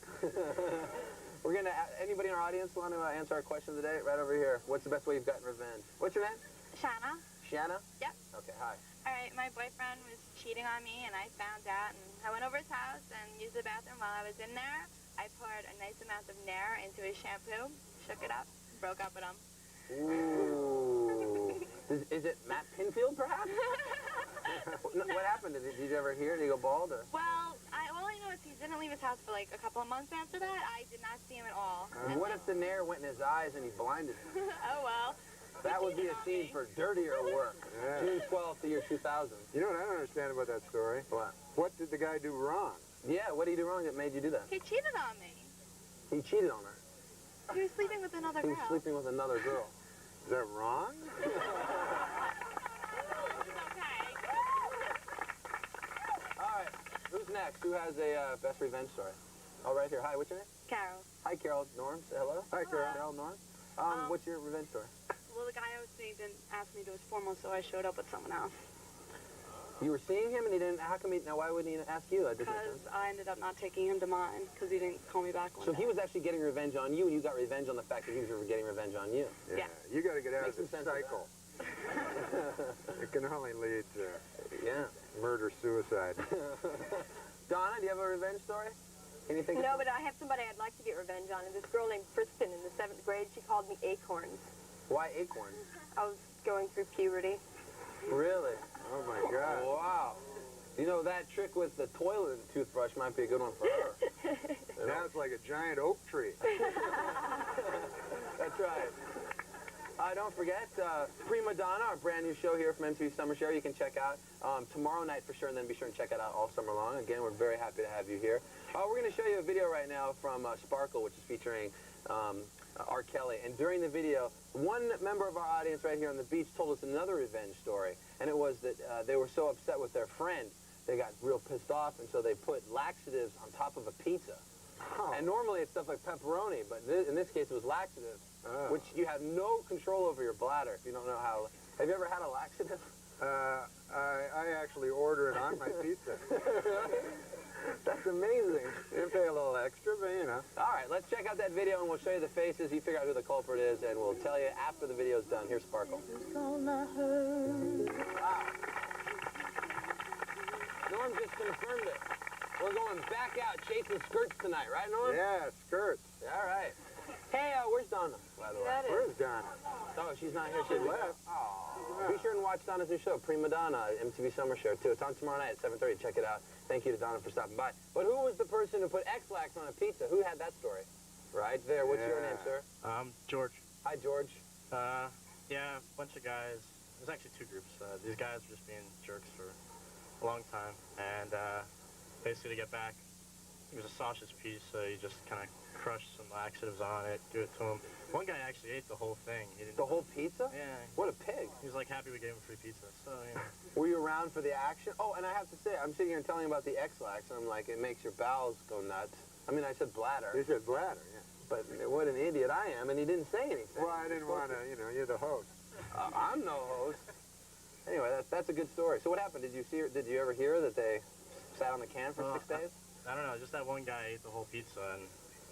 We're going to, anybody in our audience want to answer our question of the day? Right over here. What's the best way you've gotten revenge? What's your name? Shanna. Shanna? Yep. Okay, hi. All right, my boyfriend was cheating on me, and I found out, and I went over his house and used the bathroom. While I was in there, I poured a nice amount of Nair into his shampoo, shook it up, broke up with him. Ooh. Is it Matt Pinfield, perhaps? What happened? Did you ever hear? Did he go bald? Or? Well, all I know is he didn't leave his house for like a couple of months after that. I did not see him at all. What if the Nair went in his eyes and he blinded him? Oh, well. That would be a scene for Dirtier Work. Yeah. June 12th, the year 2000. You know what I don't understand about that story? What? What did the guy do wrong? Yeah, what did he do wrong that made you do that? He cheated on me. He cheated on her. He was sleeping with another girl. He was sleeping with another girl. Is that wrong? All right, who's next? Who has a best revenge story? Oh, right here. Hi, what's your name? Carol. Hi, Carol. Norm, say hello. Hi, Carol. Carol, Norm. What's your revenge story? Well, the guy I was seeing didn't ask me to do his formal, so I showed up with someone else. You were seeing him and he didn't, how come he, now why wouldn't he ask you? Because I ended up not taking him to mine, because he didn't call me back one So day. he was actually getting revenge on you, and you got revenge on the fact that he was getting revenge on you. Yeah. You got to get out of Makes this some sense cycle. It can only lead to murder, suicide. Donna, do you have a revenge story? Can you think of No, but I have somebody I'd like to get revenge on. And this girl named Kristen in the 7th grade, she called me Acorns. Why acorns? I was going through puberty. Really? Oh, my God. Wow. You know, that trick with the toilet toothbrush might be a good one for her. Now it's like a giant oak tree. That's right. Don't forget, Prima Donna, our brand new show here from MTV Summer Show, you can check out tomorrow night for sure, and then be sure and check it out all summer long. Again, we're very happy to have you here. We're going to show you a video right now from Sparkle, which is featuring R. Kelly. And during the video, one member of our audience right here on the beach told us another revenge story, and it was that they were so upset with their friend, they got real pissed off, and so they put laxatives on top of a pizza. Oh. And normally it's stuff like pepperoni, but in this case it was laxatives, which you have no control over your bladder if you don't know how. Have you ever had a laxative? I actually order it on my pizza. That's amazing. You pay a little extra, but you know. All right, let's check out that video and we'll show you the faces. You figure out who the culprit is, and we'll tell you after the video's done. Here's Sparkle. Wow. Norm just confirmed it. We're going back out chasing skirts tonight, right, Norm? Yeah, skirts. All right. Hey, where's Donna, by the way? Where's Donna? Oh, she's not here. She left. Oh. Be sure and watch Donna's new show, Prima Donna, MTV Summer Show, too. It's on tomorrow night at 7:30. Check it out. Thank you to Donna for stopping by. But who was the person who put X-Lax on a pizza? Who had that story? Right there. What's your name, sir? George. Hi, George. Yeah, a bunch of guys. There's actually two groups. These guys were just being jerks for a long time. And basically to get back, It was a sausage piece, so you just kind of crush some laxatives on it, give it to him. One guy actually ate the whole thing. He didn't The whole pizza? Yeah. What a pig. He was like happy we gave him free pizza. So, you know. Were you around for the action? Oh, and I have to say, I'm sitting here and telling you about the X-Lax, and I'm like, it makes your bowels go nuts. I mean, I said bladder. You said bladder, yeah. But what an idiot I am, and he didn't say anything. Well, I didn't want to, you know, you're the host. I'm no host. Anyway, that's a good story. So what happened? Did you ever hear that they sat on the can for 6 days? I don't know. Just that one guy ate the whole pizza, and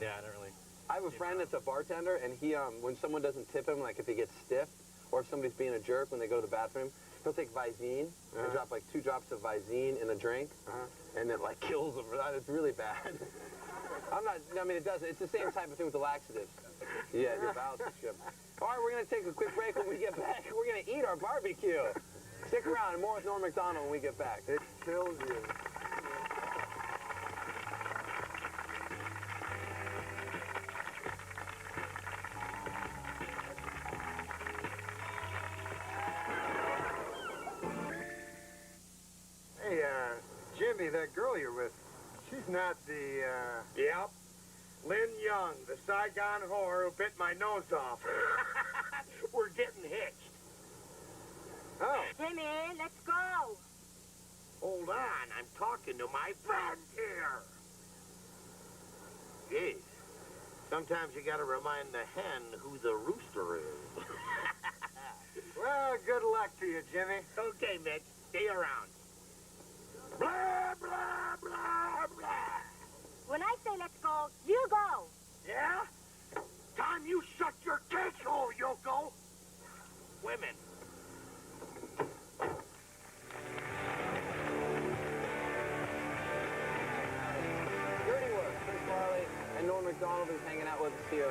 yeah, I don't really. I have a friend that's a bartender, and he, when someone doesn't tip him, like if he gets stiff, or if somebody's being a jerk when they go to the bathroom, he'll take Visine and drop like 2 drops of Visine in a drink, and it like kills them. It's really bad. I mean, it does. It's the same type of thing with the laxatives. Yeah, your bowels are shit. All right, we're going to take a quick break. When we get back, we're going to eat our barbecue. Stick around, and more with Norm MacDonald when we get back. It kills you. Hey, Jimmy, that girl you're with, she's not the, Yep. Lynn Young, the Saigon whore who bit my nose off. We're getting hitched. Oh. Jimmy, let's go. Hold on, I'm talking to my friend here. Jeez. Sometimes you gotta remind the hen who the rooster is. Well, good luck to you, Jimmy. Okay, Mitch. Stay around. Blah, blah, blah, blah. When I say let's go, you go. Yeah? Time you shut your cake hole, Yoko. Women. Dirty Work. Chris Farley and Norm MacDonald is hanging out with us here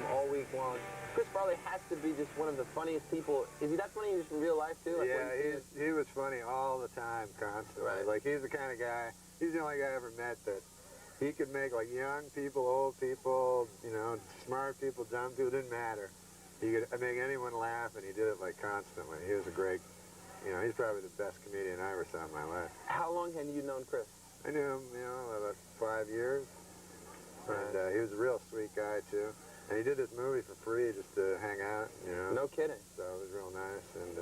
all week long. Chris Farley has to be just one of the funniest people. Is he that funny just in real life, too? Like Yeah, he was funny all the time, constantly. Right. Like, he's the kind of guy, he's the only guy I ever met that he could make, like, young people, old people, you know, smart people, dumb people, didn't matter. He could make anyone laugh, and he did it, like, constantly. He was a great, you know, he's probably the best comedian I ever saw in my life. How long had you known Chris? I knew him, you know, about 5 years. And he was a real sweet guy, too. And he did this movie for free just to hang out, you know. No kidding. So it was real nice, and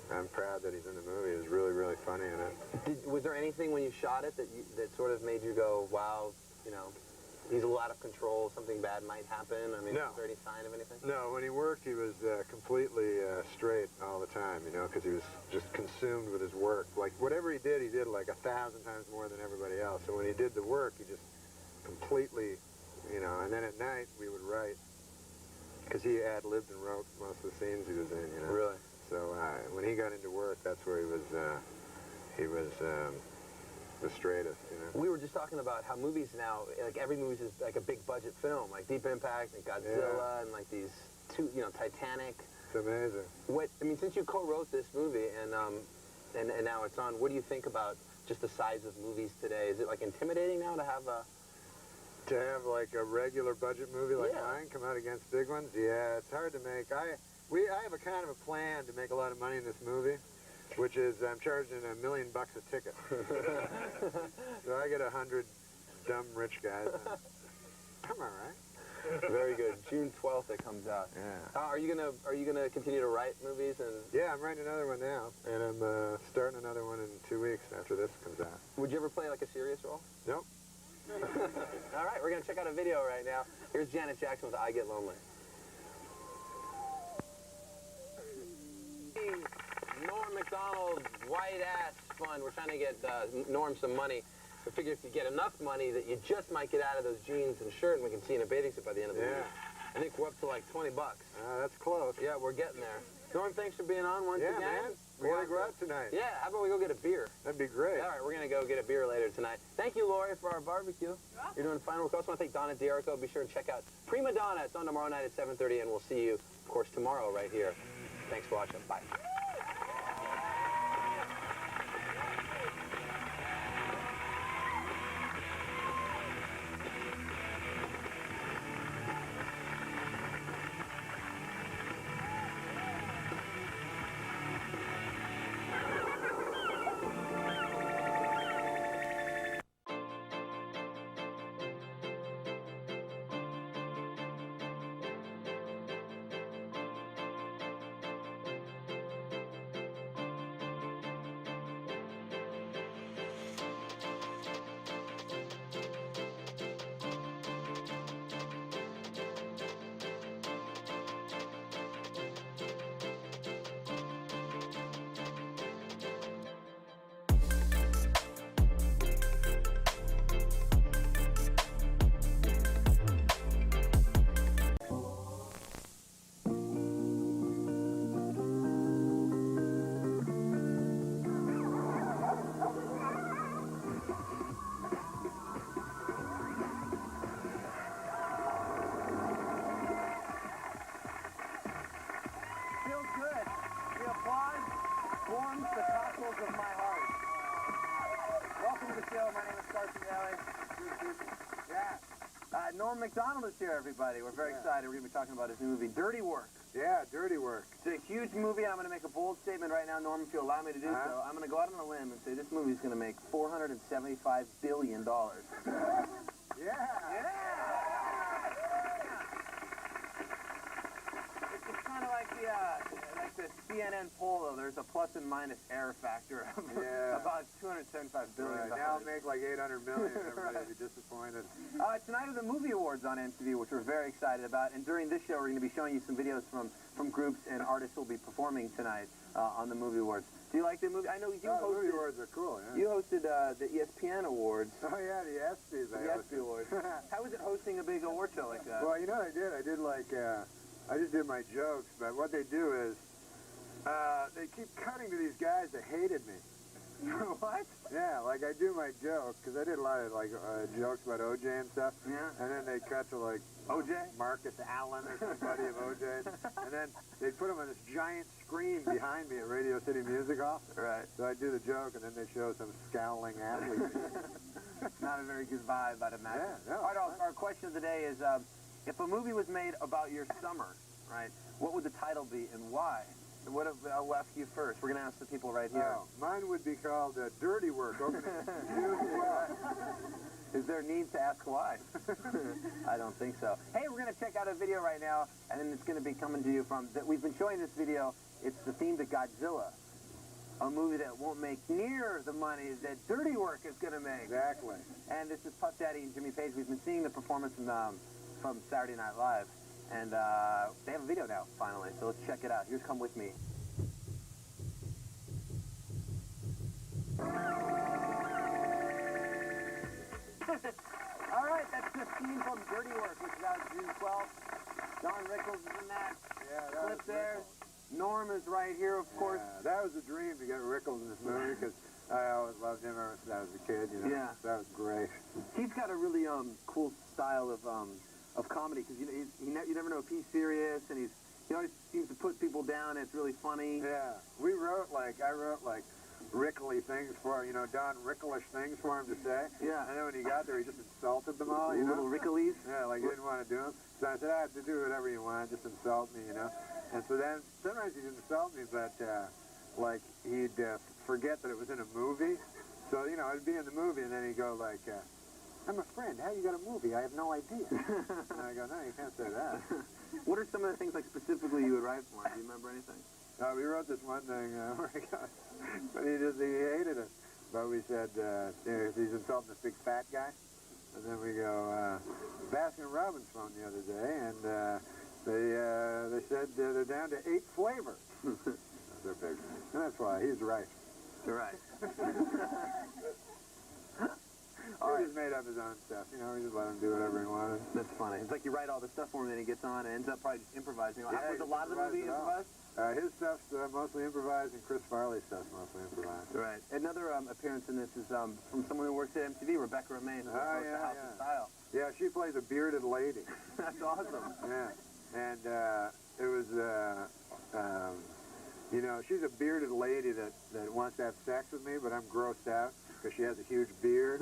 I'm proud that he's in the movie. He was really, really funny in it. Was there anything when you shot it that sort of made you go, wow, you know, he's a little out of control, something bad might happen? I mean, No. is there any sign of anything? No, when he worked, he was completely straight all the time, you know, because he was just consumed with his work. Like, whatever he did like 1,000 times more than everybody else. So when he did the work, he just completely, you know, and then at night we would write, because he ad-libbed and wrote most of the scenes he was in, you know. Really? So when he got into work, that's where he was the straightest, you know. We were just talking about how movies now, like every movie is like a big budget film, like Deep Impact and Godzilla and like these two, you know, Titanic. It's amazing. I mean, since you co-wrote this movie and now it's on, what do you think about just the size of movies today? Is it like intimidating now to have like a regular budget movie like mine come out against big ones? Yeah, it's hard to make. I have a kind of a plan to make a lot of money in this movie, which is I'm charging $1 million a ticket. So I get 100 dumb rich guys. I'm all right. Very good. June 12th it comes out. Yeah. Are you gonna continue to write movies and? Yeah, I'm writing another one now, and I'm starting another one in 2 weeks after this comes out. Would you ever play like a serious role? Nope. All right, we're gonna check out a video right now. Here's Janet Jackson with "I Get Lonely." Norm MacDonald White Ass Fund. We're trying to get Norm some money. We figure if you get enough money that you just might get out of those jeans and shirt, and we can see you in a bathing suit by the end of the week. I think we're up to like $20. That's close. Yeah, we're getting there. Norm, thanks for being on once again. Man. We gotta go out tonight. Yeah, how about we go get a beer? That'd be great. All right, we're gonna go get a beer later tonight. Thank you, Lori, for our barbecue. You're doing fine. We also want to thank Donna D'Erico. Be sure and check out Prima Donna. It's on tomorrow night at 7:30, and we'll see you, of course, tomorrow right here. Thanks for watching. Bye. Norm MacDonald is here, everybody. We're very excited. We're going to be talking about his new movie, Dirty Work. Yeah, Dirty Work. It's a huge movie, and I'm going to make a bold statement right now, Norm, if you allow me to do so. I'm going to go out on a limb and say this movie is going to make $475 billion. Yeah. It's kind of like the CNN poll, though. There's a plus and minus error factor of about $275 billion. Right. Now I'll make like $800 million. Everybody will be disappointed. Tonight are the movie awards on MTV, which we're very excited about. And during this show, we're going to be showing you some videos from groups and artists who will be performing tonight on the movie awards. Do you like the movie? I know you hosted. Movie awards are cool. Yeah. You hosted the ESPN awards. Oh yeah, the ESPYs. The ESPY awards. How was it hosting a big award show like that? Well, you know what I did? I did like I just did my jokes, but what they do is they keep cutting to these guys that hated me. What? Yeah, like I do my joke, because I did a lot of like jokes about OJ and stuff. Yeah. And then they cut to like OJ? Marcus Allen or somebody of OJ. And then they put him on this giant screen behind me at Radio City Music Hall. Right. So I do the joke, and then they show some scowling athlete. Not a very good vibe, I'd imagine. Yeah, no. All right, our question of the day is, if a movie was made about your summer, right, what would the title be and why? I'll ask you first. We're going to ask the people right here. Oh, mine would be called Dirty Work. Is there a need to ask why? I don't think so. Hey, we're going to check out a video right now, and then it's going to be coming to you from... We've been showing this video. It's the theme to Godzilla, a movie that won't make near the money that Dirty Work is going to make. Exactly. And this is Puff Daddy and Jimmy Page. We've been seeing the performance from Saturday Night Live. And they have a video now, finally, so let's check it out. Here's Come With Me. All right, that's the scene from Dirty Work, which is out June 12th. Don Rickles is in that clip there. Norm is right here, of course. That was a dream to get Rickles in this movie, because I always loved him ever since I was a kid, you know. Yeah. That was great. He's got a really cool style of comedy, because you never know if he's serious, and he always seems to put people down, and it's really funny. Yeah. I wrote Rickly things for him, Don Ricklish things for him to say. Yeah. And then when he got there, he just insulted them all, Little Ricklies? Yeah, like he didn't want to do them. So I said, I have to do whatever you want, just insult me, And so then, sometimes he'd insult me, but, he'd forget that it was in a movie. So, I'd be in the movie, and then he'd go like, I'm a friend. How you got a movie? I have no idea. And I go, no, you can't say that. What are some of the things, specifically you would write for him? Do you remember anything? We wrote this one thing where he goes, but he hated it. But we said, he's insulting this big fat guy. And then we go, Baskin Robbins phoned the other day, and they said they're down to 8 flavors. They're big. And that's why he's right. You're right. He just made up his own stuff, We just let him do whatever he wanted. That's funny. It's like you write all the stuff for him, and then he gets on and ends up probably just improvising. Was a lot of the movie improvised? His stuff's mostly improvised, and Chris Farley's stuff's mostly improvised. Right. Another appearance in this is from someone who works at MTV, Rebecca Romaine, who hosts the House of Style. Yeah, she plays a bearded lady. That's awesome. Yeah. And it was, she's a bearded lady that wants to have sex with me, but I'm grossed out because she has a huge beard.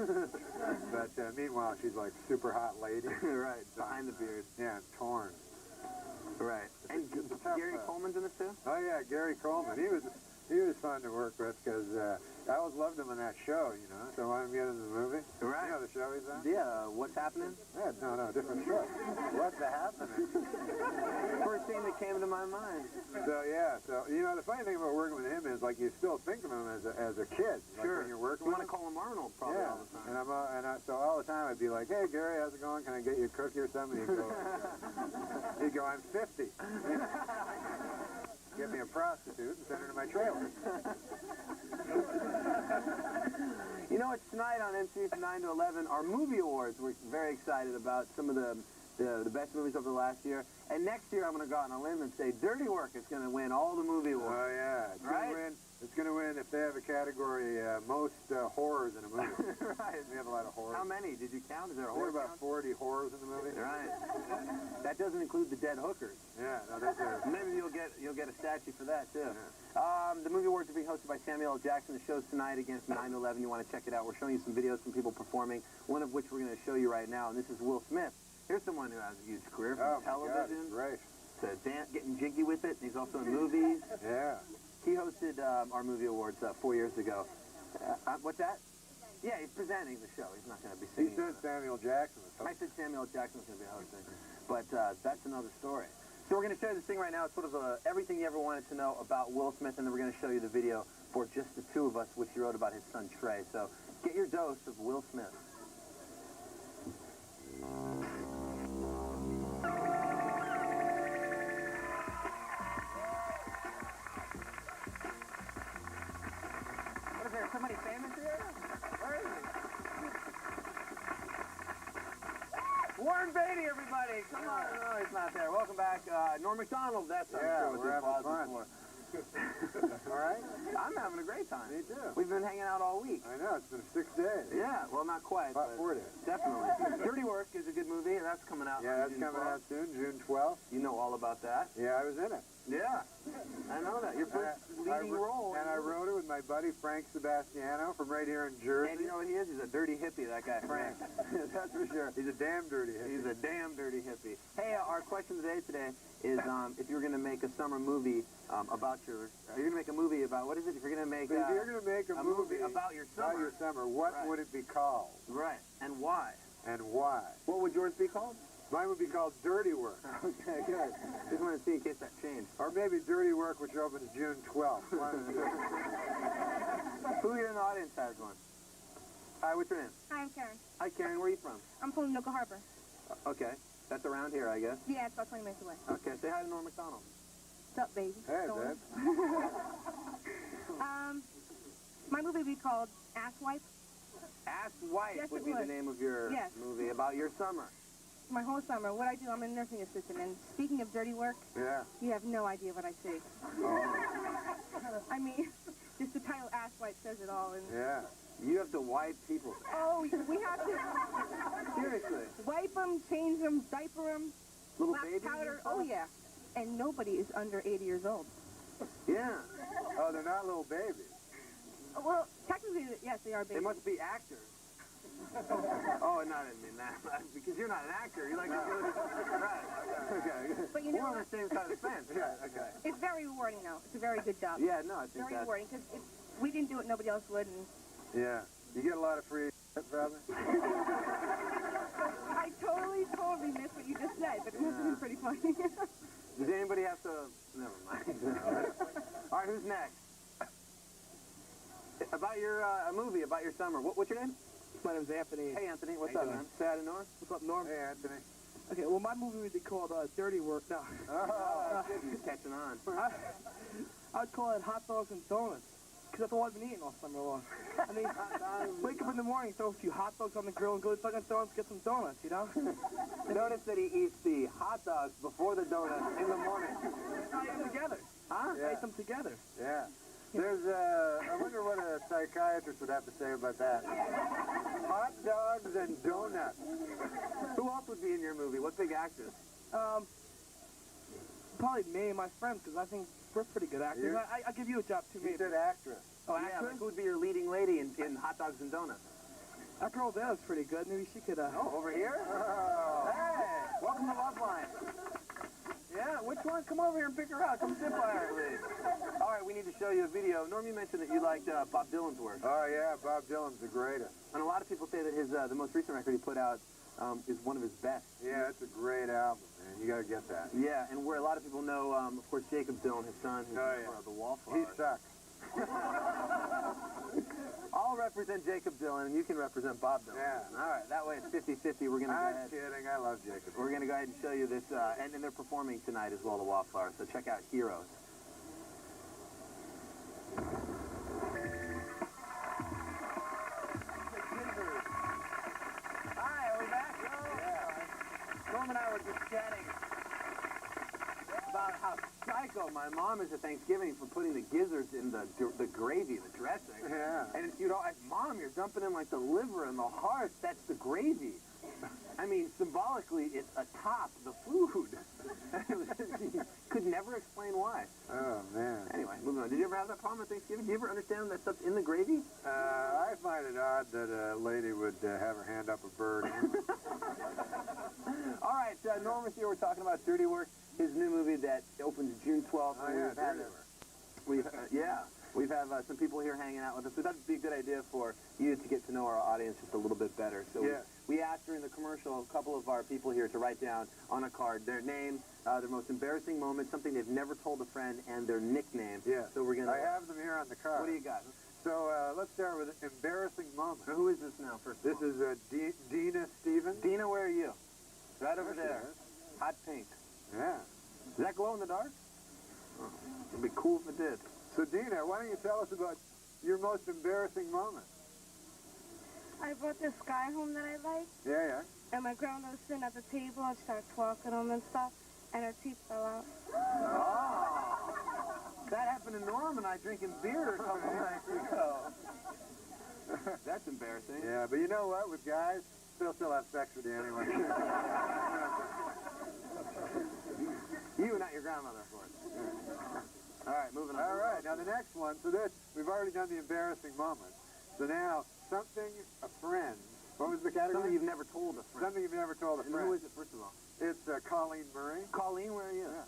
But meanwhile, she's like super hot lady. Right, behind the beard. Yeah, torn. Right. And Gary Coleman's in this too? Oh yeah, Gary Coleman. He was fun to work with because I always loved him in that show, So I wanted to get in the movie. Right. You know the show he's on? Yeah, What's Happening? Yeah, no, different show. What's Happening? First thing that came to my mind. So the funny thing about working with him is you still think of him as a kid. Sure. When you're working you with want to call him Arnold probably all the time. And so all the time I'd be like, hey Gary, how's it going? Can I get you a cookie or something? He'd go, I'm 50. Get me a prostitute and send her to my trailer. It's tonight on MTV from 9 to 11, our movie awards. We're very excited about some of the best movies over the last year. And next year, I'm going to go out on a limb and say Dirty Work is going to win all the movie awards. Oh, yeah. It's going to win if they have a category, most horrors in a movie. Right. We have a lot of horrors. How many? Did you count? Is there a horror horror about 40 horrors in the movie. Right. That doesn't include the dead hookers. Yeah, no, those are... Maybe you'll get a statue for that, too. Yeah. The movie awards are being hosted by Samuel L. Jackson. The show's tonight again from 9 to 11. You want to check it out. We're showing you some videos from people performing, one of which we're going to show you right now. And this is Will Smith Here's someone who has a huge career Oh, from television right. to getting jiggy with it. He's also in movies. Yeah. He hosted our movie awards 4 years ago. What's that? Yeah, he's presenting the show. He's not going to be He singing. said Samuel Jackson was I said Samuel Jackson was going to be hosting, but that's another story. So we're going to show you this thing right now. It's sort of everything you ever wanted to know about Will Smith, and then we're going to show you the video for Just the Two of Us, which he wrote about his son Trey. So get your dose of Will Smith. What is there? Somebody famous here? Where is he? Warren Beatty, everybody! Come on! No, he's not there. Welcome back. Norm MacDonald, that's I'm sure what we're this having was fun. before. All right? I'm having a great time. Me too. We've been hanging out all week. I know, it's been 6 days. Yeah, well, not quite. About but 4 days. Definitely. Dirty Work is a good movie, and that's coming out. Yeah, on that's June coming 12th. out soon, June 12th. You know all about that. Yeah, I was in it. Yeah, I know that. Your first leading role. And I wrote it with my buddy Frank Sebastiano from right here in Jersey. And you know what he is? He's a dirty hippie, that guy, Frank. That's for sure. He's a damn dirty hippie. He's a damn dirty hippie. Hey, our question today is if you're going to make a summer movie about you're going to make a movie about, what is it? If you're going to make If you're going to make a movie about your summer. About your summer, what would it be called? Right. And why? And why? What would yours be called? Mine would be called Dirty Work. Okay, good. Just want to see in case that changed. Or maybe Dirty Work, which opens June 12th. Who here in the audience has one? Hi, what's your name? Hi, I'm Karen. Hi, Karen. Where are you from? I'm from Noka Harbor. Okay. That's around here, I guess. Yeah, it's about 20 minutes away. Okay. Say hi to Norm MacDonald. What's up, baby? Hey, Going? babe. My movie would be called Ass Wipe. Ass Wipe Yes, would it be the would. name of your Yes. movie about your summer. My whole summer, what I do, I'm a nursing assistant, and speaking of dirty work, Yeah. you have no idea what I see. I mean, just the title Ass Wipe says it all. And Yeah. You have to wipe people's ass. oh, we have to Seriously. wipe them, change them, diaper them, Little wax babies powder. and stuff? Oh, yeah. And nobody is under 80 years old. Yeah. Oh, they're not little babies. Well, technically, yes, they are They babies. must be actors. Oh, no, I didn't mean that. Because you're not an actor. You're like right. Okay. But you We're know on the what? same side of the fence. Yeah. Okay. It's very rewarding, though. It's a very good job. Yeah. No, I think Very that's. rewarding, because if we didn't do it, nobody else would. And Yeah. You get a lot of free probably? I totally missed what you just said, but it must have been pretty funny. Does anybody have to? Never mind. All right. Who's next? About your a movie about your summer. What's your name? My name's Anthony. Hey, Anthony. What's How up, you man? doing? Say hi to Norm. What's up, Norm? Hey, Anthony. Okay, well, my movie would be called Dirty Work. No. Oh, he's catching on. I'd call it Hot Dogs and Donuts, because that's all I've been eating all summer long. I mean, wake up in the morning, throw a few hot dogs on the grill, and go to Dunkin' Donuts, get some donuts, you know? Notice that he eats the hot dogs before the donuts in the morning. I ate them together. Huh? Yeah. I ate them together. Yeah. There's I wonder what a psychiatrist would have to say about that. Hot dogs and donuts. Who else would be in your movie? What big actors? Probably me and my friends, because I think we're pretty good actors. You? I'll give you a job, too, You maybe. said actress. Oh, Yeah, actress? like who would be your leading lady in Hot Dogs and Donuts? That girl there is pretty good. Maybe she could, Oh, over here? Oh. Hey, welcome to Love Line. Yeah, which one? Come over here and pick her out. Come sit by her, please. All right, we need to show you a video. Norm, you mentioned that you liked Bob Dylan's work. Oh, yeah, Bob Dylan's the greatest. And a lot of people say that his the most recent record he put out is one of his best. Yeah, it's a great album, man. You got to get that. Yeah, and where a lot of people know, of course, Jacob Dylan, his son, who's Oh, yeah. the Wallflower. He sucks. I'll represent Jacob Dylan, and you can represent Bob Dylan. Yeah. All right, that way it's 50-50. We're going to go I'm ahead. kidding. I love Jacob. We're going to go ahead and show you this, and they're performing tonight as well, the Wallflower, so check out Heroes. Hi, are we back? Yeah. Norm and I were just chatting about how psycho my mom is at Thanksgiving for putting the gizzards in the gravy, the dressing. Yeah. And it's, you know, Mom, you're dumping in like the liver and the heart. That's the gravy. I mean, symbolically, it's atop the food. You could never explain why. Oh, man. Anyway, moving on. Did you ever have that problem at Thanksgiving? Did you ever understand that stuff's in the gravy? I find it odd that a lady would have her hand up a bird. Norm is here. We're talking about Dirty Work, his new movie that opens June 12th. Oh, yeah, Dirty Work. We have some people here hanging out with us. We thought it'd be a good idea for you to get to know our audience just a little bit better. So we asked during the commercial a couple of our people here to write down on a card their name, their most embarrassing moment, something they've never told a friend, and their nickname. Yeah. So we're gonna. I have them here on the card. What do you got? So let's start with an embarrassing moment. Now, who is this now? First. This is Dina Stevens. Dina, where are you? Right over there. Hot pink. Yeah. Does that glow in the dark? Oh, it'd be cool if it did. So Dina, why don't you tell us about your most embarrassing moment? I brought this guy home that I like, Yeah. and my grandma was sitting at the table and started talking to him and stuff, and her teeth fell out. Oh. That happened to Norm and I drinking beer a couple nights ago. That's embarrassing. Yeah, but you know what? With guys, they'll still have sex with you anyway. You, not your grandmother, of course. All right, moving on. All right, now the next one. So this, we've already done the embarrassing moment. So now, something a friend. What was the category? Something you've never told a friend. Something you've never told a friend. And who is it, first of all? It's Colleen Murray. Colleen, where are you? Yeah.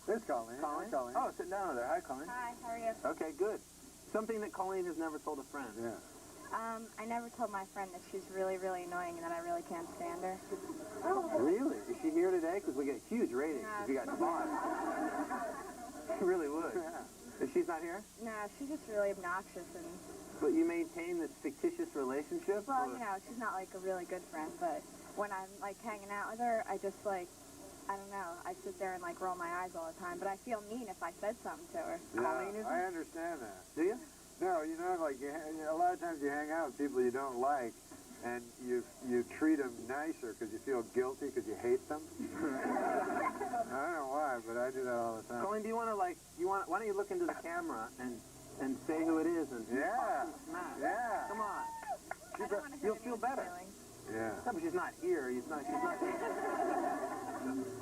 There's Colleen. Colleen? Hi, Colleen. Oh, sit down over there. Hi, Colleen. Hi, how are you? Okay, good. Something that Colleen has never told a friend. Yeah. I never told my friend that she's really, really annoying and that I really can't stand her. Really? Is she here today? Because we get huge ratings if you got caught. She really would. Yeah. If she's not here? Nah, she's just really obnoxious and... But you maintain this fictitious relationship? Well, or? you know, she's not like a really good friend, but when I'm like hanging out with her, I just like, I don't know, I sit there and like roll my eyes all the time, but I feel mean if I said something to her. Yeah, Colleen, is it? I understand that. Do you? No, you know, like a lot of times you hang out with people you don't like, and you treat them nicer because you feel guilty because you hate them. I don't know why, but I do that all the time. Colleen, do you want to like, why don't you look into the camera and say who it is and Yeah. Yeah. Come on. I don't want to hurt You'll feel better. feelings. Yeah. No, but she's not here. She's not.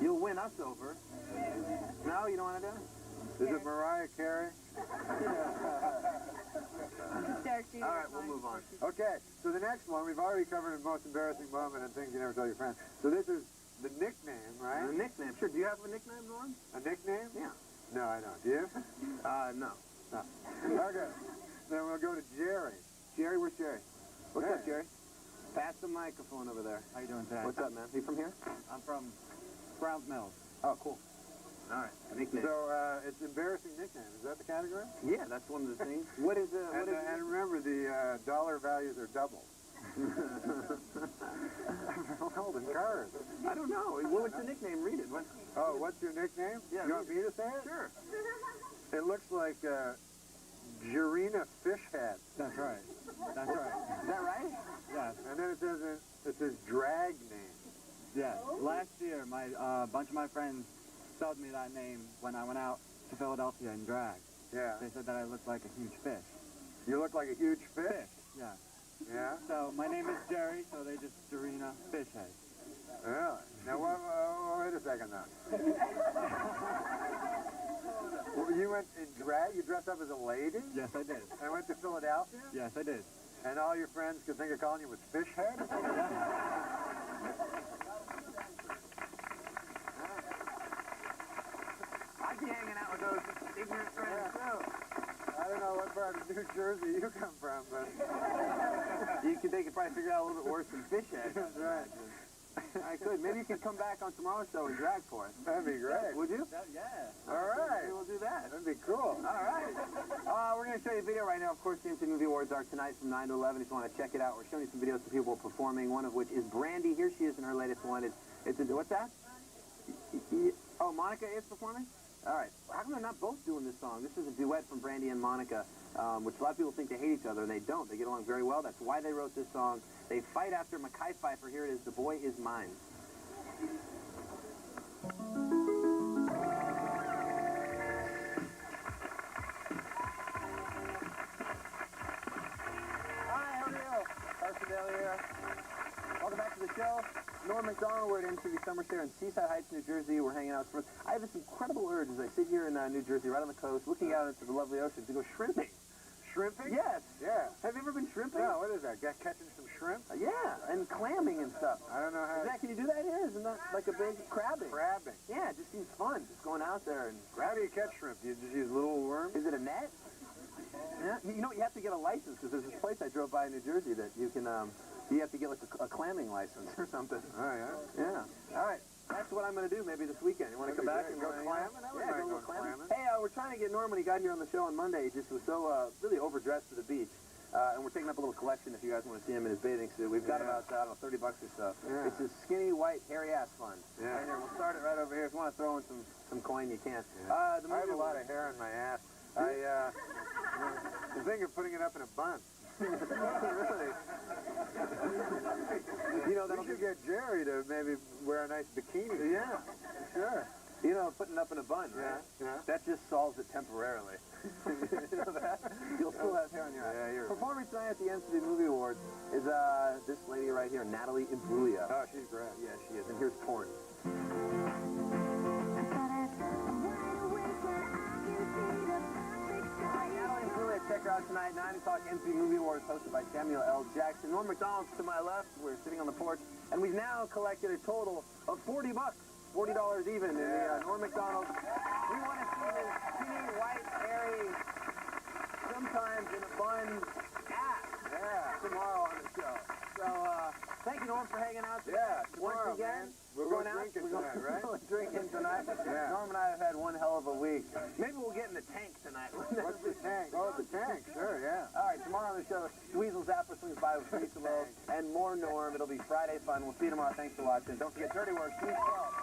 You'll win us over. No, you don't want to do it? Is it Mariah Carey? All right, we'll move on. Okay, so the next one, we've already covered the most embarrassing moment and things you never tell your friends. So this is the nickname, right? The nickname, sure. Do you have a nickname, Norm? A nickname? Yeah. No, I don't. Do you? No. Okay. Then we'll go to Jerry. Jerry, where's Jerry? What's Hey. up, Jerry? Pass the microphone over there. How you doing today? What's up, man? You from here? I'm from Browns Mills. Oh, cool. All right, nickname. So it's embarrassing nickname. Is that the category? Yeah, that's one of the things. What is it? And remember, the dollar values are double. I'm holding cards. I don't know. What's the nickname? Read it. What? Oh, what's your nickname? Yeah, you want me to say it? Sure. It looks like Jurina Fishhead. That's right. That's right. Is that right? Yes. And then it says drag name. Yes. Last year, my bunch of my friends subbed me that name when I went out to Philadelphia in drag. Yeah. They said that I looked like a huge fish. You look like a huge fish? Yeah. Yeah? So my name is Jerry, so they just Jurina Fishhead. Really? Now, wait a second now. Well, you went in drag? You dressed up as a lady? Yes, I did. And went to Philadelphia? Yes, I did. And all your friends could think of calling you with Fishhead? I'd be hanging out with those ignorant friends, too. I don't know what part of New Jersey you come from, but... They could probably figure out a little bit worse than Fishhead. That's right. I could. Maybe you could come back on tomorrow's show and drag for us. That'd be great. Would you? Yeah. All right. Maybe we'll do that. That'd be cool. All right. We're going to show you a video right now. Of course, the MC Movie Awards are tonight from 9 to 11. If you want to check it out, we're showing you some videos of people performing, one of which is Brandy. Here she is in her latest one. What's that? Oh, Monica is performing? All right. How come they're not both doing this song? This is a duet from Brandy and Monica, which a lot of people think they hate each other, and they don't. They get along very well. That's why they wrote this song. They fight after Mackay Pfeiffer. Here it is, The Boy Is Mine. Hi, how are you? Carson Daly here. Welcome back to the show. Norm MacDonald, we're at MTV Summer Fair in Seaside Heights, New Jersey. We're hanging out. I have this incredible urge as I sit here in New Jersey, right on the coast, looking out into the lovely ocean, to go shrimping. shrimping? Yes. Yeah. Have you ever been shrimping? Yeah, what is that? Catching some shrimp? Yeah, and clamming and stuff. I don't know how. Zach, can you do that here? Isn't that like a big crabbing? Crabbing. Yeah, it just seems fun. Just going out there and... How do you catch shrimp? Do you just use little worms? Is it a net? Yeah. You know, you have to get a license because there's this place I drove by in New Jersey that you can, you have to get like a clamming license or something. Oh, yeah? Yeah. All right. That's what I'm going to do maybe this weekend. You want to come back and go clamming? Yeah, go clamming. Hey, we're trying to get Norm when he got here on the show on Monday. He just was so really overdressed for the beach. And we're taking up a little collection if you guys want to see him in his bathing suit. We've got about, I don't know, $30 or so. Yeah. It's his skinny, white, hairy ass fund. Yeah. Right here. We'll start it right over here. If you want to throw in some coin, you can. Yeah. I have a lot of hair on my ass. I'm thinking of putting it up in a bun. Really? You know, that'll get Jerry to maybe wear a nice bikini. Yeah, sure. You know, putting it up in a bun, right? Yeah. That just solves it temporarily. You know that? You'll still have hair on your ass. Yeah, you're Performing tonight at the NCAA Movie Awards is this lady right here, Natalie Imbruglia. Oh, she's great. Yeah, she is. And here's Torn. Natalie Imbruglia, check her out tonight, 9 o'clock NCAA Movie Awards hosted by Samuel L. Jackson. Norm MacDonald's to my left. We're sitting on the porch, and we've now collected a total of $40. $40 even in the Norm MacDonald. We want to see his skinny, white, hairy, sometimes in a bun ass. Yeah, tomorrow on the show. So, thank you, Norm, for hanging out. Yeah, once tomorrow, again. man. We're going drinking tonight, right? We're going drinking tonight. Yeah. Norm and I have had one hell of a week. Maybe we'll get in the tank tonight. What's the tank? Oh, the tank. Sure, yeah. All right, tomorrow on the show, Weasel Zapper swings by with Lisa Lowe and more Norm. It'll be Friday fun. We'll see you tomorrow. Thanks for watching. Don't forget Dirty Work, Tuesday 12.